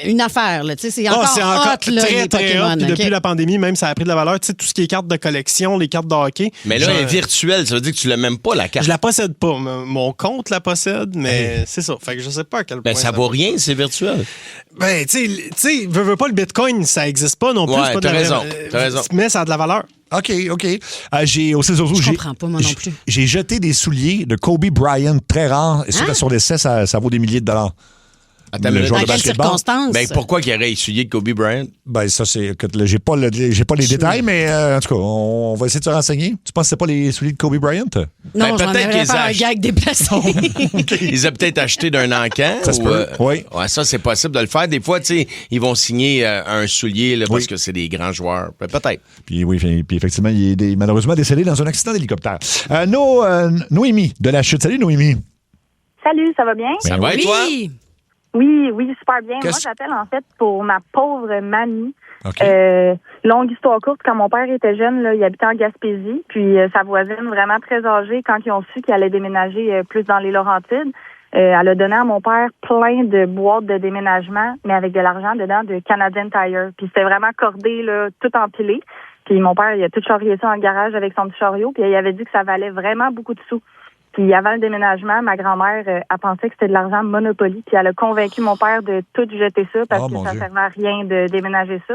une affaire. Là. C'est encore hot, là, très, les très Pokémon. hot. Puis depuis la pandémie, même, ça a pris de la valeur. Tu sais, tout ce qui est cartes de collection, les cartes de hockey. Mais là, elle est virtuelle. Ça veut dire que tu l'as même pas, la carte. Je la possède pas. Mon compte la possède, mais c'est ça. Fait que je sais pas à quel point. Ben, ça vaut rien, c'est virtuel. Ben, tu sais, veux pas le Bitcoin, ça existe pas non plus. Ouais, c'est pas t'as raison. Mais ça a de la valeur. OK. Je comprends pas, moi non plus. J'ai jeté des souliers de Kobe Bryant très rares. Et sur l'essai, ça vaut des milliers de dollars. Attends, le joueur dans de quelles basketball. circonstances? Ben, pourquoi qu'il aurait essuyé Kobe Bryant? Ben, ça, c'est. Écoute, là, j'ai pas les détails, mais en tout cas, on va essayer de se renseigner. Tu penses que c'est pas les souliers de Kobe Bryant? Non, Ben, j'en peut-être avais qu'ils pas un gag déplacé. Ils ont peut-être acheté d'un encan. Ça se peut, oui. Ouais, ça, c'est possible de le faire. Des fois, tu sais, ils vont signer un soulier là, parce que c'est des grands joueurs. Peut-être. Puis oui, puis effectivement, il est malheureusement décédé dans un accident d'hélicoptère. Noémie de la Chute. Salut, Noémie. Salut, ça va bien? Ça va et toi? Oui, super bien. Moi, j'appelle en fait pour ma pauvre mamie. Okay. Longue histoire courte, quand mon père était jeune, là, il habitait en Gaspésie, puis sa voisine, vraiment très âgée, quand ils ont su qu'elle allait déménager plus dans les Laurentides, elle a donné à mon père plein de boîtes de déménagement, mais avec de l'argent dedans de Canadian Tire. Puis c'était vraiment cordé, là, tout empilé. Puis mon père, il a tout charrié ça en garage avec son petit chariot, puis il avait dit que ça valait vraiment beaucoup de sous. Puis avant le déménagement, ma grand-mère a pensé que c'était de l'argent Monopoly. Puis elle a convaincu mon père de tout jeter ça parce que ça servait à rien de déménager ça.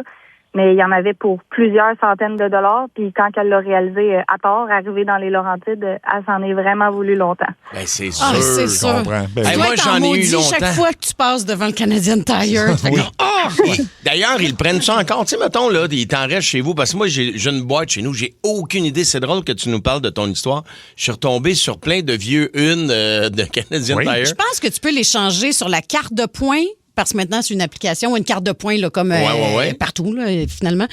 Mais il y en avait pour plusieurs centaines de dollars. Puis quand elle l'a réalisé à tort, arrivée dans les Laurentides, elle s'en est vraiment voulu longtemps. Ben, c'est sûr. C'est sûr. Hey, moi, j'en ai eu longtemps. Chaque fois que tu passes devant le Canadian Tire, tu fais comme, D'ailleurs, ils prennent ça encore. Tu sais, mettons, là, il t'en reste chez vous. Parce que moi, j'ai une boîte chez nous. J'ai aucune idée. C'est drôle que tu nous parles de ton histoire. Je suis retombé sur plein de vieux de Canadian Tire. Je pense que tu peux les changer sur la carte de points. Parce que maintenant, c'est une application, une carte de points là, comme partout, là, finalement.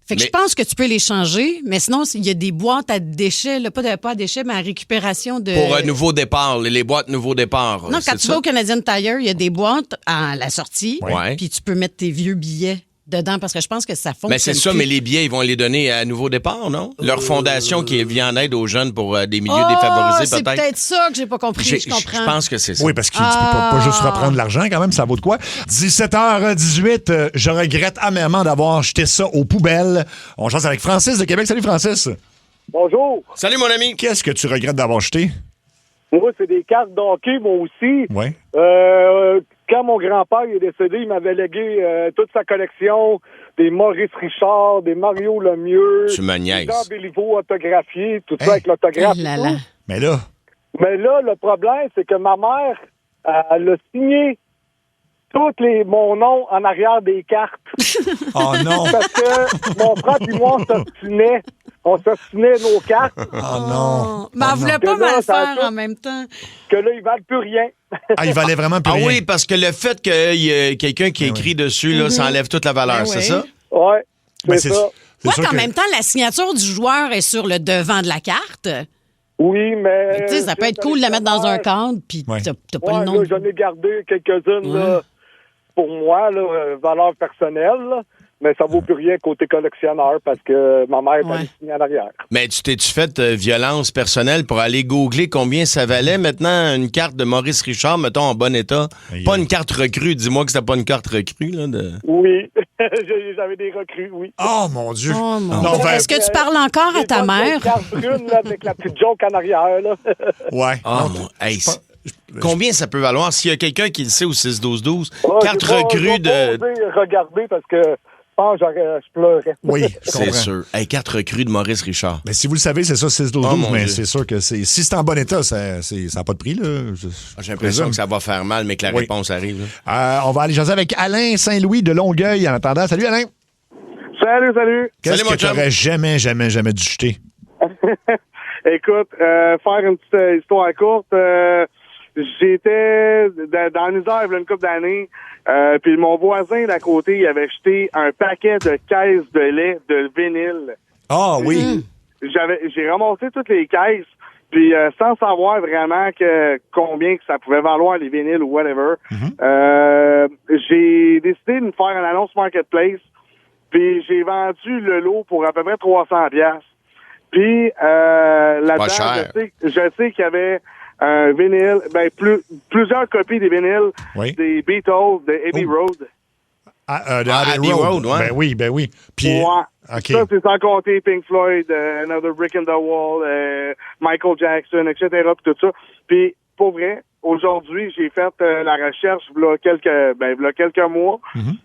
Fait que je pense que tu peux les changer, mais sinon, il y a des boîtes à déchets, là, pas à déchets, mais à récupération de... Pour un nouveau départ, les boîtes nouveau départ. Non, quand tu vas au Canadian Tire, il y a des boîtes à la sortie, puis tu peux mettre tes vieux billets dedans, parce que je pense que ça fonctionne. Mais c'est ça, mais les billets, ils vont les donner à nouveau départ, non? Leur fondation qui vient en aide aux jeunes pour des milieux défavorisés, c'est peut-être ça que j'ai pas compris, je comprends. Je pense que c'est ça. Oui, parce que tu peux pas juste reprendre l'argent quand même, ça vaut de quoi? 17h18, je regrette amèrement d'avoir jeté ça aux poubelles. On chante avec Francis de Québec. Salut, Francis. Bonjour. Salut, mon ami. Qu'est-ce que tu regrettes d'avoir jeté? Moi, c'est des cartes d'hockey, moi aussi. Oui. Quand mon grand-père est décédé, il m'avait légué toute sa collection, des Maurice Richard, des Mario Lemieux, tu me niaises. des Jean Béliveau autographiés, tout ça avec l'autographe. Mais là, le problème, c'est que ma mère, elle a signé mon nom en arrière des cartes. Oh non! Parce que mon frère et moi, on s'obstinait nos cartes. Oh non! Mais elle voulait pas mal faire en même temps. Que là, ils valent plus rien. Il valait vraiment plus rien. Ah oui, parce que le fait qu'il y ait quelqu'un qui écrit dessus, là, ça enlève toute la valeur, c'est ça? Oui, c'est ça. Ouais, qu'en même temps, la signature du joueur est sur le devant de la carte. Oui, mais... Tu sais, ça peut être cool de la mettre dans un cadre, puis t'as pas le nom. J'en ai gardé quelques-unes, là, pour moi, là, valeur personnelle, là. Mais ça vaut plus rien côté collectionneur parce que ma mère est allée signer en arrière. Mais tu t'es-tu fait violence personnelle pour aller googler combien ça valait maintenant une carte de Maurice Richard, mettons, en bon état? Pas une carte recrue. Dis-moi que c'était pas une carte recrue, là. Oui. J'avais des recrues, oui. Oh, mon Dieu. Oh, mon Dieu. Est-ce que tu parles encore à ta mère? Une carte brune, là, avec la petite joke en arrière, là. Ouais. Oh, mon... Hey, combien ça peut valoir? S'il y a quelqu'un qui le sait au 6-12-12, carte recrue de... Regardez, parce que je pleurais. Oui, c'est sûr. Hey, carte recrue de Maurice Richard. Mais si vous le savez, c'est ça, 6-12-12, mais Dieu. c'est sûr que si c'est en bon état, ça n'a pas de prix. Là. J'ai l'impression que ça va faire mal, mais que la réponse arrive. On va aller jaser avec Alain Saint-Louis de Longueuil en attendant. Salut, Alain. Salut. Qu'est-ce que tu n'aurais jamais dû jeter? Écoute, faire une petite histoire courte, j'étais dans l'Isère il y a une couple d'années, puis mon voisin d'à côté, il avait jeté un paquet de caisses de lait de vinyle. Ah oui. j'ai remonté toutes les caisses, puis sans savoir vraiment combien que ça pouvait valoir les vinyles ou whatever, j'ai décidé de me faire une annonce marketplace, puis j'ai vendu le lot pour à peu près 300$. Puis là-dedans, je sais qu'il y avait un vinyle, plusieurs copies des vinyles des Beatles, de Abbey Road. De Abbey Road, ouais. Ben oui. Puis, okay. Ça, c'est sans compter Pink Floyd, Another Brick in the Wall, Michael Jackson, etc., puis tout ça. Puis, pour vrai, aujourd'hui, j'ai fait la recherche v'là quelques mois,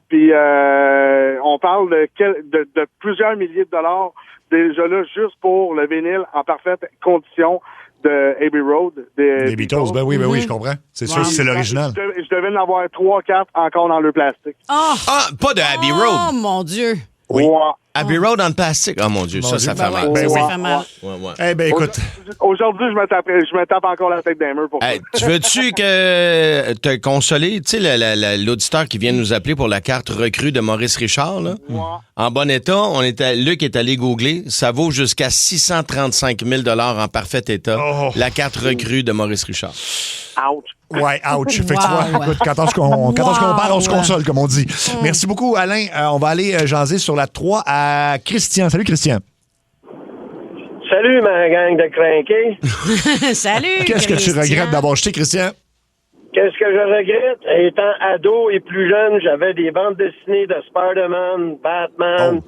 puis on parle de plusieurs milliers de dollars déjà là, juste pour le vinyle en parfaite condition de Abbey Road. Des Beatles, ben oui, je comprends. C'est sûr que c'est l'original. Je devais en avoir 3-4 encore dans le plastique. Pas de Abbey Road. Oh, mon Dieu. Oui. Abbey Road en plastique. Oh mon Dieu, ça fait mal. Ça fait mal. Eh bien, écoute. Aujourd'hui, je me tape encore la tête d'un mur pour ça. Tu veux-tu que te consoler? Tu sais, l'auditeur qui vient nous appeler pour la carte recrue de Maurice Richard, là? En bon état, Luc est allé googler. Ça vaut jusqu'à 635 000 $ en parfait état. La carte recrue de Maurice Richard. Ouch. Ouais, ouch. Fait que tu vois, écoute, quand on parle, on se console, comme on dit. Merci beaucoup, Alain. On va aller jaser sur la 3 à Christian. Salut, Christian. Salut, ma gang de crinqués. Salut, Qu'est-ce que tu regrettes d'avoir jeté, Christian? Qu'est-ce que je regrette? Étant ado et plus jeune, j'avais des bandes dessinées de Spider-Man, Batman,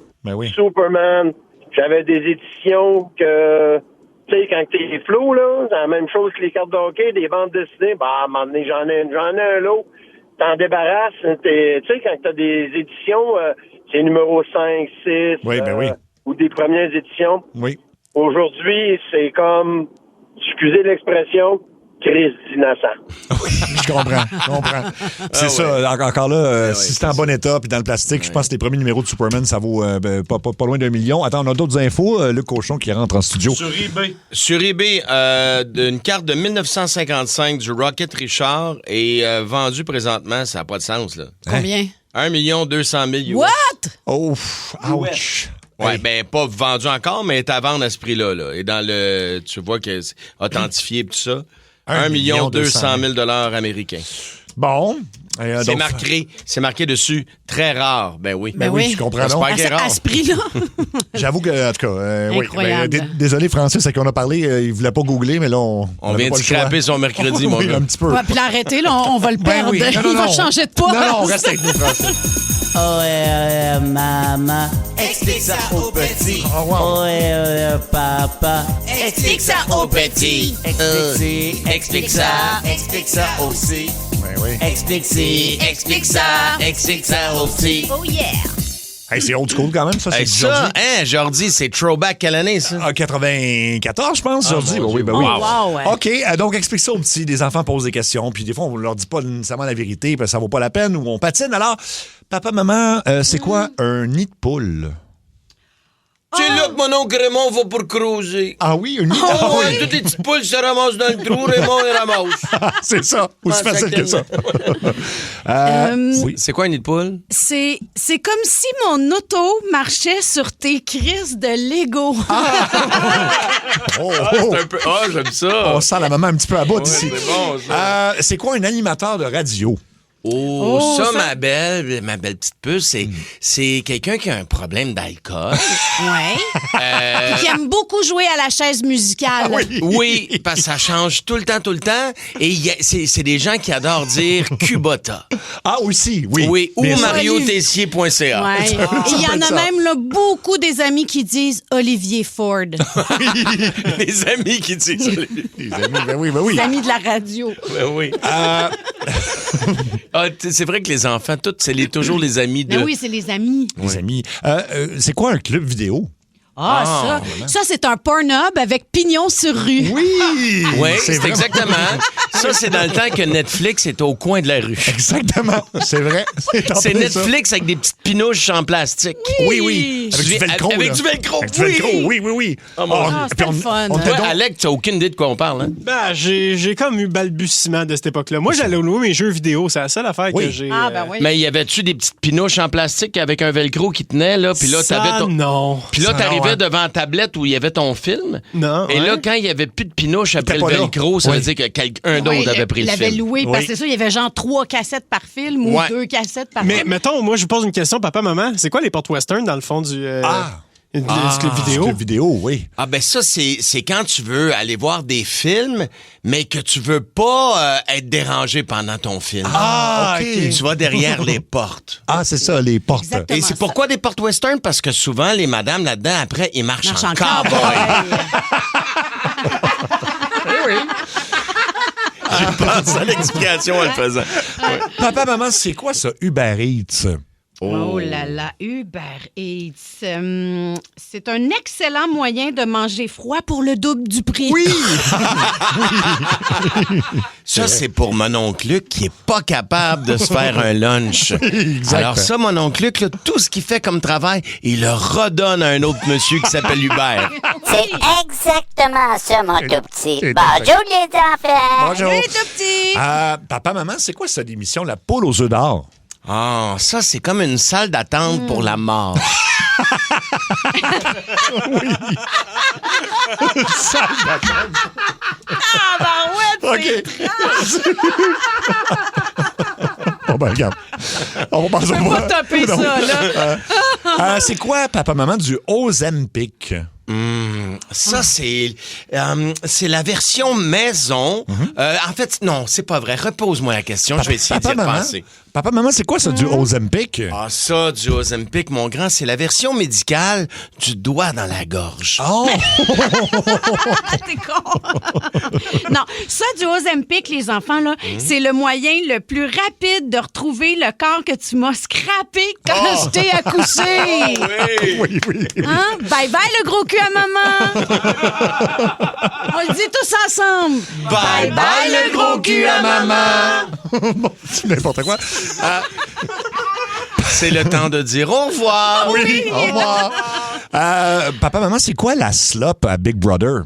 Superman. J'avais des éditions que... Tu sais, quand t'es flou, là, c'est la même chose que les cartes de hockey, des bandes dessinées. À un moment donné, j'en ai un lot. T'en débarrasses. Tu sais, quand t'as des éditions, c'est numéro 5, 6, ou des premières éditions. Oui. Aujourd'hui, c'est comme, excusez l'expression, crise d'innocent. Je comprends. C'est ça. Encore là, si c'est en bon état puis dans le plastique, je pense que les premiers numéros de Superman, ça vaut pas loin d'1 million. Attends, on a d'autres infos. Luc Cochon qui rentre en studio. Sur eBay, une carte de 1955 du Rocket Richard est vendue présentement. Ça n'a pas de sens, là. Combien? 1 200 000 US. What? Oh, ouch. Ouais, pas vendu encore, mais est à vendre à ce prix-là. Là. Et dans le... Tu vois que c'est authentifié et tout ça. 1 200 000 $ américains. Bon. C'est marqué dessus, très rare. Ben oui, je comprends. À ce prix-là. J'avoue que, en tout cas, incroyable. Désolé, Francis, à qui on a parlé, il voulait pas googler, mais là, on vient de scraper son mercredi, mon gars. Un petit peu. Ouais, puis l'arrêter, là, on va le perdre. Il va changer de poste. Non, reste avec nous, Francis. Maman, explique ça aux petits. Papa, explique ça aux petits. Explique ça aussi. Explique ça aussi. Oh yeah! Hey, c'est old school quand même, ça. C'est ça, Jordi, c'est throwback quelle année, ça? 94, je pense, Jordi. Oui. Wow, ouais. OK, donc explique ça aux petits. Des enfants posent des questions, puis des fois, on leur dit pas nécessairement la vérité, parce que ça vaut pas la peine, ou on patine. Alors, papa, maman, c'est quoi un nid de poule? C'est là que mon oncle Raymond va pour creuser. Ah oui, un nid de poule. Toutes les petites poules se ramassent dans le trou, Raymond et ramasse. C'est ça, aussi facile que ça. Oui. C'est quoi un nid de poule? C'est comme si mon auto marchait sur tes crises de Lego. C'est un peu... j'aime ça. On sent la maman un petit peu à bout ici. C'est bon, ça. C'est quoi un animateur de radio? Ça, ma belle petite puce, c'est quelqu'un qui a un problème d'alcool. Oui. Qui aime beaucoup jouer à la chaise musicale. Oui, parce que ça change tout le temps. Et c'est des gens qui adorent dire Kubota. Ah, aussi, oui. Oui, ou mariotessier.ca. Ouais. Il y en a même là, beaucoup des amis qui disent Olivier Ford. Des amis qui disent Olivier. Des amis, ben oui. Des amis de la radio. Ben oui. C'est vrai que les enfants, c'est toujours les amis de... Ben oui, c'est les amis. Les amis. C'est quoi un club vidéo? Ça, c'est un Pornhub avec pignon sur rue. Oui! Oui, c'est exactement. Ça, c'est dans le temps que Netflix était au coin de la rue. Exactement. C'est vrai. C'est Netflix avec des petites pinouches en plastique. Oui. Avec du velcro. Avec du velcro. Oui. C'était le fun. Alec, tu n'as aucune idée de quoi on parle, hein? Ben, j'ai comme eu balbutiement de cette époque-là. Moi, j'allais louer mes jeux vidéo. C'est la seule affaire que j'ai... oui. Mais y avait-tu des petites pinouches en plastique avec un velcro qui tenait, là? Puis là, t'avais ton... Non. Puis là, t'arrivais t'écrivais devant la tablette où il y avait ton film. Non. Et là, quand il n'y avait plus de pinouche après le velcro, ça veut dire que quelqu'un d'autre avait pris le film. Il l'avait loué, parce que c'est ça, il y avait genre 3 cassettes par film ou 2 cassettes par film. Mais mettons, moi, je vous pose une question, papa, maman. C'est quoi les portes western dans le fond du... Club vidéo, oui. Ah, ben ça, c'est quand tu veux aller voir des films, mais que tu veux pas être dérangé pendant ton film. Ah, OK. Tu vas derrière les portes. Ah, c'est ça, les portes. Et c'est pourquoi des portes western? Parce que souvent, les madames là-dedans, après, ils marchent en cowboy. Oui. Je pense à l'explication en le faisant. Ouais. Papa, maman, c'est quoi ça, Uber Eats? Oh là là, Uber Eats. C'est un excellent moyen de manger froid pour le double du prix. Oui! Ça, c'est pour mon oncle Luc qui est pas capable de se faire un lunch. Exact. Alors ça, mon oncle Luc, là, tout ce qu'il fait comme travail, il le redonne à un autre monsieur qui s'appelle Hubert. C'est exactement ça, mon tout petit. Bonjour, les enfants. Bonjour. Oui, tout petit. Papa, maman, c'est quoi cette émission, La poule aux œufs d'or? Ah, ça, c'est comme une salle d'attente pour la mort. Oui. Une salle d'attente. Ah, ben ouais, Bon, ben, regarde. On va passer au pas taper ça, là. C'est quoi, papa, maman, du Ozempic? Ça, c'est la version maison. En fait, non, c'est pas vrai. Repose-moi la question, je vais essayer d'y repenser. Papa, maman, c'est quoi ça, du Ozempic? Ah, ça, du Ozempic, mon grand, c'est la version médicale du doigt dans la gorge. Oh! T'es con! Non, ça, du Ozempic, les enfants, là, c'est le moyen le plus rapide de retrouver le corps que tu m'as scrappé quand je t'ai accouché. Oui. Hein? Bye bye, le gros cul à maman! On le dit tous ensemble! Bye bye, le gros cul à maman! Bon, c'est n'importe quoi. C'est le temps de dire au revoir. Oui, au revoir. Papa, maman, c'est quoi la slop à Big Brother?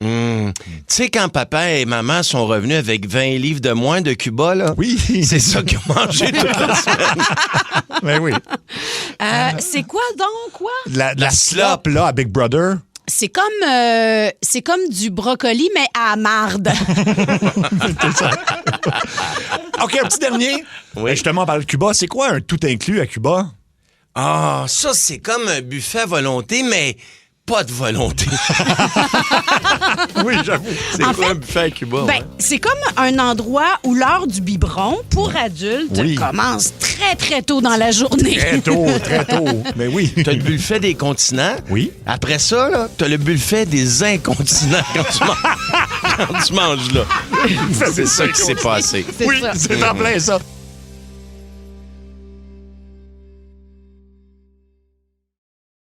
Tu sais, quand papa et maman sont revenus avec 20 livres de moins de Cuba, là, oui, c'est ça qu'ils ont mangé toute la semaine. Ben oui. C'est quoi donc, quoi? La slop, là, à Big Brother? C'est comme du brocoli, mais à marde. OK, un petit dernier. Oui. Justement, on parle de Cuba. C'est quoi un tout inclus à Cuba? Ah, ça, c'est comme un buffet à volonté, mais pas de volonté. Oui, j'avoue. C'est quoi un buffet à Cuba? Ben, c'est comme un endroit où l'heure du biberon pour adultes commence très, très tôt dans la journée. Très tôt. Mais oui. T'as le buffet des continents. Oui. Après ça, là, t'as le buffet des incontinents quand tu manges là. C'est ça qui s'est passé. Oui, c'est en plein ça.